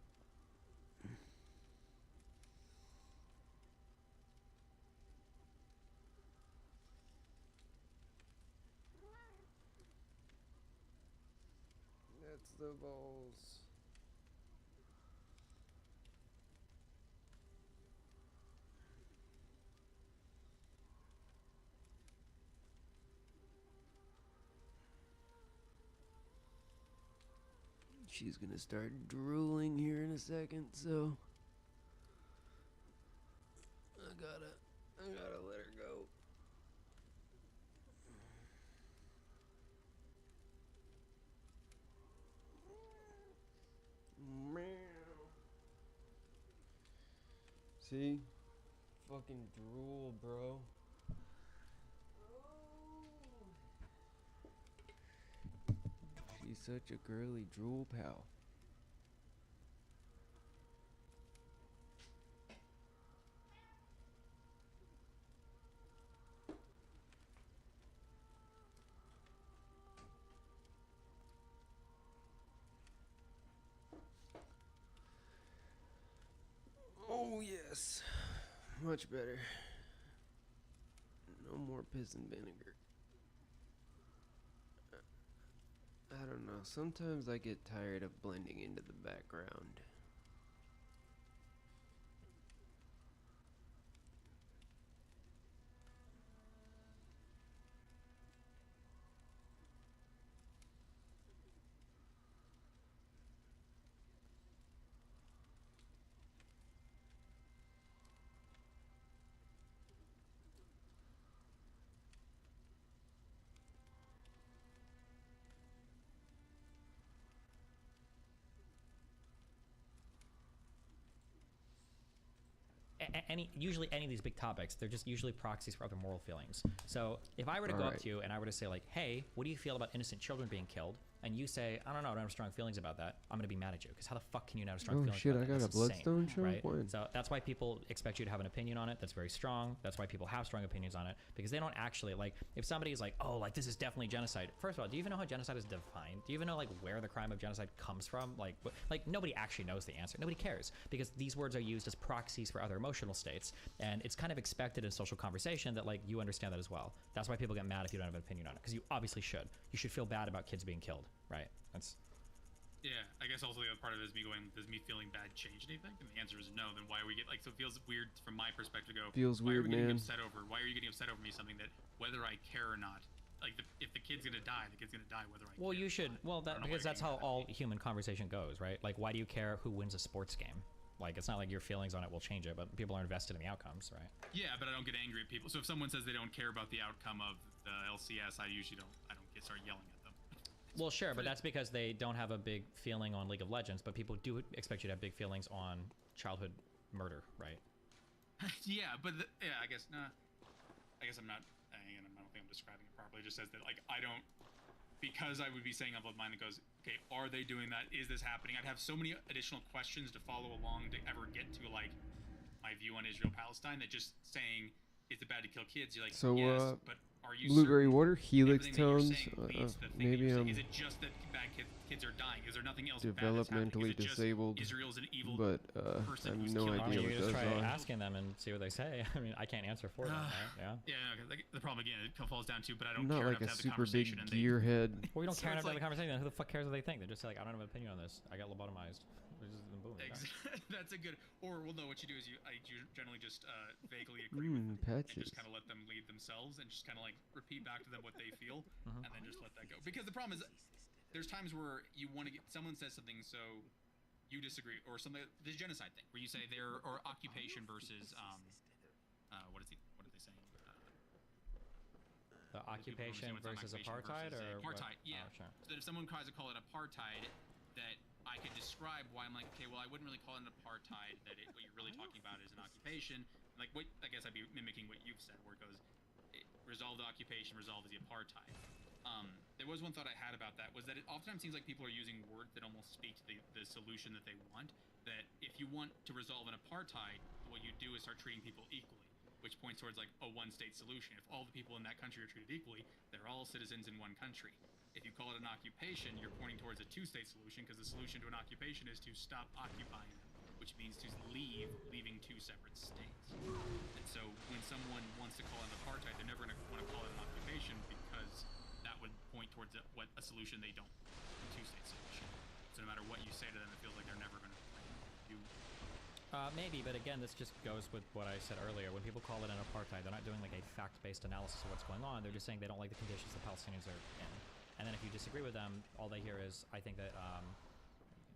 A: That's the balls. She's gonna start drooling here in a second, so I gotta let her go. Meow. See? Fucking drool, bro. She's such a girly drool pal. Oh yes, much better. No more piss and vinegar. I don't know, sometimes I get tired of blending into the background.
B: Usually any of these big topics, they're just usually proxies for other moral feelings. So if I were to go up to you and I were to say like, hey, what do you feel about innocent children being killed? And you say, I don't know, I don't have strong feelings about that. I'm going to be mad at you because how the fuck can you not have strong feelings about that?
A: Oh shit, I got a bloodstone show?
B: Right?
A: When?
B: So that's why people expect you to have an opinion on it. That's very strong. That's why people have strong opinions on it because they don't actually like, if somebody is like, oh, like this is definitely genocide. First of all, do you even know how genocide is defined? Do you even know like where the crime of genocide comes from? Like nobody actually knows the answer. Nobody cares because these words are used as proxies for other emotional states. And it's kind of expected in social conversation that like you understand that as well. That's why people get mad if you don't have an opinion on it because you obviously should. You should feel bad about kids being killed, right? That's.
M: Yeah, I guess also the other part of it is me going, does me feeling bad change anything? And the answer is no. Then why are we so it feels weird from my perspective to go,
A: feels
M: why
A: weird,
M: are we getting
A: man.
M: upset over? Why are you getting upset over me something that whether I care or not? Like if the kid's gonna die, the kid's gonna die whether I care.
B: Well, you should. Well, because that's how all human conversation goes, right? Like, why do you care who wins a sports game? Like, it's not like your feelings on it will change it, but people are invested in the outcomes, right?
M: Yeah, but I don't get angry at people. So if someone says they don't care about the outcome of the LCS, I usually don't get start yelling at them.
B: Well, sure, but that's because they don't have a big feeling on League of Legends, but people do expect you to have big feelings on childhood murder, right?
M: Yeah, but I guess I guess I'm not. I don't think I'm describing it properly. It just says that like I don't, because I would be saying about mine that goes, okay, are they doing that? Is this happening? I'd have so many additional questions to follow along to ever get to like my view on Israel Palestine that just saying is it bad to kill kids? You're like,
A: So,
M: yes, but are you
A: blueberry
M: certain
A: water, helix
M: everything that you're
A: tones.
M: saying leads to the thing that
A: Maybe
M: you're saying?
A: I'm
M: Is it just that bad kids are dying? Is there nothing else bad that's happening?
A: developmentally
M: Is it just
A: disabled,
M: Israel's an evil
A: but
M: person
A: I have
M: who's
A: no
M: killing
A: idea
B: You
A: what
B: just
A: goes
B: try
A: on.
B: asking them and see what they say. I mean, I can't answer for them, right? Yeah.
M: Yeah, no, like, the problem again, it falls down to, but I
A: I'm
M: don't
A: not
M: care
A: like
M: enough
A: a
M: to have the
A: super big
M: conversation. And
A: gearhead.
B: Well, you don't
M: So
B: care
M: it's
B: enough to have a
M: like-
B: conversation. Then who the fuck cares what they think? They're just like, I don't have an opinion on this. I got lobotomized. Boom.
M: That's a good. Or well, no. What you do is you generally just vaguely agree with them and
A: Patches.
M: just kind of let them lead themselves and just kind of like repeat back to them what they feel and then just let that go. Because the problem is,
O: there's times where you want to get someone says something so you disagree, or something, this genocide thing where you say or occupation versus what are they saying?
B: The occupation versus apartheid, or
O: apartheid?
B: what?
O: Yeah.
B: Oh, sure.
O: So that if someone tries to call it apartheid, that I could describe why I'm like, okay, well, I wouldn't really call it an apartheid. That what you're really talking about is an occupation. Like what I guess I'd be mimicking what you've said, where it goes, resolve the occupation, resolve the apartheid. There was one thought I had about that, was that it oftentimes seems like people are using words that almost speak to the solution that they want. That if you want to resolve an apartheid, what you do is start treating people equally, which points towards like a one-state solution. If all the people in that country are treated equally, they're all citizens in one country. If you call it an occupation, you're pointing towards a two-state solution, because the solution to an occupation is to stop occupying them, which means to leaving two separate states. And so when someone wants to call it an apartheid, they're never going to want to call it an occupation, because that would point towards a solution they don't want, a two-state solution. So no matter what you say to them, it feels like they're never going to do.
B: Maybe, but again, this just goes with what I said earlier. When people call it an apartheid, they're not doing like a fact-based analysis of what's going on. They're just saying they don't like the conditions the Palestinians are in. And then if you disagree with them, all they hear is, I think that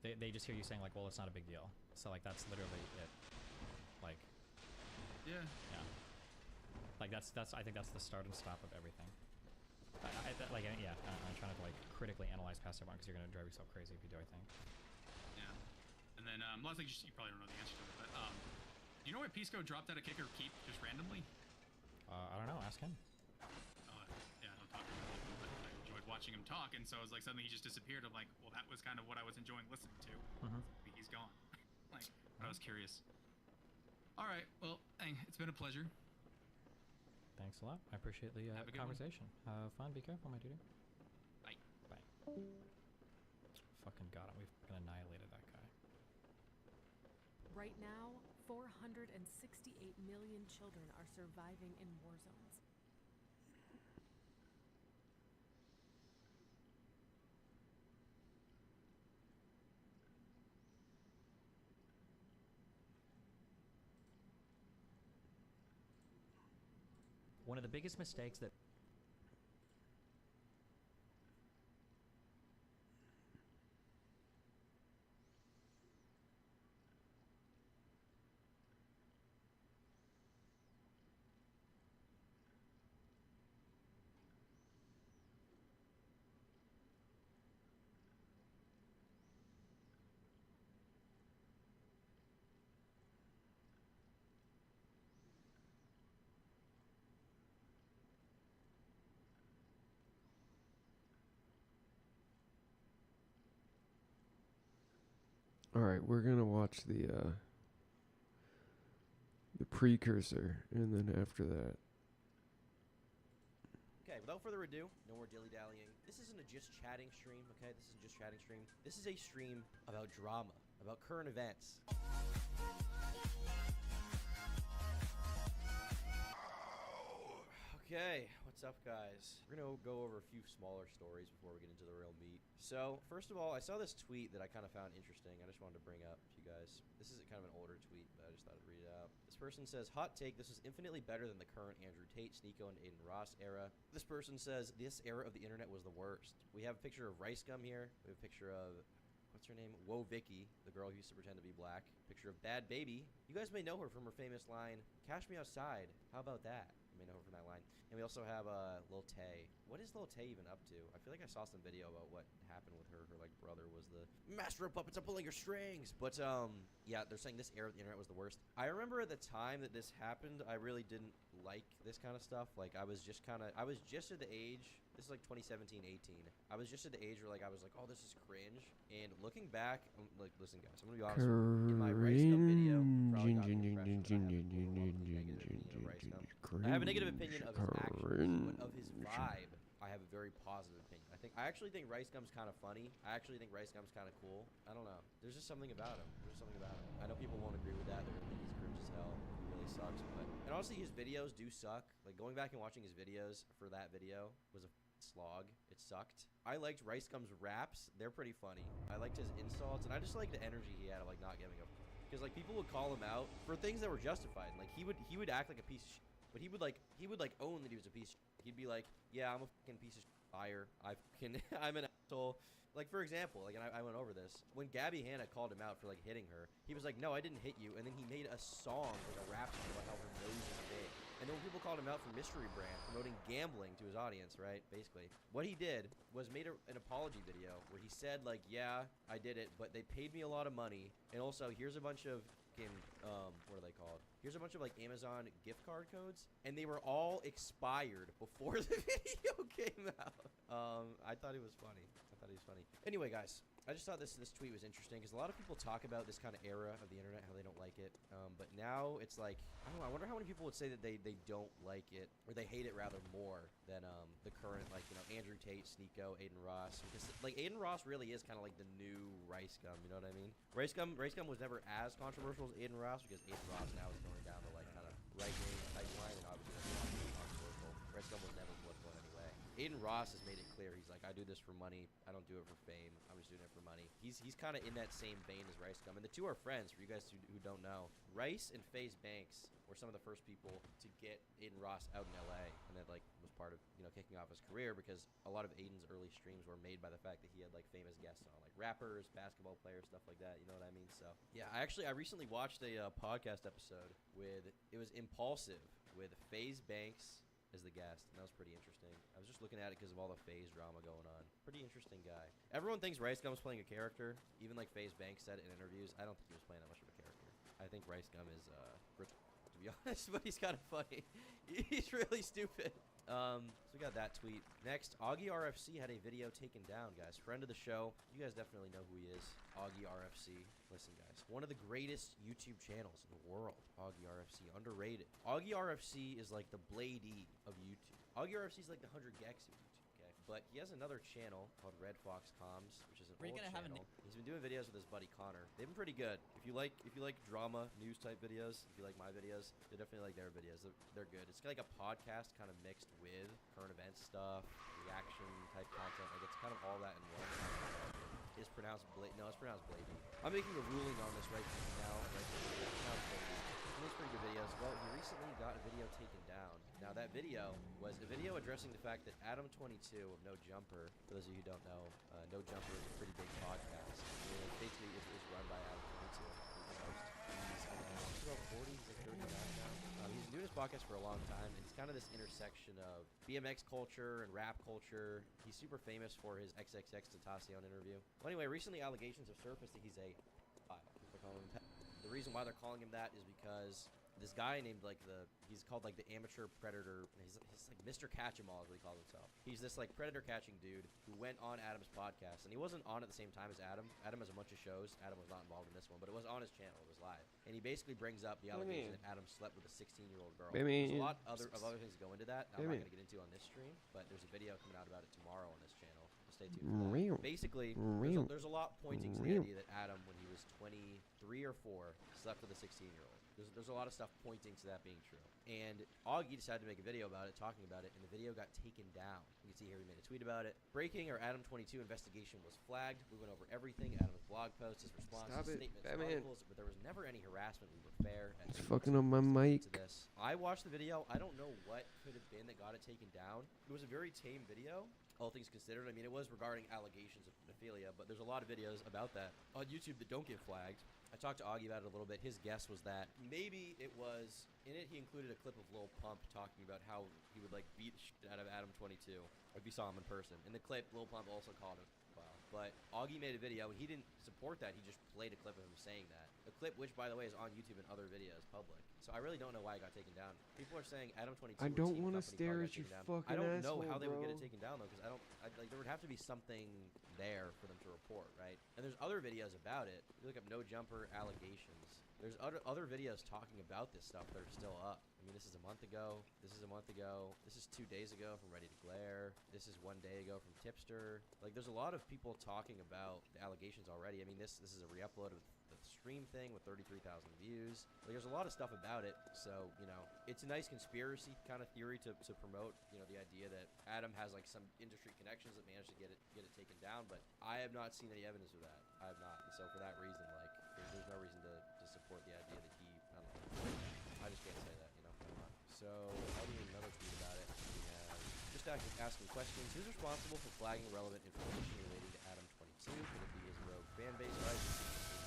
B: they just hear you saying like, well, it's not a big deal. So like that's literally it. Like,
O: yeah.
B: Like I think that's the start and stop of everything. I'm trying to like critically analyze past everyone, because you're gonna drive yourself crazy if you do, I think.
O: Yeah. And then last thing, you probably don't know the answer to it, but do you know why Pisco dropped out of kicker keep just randomly?
B: I don't know. Ask him.
O: Yeah, I don't talk about it, but I enjoyed watching him talk, and so it was like suddenly he just disappeared. I'm like, well, that was kind of what I was enjoying listening to. He's gone. Like, but I was curious. All right, well, it's been a pleasure.
B: Thanks a lot. I appreciate the conversation. Have fun. Be careful, my dude.
O: Bye.
B: Bye. Fucking got him. We fucking annihilated that guy.
P: Right now, 468 million children are surviving in war zones.
B: One of the biggest mistakes that
A: All right, we're gonna watch the precursor, and then after that.
Q: Okay, without further ado, no more dilly-dallying. This isn't a just chatting stream, okay? This isn't just chatting stream. This is a stream about drama, about current events. Okay, what's up, guys? We're gonna go over a few smaller stories before we get into the real meat. So, first of all, I saw this tweet that I kind of found interesting. I just wanted to bring up to you guys. This is kind of an older tweet, but I just thought I'd read it out. This person says, hot take, this is infinitely better than the current Andrew Tate, Sneeko, and Aiden Ross era. This person says, this era of the internet was the worst. We have a picture of Rice Gum here. We have a picture of, what's her name? Whoa Vicky, the girl who used to pretend to be black. Picture of Bad Baby. You guys may know her from her famous line, cash me outside. How about that? You may know her from that line. And we also have Lil Tay. What is Lil Tay even up to? I feel like I saw some video about what happened with her. Her like brother was the master of puppets. I'm pulling your strings. But yeah, they're saying this era of the internet was the worst. I remember at the time that this happened, I really didn't like this kind of stuff. Like I was just at the age. This is like 2017, 18. I was just at the age where like I was like, oh, this is cringe. And looking back, like listen, guys, I'm gonna be honest. In my Rice Gum video, probably got the impression I have a negative opinion of his actions, but of his vibe, I have a very positive opinion. I actually think Rice Gum's kind of funny. I actually think Rice Gum's kind of cool. I don't know. There's just something about him. I know people won't agree with that. They're gonna think he's cringe as hell. He really sucks. And honestly, his videos do suck. Like going back and watching his videos for that video was a slog. It sucked. I liked Rice Gum's raps. They're pretty funny. I liked his insults, and I just liked the energy he had of like not giving a. Because like people would call him out for things that were justified. Like he would act like a piece of shit. But he would like own that he was a piece of shit. He'd be like, yeah, I'm a fucking piece of shit. liar. I'm an asshole. Like, for example, like, and I went over this. When Gabby Hanna called him out for, like, hitting her, he was like, no, I didn't hit you. And then he made a song, like a rap song about how her nose is big. And then when people called him out for Mystery Brand, promoting gambling to his audience, right, basically, what he did was made an apology video where he said, like, yeah, I did it, but they paid me a lot of money. And also, here's a bunch of what are they called? Here's a bunch of like Amazon gift card codes, and they were all expired before the video came out. I thought it was funny. Anyway, guys, I just thought this tweet was interesting because a lot of people talk about this kind of era of the internet, how they don't like it. But now it's like, I don't know, I wonder how many people would say that they don't like it, or they hate it rather more than the current, like, you know, Andrew Tate, Sneeko, Aiden Ross. Because like Aiden Ross really is kind of like the new Rice Gum, you know what I mean? Rice Gum was never as controversial as Aiden Ross because Aiden Ross now is going down the like kind of right-wing line, and obviously that's not controversial. Rice Gum was never political in any way. Aiden Ross has made it clear. He's like, I do this for money. I don't do it for fame. I'm just doing it for money. He's kind of in that same vein as Rice Gum. And the two are friends, for you guys who don't know. Rice and FaZe Banks were some of the first people to get Aiden Ross out in LA. And that, like, was part of, you know, kicking off his career because a lot of Aiden's early streams were made by the fact that he had, like, famous guests on, like rappers, basketball players, stuff like that. You know what I mean? So, yeah, I recently watched a podcast episode it was Impulsive with FaZe Banks as the guest, and that was pretty interesting. I was just looking at it because of all the FaZe drama going on. Pretty interesting guy. Everyone thinks Rice Gum is playing a character. Even like FaZe Banks said in interviews, I don't think he was playing that much of a character. I think Rice Gum is to be honest, but he's kind of funny. He's really stupid. So we got that tweet. Next, Augie RFC had a video taken down, guys. Friend of the show. You guys definitely know who he is. Augie RFC. Listen, guys. One of the greatest YouTube channels in the world. Augie RFC. Underrated. Augie RFC is like the Blade E of YouTube. Augie RFC is like the 100 Gex of YouTube, okay? But he has another channel called Red Fox Comms, which is an old channel. He's been doing videos with his buddy Connor. They've been pretty good. If you like drama, news type videos, if you like my videos, you definitely like their videos. They're good. It's like a podcast kind of mixed with current event stuff, reaction type content. Like it's kind of all that in one. It's pronounced Blade. No, it's pronounced Blady. I'm making a ruling on this right now. It's pronounced Blady. He makes pretty good videos. Well, he recently got a video taken down. Now, that video was a video addressing the fact that Adam22 of No Jumper, for those of you who don't know, No Jumper is a pretty big podcast. It basically is run by Adam22. He's about 40, he's like 39 now. He's been doing this podcast for a long time, and it's kind of this intersection of BMX culture and rap culture. He's super famous for his XXX Tentacion interview. Well, anyway, recently allegations have surfaced that he's a the reason why they're calling him that is because this guy named he's called like the amateur predator. He's like Mr. Catch-em-all is what he calls himself. He's this like predator catching dude who went on Adam's podcast, and he wasn't on at the same time as Adam. Adam has a bunch of shows. Adam was not involved in this one, but it was on his channel. It was live, and he basically brings up the allegation that Adam slept with a 16-year-old girl. There's a lot of other things that go into that. I'm not going to get into on this stream, but there's a video coming out about it tomorrow on this channel. Stay tuned for that. Basically, there's a lot pointing to the idea that Adam, when he was 23 or 4, slept with a 16-year-old. There's a lot of stuff pointing to that being true. And Augie decided to make a video about it, talking about it, and the video got taken down. You can see here he made a tweet about it. Breaking, our Adam22 investigation was flagged. We went over everything, Adam's blog posts, his responses, statements, articles, but there was never any harassment. We were fair.
A: It's fucking on my mic.
Q: I watched the video. I don't know what could have been that got it taken down. It was a very tame video, all things considered. I mean, it was regarding allegations of pedophilia, but there's a lot of videos about that on YouTube that don't get flagged. I talked to Augie about it a little bit. His guess was that maybe it was, in it he included a clip of Lil Pump talking about how he would like beat the shit out of Adam22 if you saw him in person. In the clip, Lil Pump also called him. Wow. But Augie made a video, and he didn't support that. He just played a clip of him saying that. A clip which, by the way, is on YouTube and other videos, public. So I really don't know why it got taken down. People are saying Adam22.
A: I don't want to stare at your fucking
Q: I don't know
A: asshole,
Q: how they would
A: bro.
Q: get it taken down though, because like there would have to be something there for them to report, right? And there's other videos about it. You look up No Jumper allegations. There's other videos talking about this stuff that are still up. I mean, this is a month ago. This is a month ago. This is 2 days ago from Ready to Glare. This is 1 day ago from Tipster. Like, there's a lot of people talking about the allegations already. I mean, this is a re-upload of the stream thing with 33,000 views. Like, there's a lot of stuff about it. So, you know, it's a nice conspiracy kind of theory to promote, you know, the idea that Adam has like some industry connections that managed to get it taken down. But I have not seen any evidence of that. I have not. And so for that reason, like, there's no reason to support the idea that he, I don't know. I just can't say that, you know. So I'll do another tweet about it. We have just just asking questions. Who's responsible for flagging relevant information relating to Adam 22? Could it be his rogue fan base? Right?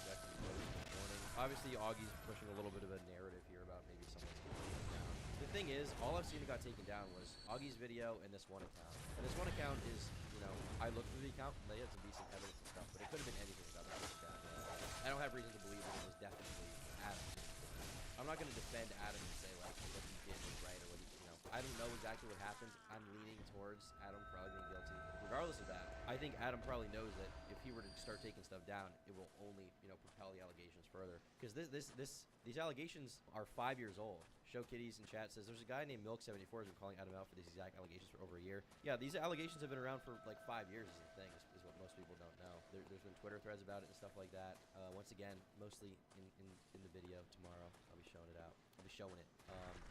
Q: Exactly this morning. Obviously, Augie's pushing a little bit of a narrative here about maybe someone's taken it down. The thing is, all I've seen that got taken down was Augie's video and this one account. And this one account is, you know, I looked through the account and they had some decent evidence and stuff, but it could have been anything about this account. I don't have reason to believe that it was definitely Adam. I'm not going to defend Adam and say, like, what he did was right or what he, you know, I don't know exactly what happened. I'm leaning towards Adam probably being guilty. Regardless of that, I think Adam probably knows that if he were to start taking stuff down, it will only, you know, propel the allegations further. Because these allegations are 5 years old. Show Kitties in chat says there's a guy named Milk74 who's been calling Adam out for these exact allegations for over a year. Yeah, these allegations have been around for like 5 years is the thing, is what most people don't know. There's been Twitter threads about it and stuff like that. Once again, mostly in the video tomorrow. I'll be showing it out. I'll be showing it.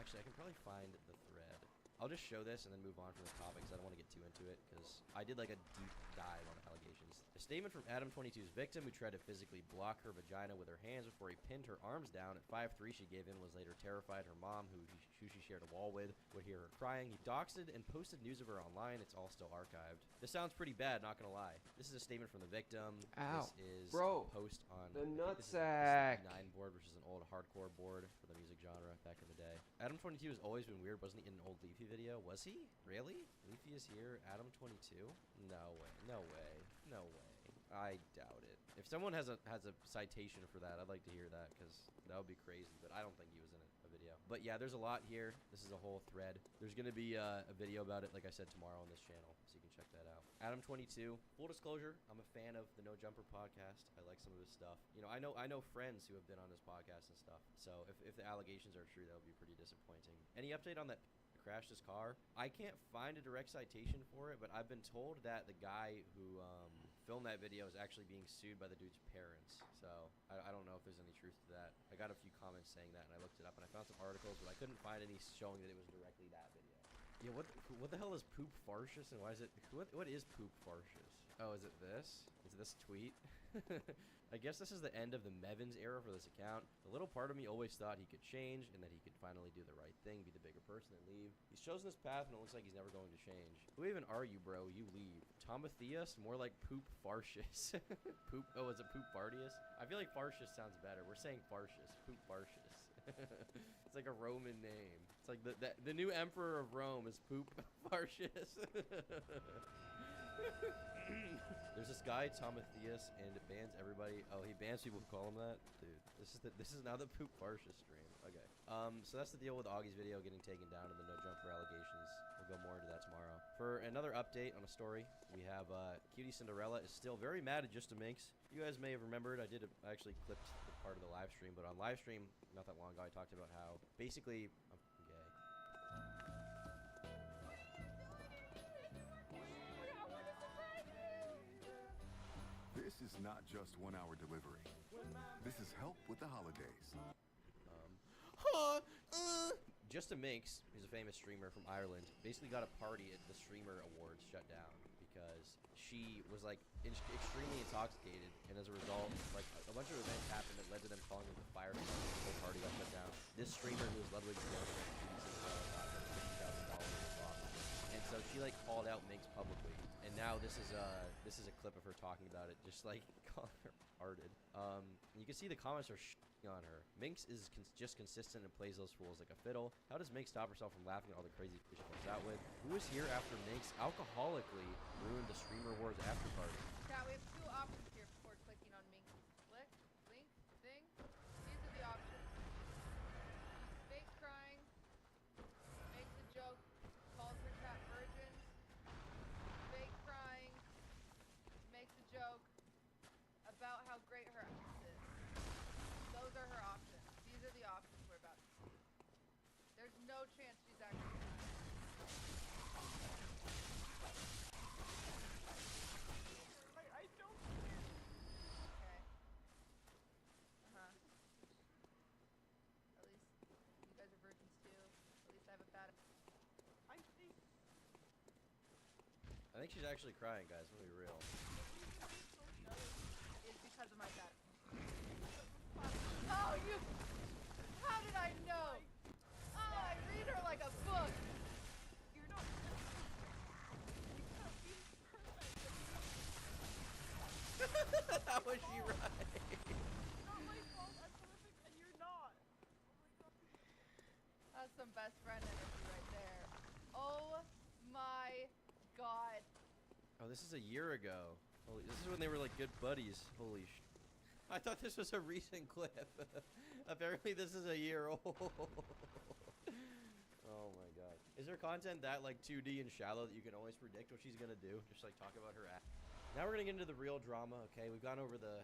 Q: Actually, I can probably find the thread. I'll just show this and then move on from the topics. I don't want to get too into it because I did like a deep dive on the allegations. A statement from Adam 22's victim who tried to physically block her vagina with her hands before he pinned her arms down. At 5'3", she gave in, was later terrified. Her mom, who she shared a wall with, would hear her crying. He doxed and posted news of her online. It's all still archived. This sounds pretty bad, not gonna lie. This is a statement from the victim.
A: Ow.
Q: This is
A: Bro,
Q: a post on
A: the
Q: this
A: nutsack.
Q: is 9 board, which is an old hardcore board for the music genre back in the day. Adam 22 has always been weird. Wasn't he in an old Leafy video? Was he? Really? Leafy is here. Adam 22? No way. No way. No way. I doubt it. If someone has a citation for that, I'd like to hear that because that would be crazy. But I don't think he was in a video. But yeah, there's a lot here. This is a whole thread. There's gonna be a video about it, like I said, tomorrow on this channel, so you can check that out. Adam 22. Full disclosure, I'm a fan of the No Jumper podcast. I like some of his stuff. You know, I know friends who have been on his podcast and stuff. So if the allegations are true, that would be pretty disappointing. Any update on that? Crashed his car? I can't find a direct citation for it, but I've been told that the guy who filmed that video is actually being sued by the dude's parents. So I don't know if there's any truth to that. I got a few comments saying that, and I looked it up, and I found some articles, but I couldn't find any showing that it was directly that video. Yeah, what the hell is poop farcious, and why is it? What is poop farcious? Oh, is it this? Is this tweet? I guess this is the end of the Mevins era for this account. The little part of me always thought he could change and that he could finally do the right thing, be the bigger person and leave. He's chosen this path and it looks like he's never going to change. Who even are you, bro? You leave. Tomathias? More like poop farcious. Poop, oh, is it poop fartius? I feel like farcious sounds better. We're saying farcious. Poop farcious. It's like a Roman name. It's like the new emperor of Rome is poop farcious. There's this guy Tomathias, and it bans everybody. Oh, he bans people who call him that. Dude, this is now the poop farcious stream. Okay. So that's the deal with Augie's video getting taken down and the No Jumper allegations. We'll go more into that tomorrow. For another update on a story, we have Cutie Cinderella is still very mad at Just a Minx. You guys may have remembered I actually clipped the part of the live stream, but on live stream not that long ago I talked about how basically I'm gay.
R: This is not just 1 hour delivery. This is help with the holidays.
Q: Just a Minx, who's a famous streamer from Ireland, basically got a party at the Streamer Awards shut down because she was like extremely intoxicated, and as a result, like a bunch of events happened that led to them calling it the fire department. The whole party got shut down. This streamer, who was Ludwig's girlfriend, $50,000 loss, and so she like called out Minx publicly. And now this is a clip of her talking about it, just like calling her retarded. And you can see the comments are on her. Minx is just consistent and plays those fools like a fiddle. How does Minx stop herself from laughing at all the crazy shit she comes out with? Who is here after Minx alcoholically ruined the Streamer Wars after party?
L: Yeah, we have two options here before clicking on Minx's link thing. These are the options. Fake crying, makes a joke, calls her chat virgins. Fake crying, makes a joke about how great her ex is. Those are her options. These are the options we're about to see. There's no chance she's actually I don't care. Okay. At least you guys are virgins too. At least I have a bad
Q: I think she's actually crying, guys. Let me be real.
L: It's because of my bad. Oh, you! How did I know? Oh, I read her like a book. You're not.
S: some best friend energy right there. Oh my god.
Q: Oh, this is a year ago. Holy, this is when they were like good buddies. Holy sh! I thought this was a recent clip. Apparently, this is a year old. Oh my god. Is there content that like 2D and shallow that you can always predict what she's gonna do? Just like talk about her act. Now we're gonna get into the real drama. Okay, we've gone over the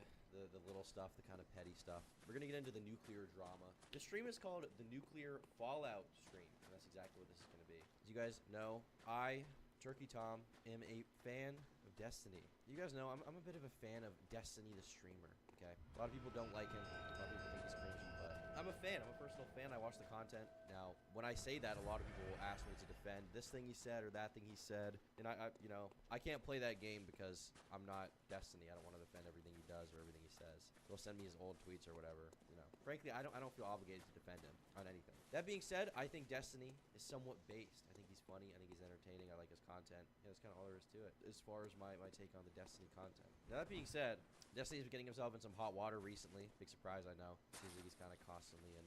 Q: little stuff, the kind of petty stuff. We're gonna get into the nuclear drama. The stream is called the Nuclear Fallout stream, and that's exactly what this is gonna be. As you guys know, I, Turkey Tom, am a fan of Destiny. You guys know I'm a bit of a fan of Destiny the streamer. Okay, a lot of people don't like him. A lot of people think he's cringy, but I'm a fan. I'm a personal fan. I watch the content. Now, when I say that, a lot of people will ask me to defend this thing he said or that thing he said, and you know, I can't play that game because I'm not Destiny. I don't want to defend everything he does or everything he says. He'll send me his old tweets or whatever. You know, frankly, I don't feel obligated to defend him on anything. That being said, I think Destiny is somewhat based. I think he's funny. I think he's entertaining. I like his content. Yeah, that's kind of all there is to it as far as my take on the Destiny content. Now, that being said, Destiny's been getting himself in some hot water recently. Big surprise, I know. Seems like he's kind of constantly in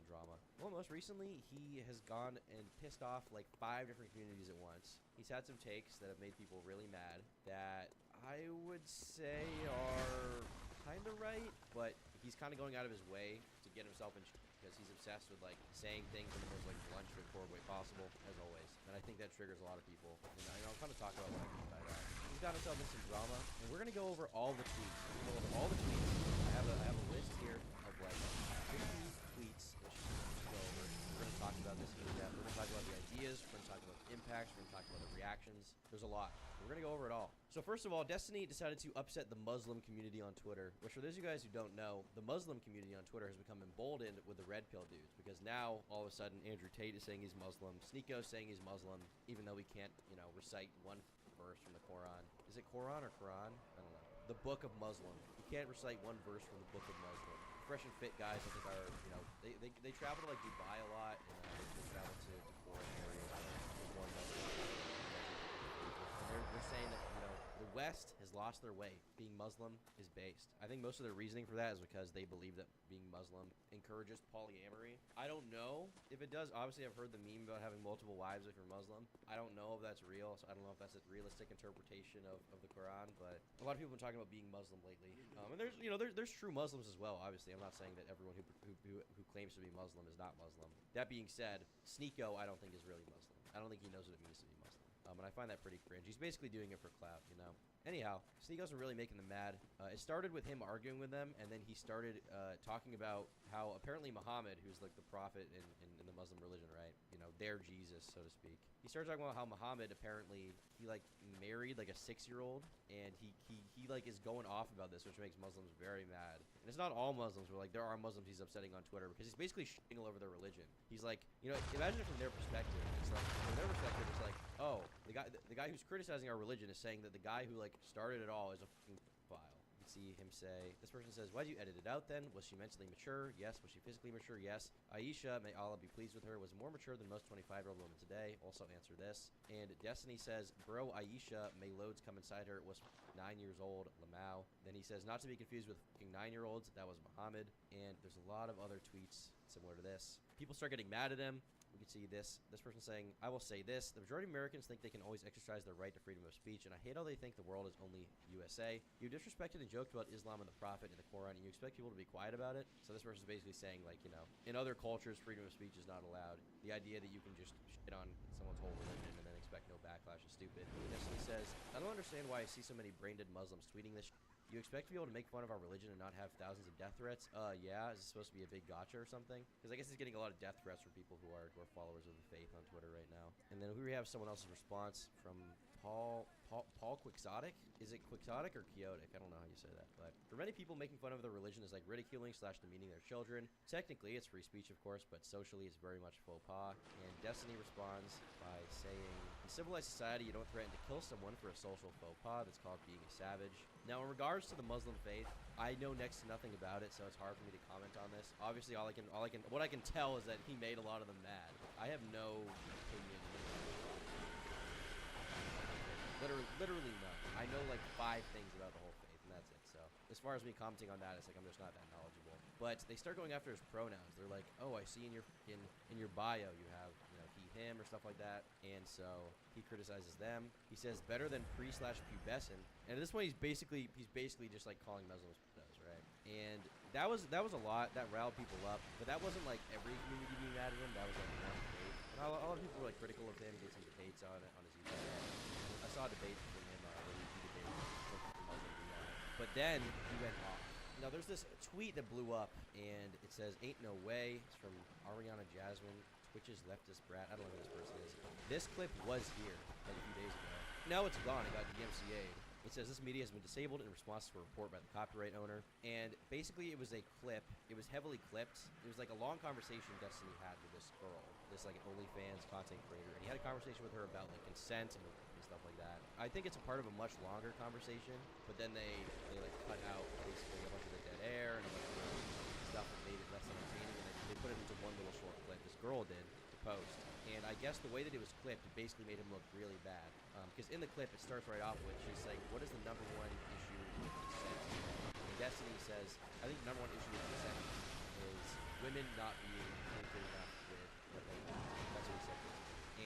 Q: drama. Well, most recently, he has gone and pissed off like 5 different communities at once. He's had some takes that have made people really mad that I would say are kind of right, but he's kind of going out of his way to get himself in because he's obsessed with like saying things in the most like blunt, straightforward way possible, as always. And I think that triggers a lot of people. And I'll kind of talk about what I mean by that. He's got himself in some drama, and we're gonna go over all the tweets. We're gonna go over all the tweets. I have a list here of like 50 tweets that you should go over. We're gonna talk about this in depth. We're gonna talk about the ideas. We're gonna talk about the impacts. We're gonna talk about the reactions. There's a lot. We're gonna go over it all. So first of all, Destiny decided to upset the Muslim community on Twitter, which for those of you guys who don't know, the Muslim community on Twitter has become emboldened with the red pill dudes because now all of a sudden Andrew Tate is saying he's Muslim, Sneako's saying he's Muslim, even though we can't, you know, recite one verse from the Quran. Is it Quran or Quran? I don't know. The Book of Muslim. You can't recite one verse from the Book of Muslim. Fresh and fit guys, I think, are, you know, they travel to like Dubai a lot, and they travel to foreign areas. And they're saying that, you know, the West has lost their way. Being Muslim is based. I think most of their reasoning for that is because they believe that being Muslim encourages polyamory. I don't know if it does. Obviously, I've heard the meme about having multiple wives if you're Muslim. I don't know if that's real, so I don't know if that's a realistic interpretation of the Quran, but a lot of people have been talking about being Muslim lately. And there's, you know, there's true Muslims as well, obviously. I'm not saying that everyone who claims to be Muslim is not Muslim. That being said, Sneako, I don't think is really Muslim. I don't think he knows what it means to be Muslim. And I find that pretty cringe. He's basically doing it for clout, you know? Anyhow, Sneako's been really making them mad. It started with him arguing with them, and then he started talking about how apparently Muhammad, who's like the prophet in the Muslim religion, right? You know, their Jesus, so to speak. He started talking about how Muhammad apparently, he like married like a 6-year-old, and he like is going off about this, which makes Muslims very mad. And it's not all Muslims, but like there are Muslims he's upsetting on Twitter because he's basically shitting all over their religion. He's like, you know, imagine it from their perspective. It's like, from their perspective, it's like, oh, the guy who's criticizing our religion is saying that the guy who like started it all is a fucking file. You can see him say, this person says, why did you edit it out then? Was she mentally mature? Yes. Was she physically mature? Yes. Aisha, may Allah be pleased with her, was more mature than most 25-year-old women today. Also answer this. And Destiny says, bro, Aisha, may loads come inside her, was 9 years old, Lamau. Then he says, not to be confused with fucking 9-year-olds, that was Muhammad. And there's a lot of other tweets similar to this. People start getting mad at him. We can see this person saying, I will say this, the majority of Americans think they can always exercise their right to freedom of speech, and I hate how they think the world is only USA. You disrespected and joked about Islam and the Prophet in the Quran, and you expect people to be quiet about it? So this person's basically saying, like, you know, in other cultures, freedom of speech is not allowed. The idea that you can just shit on someone's whole religion and then expect no backlash is stupid. He definitely says, I don't understand why I see so many brain-dead Muslims tweeting this shit. You expect to be able to make fun of our religion and not have thousands of death threats? Yeah, is this supposed to be a big gotcha or something? Because I guess he's getting a lot of death threats from people who are followers of the faith on Twitter right now. And then we have someone else's response from Paul Quixotic? Is it Quixotic or Quixotic? I don't know how you say that. But for many people, making fun of their religion is like ridiculing / demeaning their children. Technically, it's free speech, of course, but socially, it's very much faux pas. And Destiny responds by saying, in civilized society, you don't threaten to kill someone for a social faux pas. That's called being a savage. Now, in regards to the Muslim faith, I know next to nothing about it, so it's hard for me to comment on this. Obviously, what I can tell is that he made a lot of them mad. I have no opinion. Literally none. I know like 5 things about the whole faith, and that's it. So as far as me commenting on that, it's like I'm just not that knowledgeable. But they start going after his pronouns. They're like, oh, I see in your in your bio you have, you know, he, him, or stuff like that, and so he criticizes them. He says better than pre/pubescent, and at this point he's basically just like calling Muslims pedos, right? And that was a lot that riled people up, but that wasn't like every community being mad at him. That was like one debate, and a lot of people were like critical of him. He did some debates on his YouTube channel. I saw a debate between him where he debated Muslim view on it, but then he went off. Now, there's this tweet that blew up, and it says, "Ain't no way." It's from Ariana Jasmine, Twitch's leftist brat. I don't know who this person is. This clip was here like a few days ago. Now it's gone. It got DMCA'd. It says this media has been disabled in response to a report by the copyright owner. And basically, it was a clip. It was heavily clipped. It was like a long conversation Destiny had with this girl, this like OnlyFans content creator. And he had a conversation with her about like consent and stuff like that. I think it's a part of a much longer conversation, but then they like cut out basically a bunch of the dead air and a bunch of the stuff that made it less entertaining, and they put it into one little short clip. This girl did to post, and I guess the way that it was clipped, it basically made him look really bad. Because in the clip, it starts right off with she's like, "What is the number one issue with consent?" And Destiny says, "I think the number one issue with consent is women not being communicated enough with what they want." That's what he said.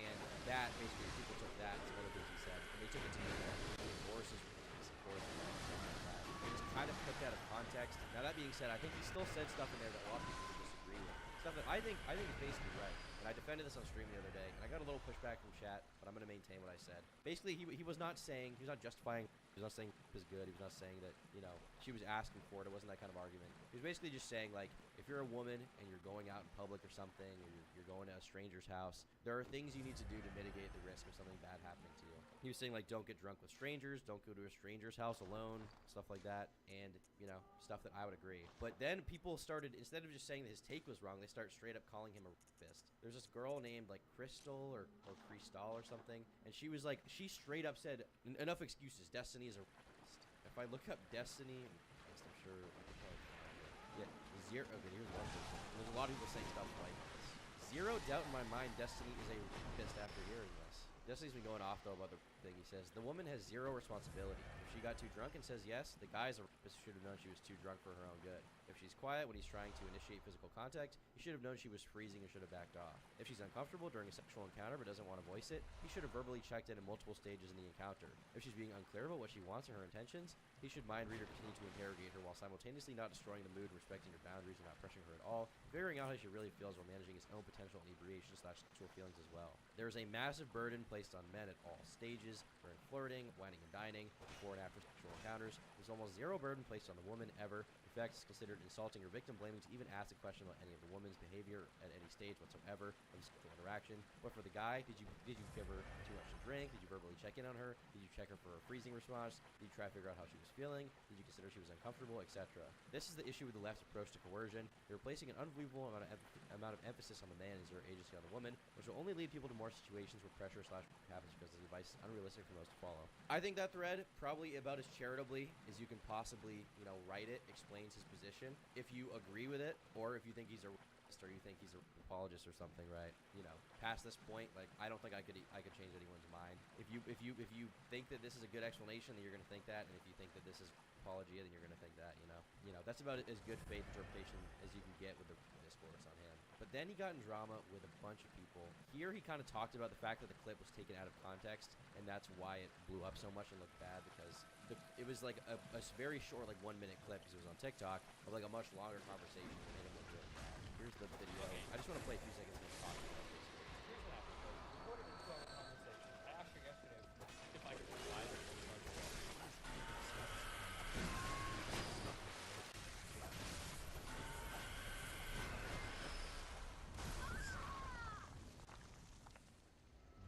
Q: And that basically, people took that as one of the things he said, and they took it to mean that divorce is support and stuff like that. They just kind of took that out of context. Now that being said, I think he still said stuff in there that a lot of people would disagree with. Stuff that I think is basically right. And I defended this on stream the other day, and I got a little pushback from chat, but I'm going to maintain what I said. Basically, he was not justifying, he was not saying it was good, he was not saying that, you know, she was asking for it, it wasn't that kind of argument. He was basically just saying, like, if you're a woman and you're going out in public or something, or you're going to a stranger's house, there are things you need to do to mitigate the risk of something bad happening to you. He was saying, like, don't get drunk with strangers, don't go to a stranger's house alone, stuff like that, and, you know, stuff that I would agree. But then people started, instead of just saying that his take was wrong, they start straight up calling him a rapist. There's this girl named, like, Crystal or Cristal or something, and she was like, she straight up said, enough excuses, Destiny is a rapist. If I look up Destiny, I'm sure, I can probably find it. Yeah, zero, okay, here's one person. There's a lot of people saying stuff like this. Zero doubt in my mind Destiny is a rapist after hearing this. Destiny's been going off, though, about the thing. He says, the woman has zero responsibility. If she got too drunk and says yes, the guy's a rapist should have known she was too drunk for her own good. If she's quiet when he's trying to initiate physical contact, he should have known she was freezing and should have backed off. If she's uncomfortable during a sexual encounter but doesn't want to voice it, he should have verbally checked in at multiple stages in the encounter. If she's being unclear about what she wants or her intentions, he should mind read or continue to interrogate her while simultaneously not destroying the mood, respecting her boundaries, and not pressuring her at all, figuring out how she really feels while managing his own potential inebriation/sexual feelings as well. There is a massive burden placed on men at all stages, during flirting, whining and dining, before and after sexual encounters. There's almost zero burden placed on the woman ever. In fact, it's considered insulting or victim blaming to even ask a question about any of the woman's behavior at any stage whatsoever of the sexual interaction. But for the guy, did you give her too much to drink? Did you verbally check in on her? Did you check her for a freezing response? Did you try to figure out how she was feeling? Did you consider she was uncomfortable, etc.? This is the issue with the left's approach to coercion. They're placing an unbelievable amount of emphasis on the man and zero agency on the woman, which will only lead people to more situations where pressure / happens because the advice is unrealistic for most to follow. I think that thread, probably about as charitably as you can possibly, you know, write it, explains his position. If you agree with it, or if you think he's a racist, or you think he's a apologist or something, right? You know, past this point, like, I don't think I could change anyone's mind. If you think that this is a good explanation, then you're gonna think that, and if you think that this is apology, then you're gonna think that, you know, that's about as good faith interpretation as you can get with the discourse on him. But then he got in drama with a bunch of people. Here he kind of talked about the fact that the clip was taken out of context, and that's why it blew up so much and looked bad, because it was like a very short, like 1 minute clip, because it was on TikTok, of like a much longer conversation that made him look really bad. Here's the video. I just want to play a few seconds of him talking about this.
B: Here's what happened. We recorded a 2-hour conversation. I asked her yesterday if I could reply to her.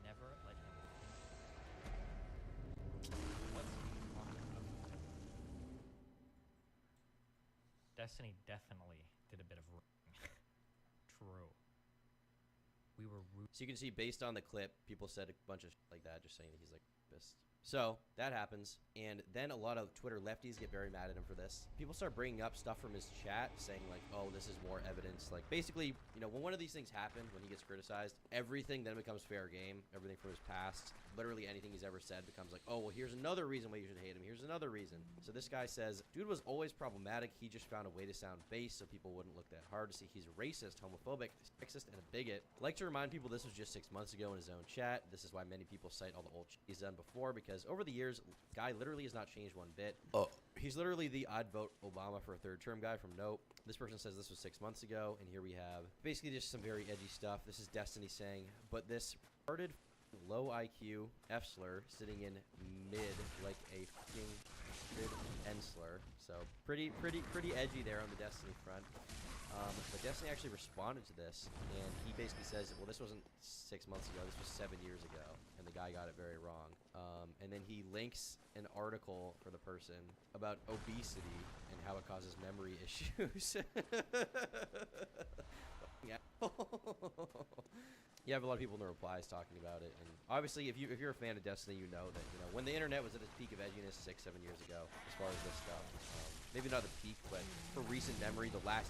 B: Never let him. What's he talking about? Destiny definitely did a bit of true. We were
Q: so you can see, based on the clip, people said a bunch of like that, just saying that he's like pissed. So that happens, and then a lot of Twitter lefties get very mad at him for this. People start bringing up stuff from his chat, saying like, oh, this is more evidence. Like, basically, you know, when one of these things happen, when he gets criticized, everything then becomes fair game. Everything from his past, literally anything he's ever said becomes like, oh, well, here's another reason why you should hate him. Here's another reason. So this guy says, dude was always problematic. He just found a way to sound base so people wouldn't look that hard to see he's racist, homophobic, sexist, and a bigot. I'd like to remind people this was just 6 months ago in his own chat. This is why many people cite all the old shit he's done before, because over the years, guy literally has not changed one bit. He's literally the odd vote Obama for a third term guy from Nope. This person says this was 6 months ago, and here we have basically just some very edgy stuff. This is Destiny saying, but this retarded low IQ F slur sitting in mid like a fucking mid N slur. So pretty edgy there on the Destiny front. But Destiny actually responded to this, and he basically says, well, this wasn't 6 months ago, this was 7 years ago, and the guy got it very wrong. And then he links an article for the person about obesity and how it causes memory issues. Yeah. You have a lot of people in the replies talking about it, and obviously, if you're a fan of Destiny, you know that when the internet was at its peak of edginess 6-7 years ago, as far as this stuff, maybe not the peak, but for recent memory, the last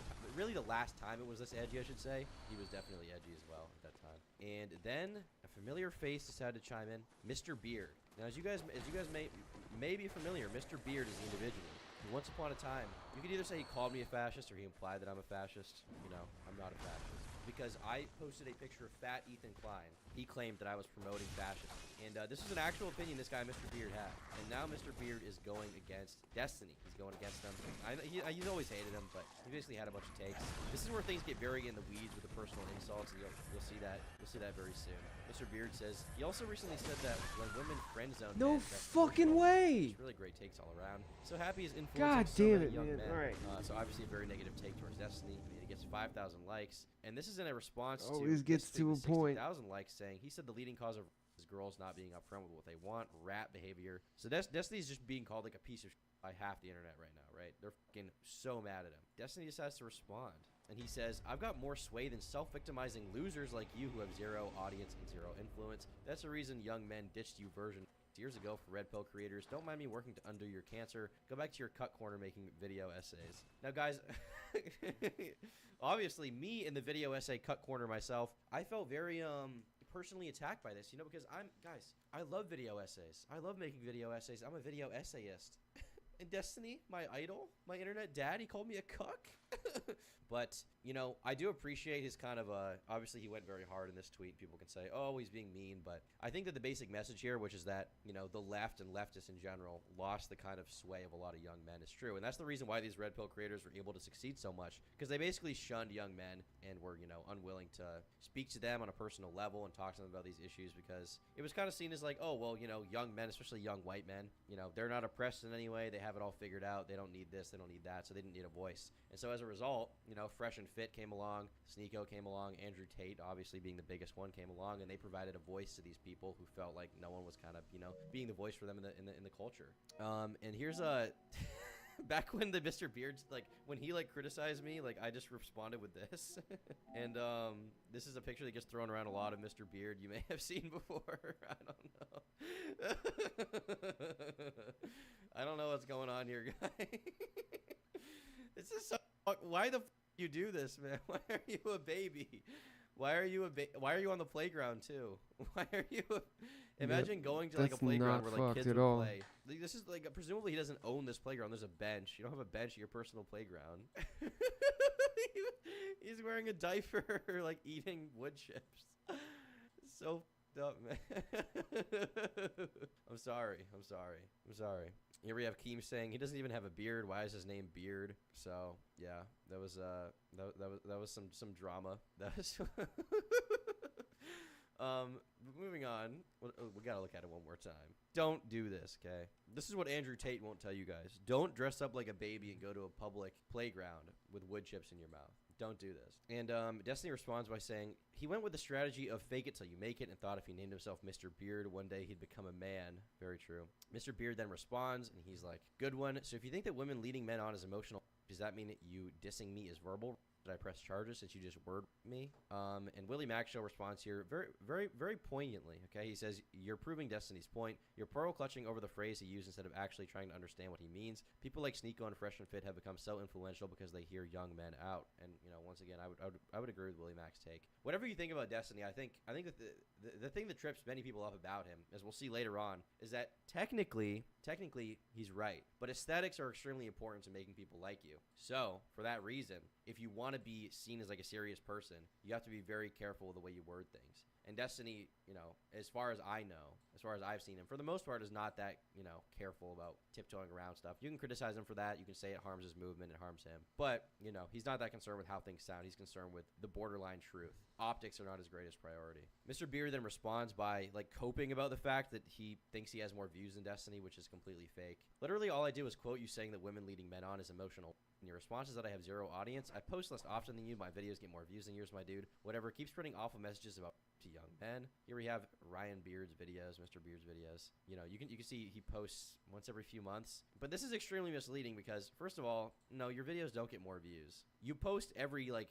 Q: time it was this edgy, I should say, he was definitely edgy as well at that time. And then a familiar face decided to chime in, Mr. Beard. Now, as you guys may be familiar, Mr. Beard is the individual. Once upon a time, you could either say he called me a fascist or he implied that I'm a fascist. You know, I'm not a fascist. Because I posted a picture of fat Ethan Klein. He claimed that I was promoting fascism. And this is an actual opinion this guy, Mr. Beard, had. And now Mr. Beard is going against Destiny. He's going against them. He's always hated him, but he basically had a bunch of takes. This is where things get very in the weeds with the personal insults, and you'll see that. You'll see that very soon. Mr. Beard says, he also recently said that when women friend zone
A: No
Q: men, that's
A: fucking
Q: personal.
A: way!
Q: It's really great takes all around. So happy is influencing
A: God
Q: so
A: damn
Q: many
A: it,
Q: young
A: man.
Q: men.
A: Alright.
Q: So obviously a very negative take towards Destiny. I mean, it gets 5,000 likes, and this is in a response to
A: Always gets
Q: this thing
A: to a
Q: with
A: point.
Q: 60,000 likes, saying he said the leading cause of is girls not being upfront with what they want, rat behavior. So Destiny's just being called like a piece of shit by half the internet right now, right? They're fucking so mad at him. Destiny decides to respond, and he says, I've got more sway than self-victimizing losers like you who have zero audience and zero influence. That's the reason young men ditched you version years ago for red pill creators. Don't mind me working to undo your cancer. Go back to your cut corner making video essays. Now, guys, obviously, me in the video essay cut corner myself, I felt very personally attacked by this, you know, because I love video essays. I love making video essays. I'm a video essayist. In Destiny, my idol, my internet dad, he called me a cuck. But, you know, I do appreciate his kind of, obviously he went very hard in this tweet. People can say, oh, he's being mean. But I think that the basic message here, which is that, you know, the left and leftists in general lost the kind of sway of a lot of young men, is true. And that's the reason why these red pill creators were able to succeed so much. Because they basically shunned young men and were, you know, unwilling to speak to them on a personal level and talk to them about these issues, because it was kind of seen as like, oh, well, you know, young men, especially young white men, you know, they're not oppressed in any way. They have it all figured out. They don't need this. They don't need that. So they didn't need a voice. And so as a result, you know, Fresh and Fit came along, Sneeko came along, Andrew Tate, obviously being the biggest one, came along, and they provided a voice to these people who felt like no one was kind of, you know, being the voice for them in the culture. And here's a back when the Mr. Beard's, like, when he, like, criticized me, like, I just responded with this. And this is a picture that gets thrown around a lot of Mr. Beard you may have seen before. I don't know. I don't know what's going on here, guys. This is so, why the f you do this, man? Why are you a baby? Why are you on the playground too? Why are you imagine going to like a playground where like kids would play. Like, this is like, presumably he doesn't own this playground. There's a bench. You don't have a bench at your personal playground. He's wearing a diaper, like eating wood chips. So f***ed up, man. I'm sorry. Here we have Keem saying he doesn't even have a beard. Why is his name Beard? So yeah, that was some drama. That was moving on. We gotta look at it one more time. Don't do this, okay? This is what Andrew Tate won't tell you guys. Don't dress up like a baby and go to a public playground with wood chips in your mouth. Don't do this. And Destiny responds by saying he went with the strategy of fake it till you make it, and thought if he named himself Mr. Beard, one day he'd become a man. Very true. Mr. Beard then responds, and he's like, good one. So if you think that women leading men on is emotional, does that mean that you dissing me is verbal? Did I press charges since you just word me? And Willie Mac Show responds here very poignantly, okay? He says, you're proving Destiny's point. You're pearl clutching over the phrase he used instead of actually trying to understand what he means. People like Sneeko and Fresh and Fit have become so influential because they hear young men out. And, you know, once again, I would agree with Willie Mac's take. Whatever you think about Destiny, I think that the thing that trips many people up about him, as we'll see later on, is that technically he's right. But aesthetics are extremely important to making people like you. So, for that reason, if you want to be seen as like a serious person, you have to be very careful with the way you word things. And Destiny, you know, as far as I know, as far as I've seen him, for the most part, is not that, you know, careful about tiptoeing around stuff. You can criticize him for that. You can say it harms his movement, it harms him. But, you know, he's not that concerned with how things sound. He's concerned with the borderline truth. Optics are not his greatest priority. Mr. Beer then responds by, like, coping about the fact that he thinks he has more views than Destiny, which is completely fake. Literally, all I do is quote you saying that women leading men on is emotional. And your response is that I have zero audience. I post less often than you. My videos get more views than yours, my dude. Whatever. Keep spreading awful messages about to young men. Here we have Ryan Beard's videos, Mr. Beard's videos. You know, you can see he posts once every few months. But this is extremely misleading because, first of all, no, your videos don't get more views. You post every, like,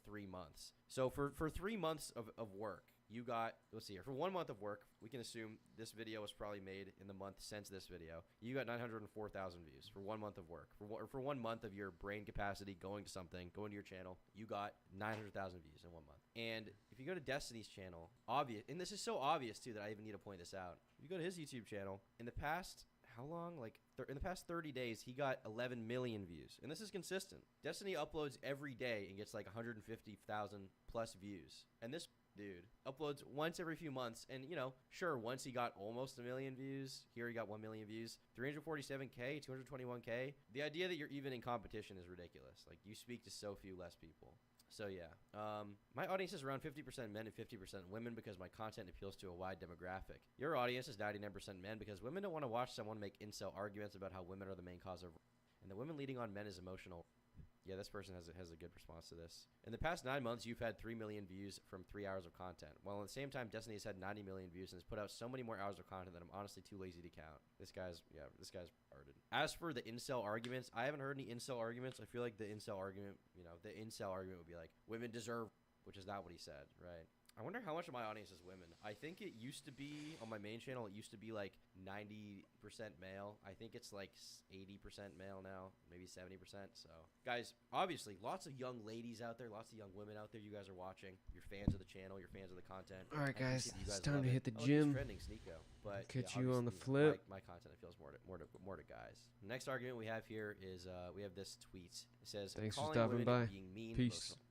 Q: 3 months. So for 3 months of work, you got, let's see here, for 1 month of work, we can assume this video was probably made in the month since this video. You got 904,000 views for 1 month of work. For 1 month of your brain capacity going to something, going to your channel, you got 900,000 views in 1 month. And if you go to Destiny's channel, obvious, and this is so obvious too that I even need to point this out. If you go to his YouTube channel, in the past, how long? Like, in the past 30 days, he got 11 million views. And this is consistent. Destiny uploads every day and gets like 150,000 plus views. And this dude uploads once every few months, and you know, sure, once he got almost 1 million views. Here he got 1 million views, 347k, 221k. The idea that you're even in competition is ridiculous. Like, you speak to so few less people. So yeah, my audience is around 50% men and 50% women because my content appeals to a wide demographic. Your audience is 99% men because women don't want to watch someone make incel arguments about how women are the main cause of, and the women leading on men is emotional. Yeah, this person has a good response to this. In the past 9 months, you've had 3 million views from 3 hours of content, while at the same time, Destiny has had 90 million views and has put out so many more hours of content that I'm honestly too lazy to count. This guy's retarded. As for the incel arguments, I haven't heard any incel arguments. I feel like the incel argument, you know, the incel argument would be like, women deserve, which is not what he said, right? I wonder how much of my audience is women. I think it used to be, on my main channel, it used to be like 90% male. I think it's like 80% male now, maybe 70%. So, guys, obviously, lots of young ladies out there, lots of young women out there you guys are watching. You're fans of the channel, you're fans of the content.
A: All right, guys, it's time to hit the
Q: Oh,
A: gym.
Q: Trending, Sneeko. But
A: Catch
Q: yeah,
A: you on the
Q: obviously,
A: flip.
Q: My content appeals more to guys. The next argument we have here is we have this tweet. It says,
A: Thanks for
Q: calling
A: stopping
Q: women
A: by.
Q: being mean,
A: Peace.
Q: emotional.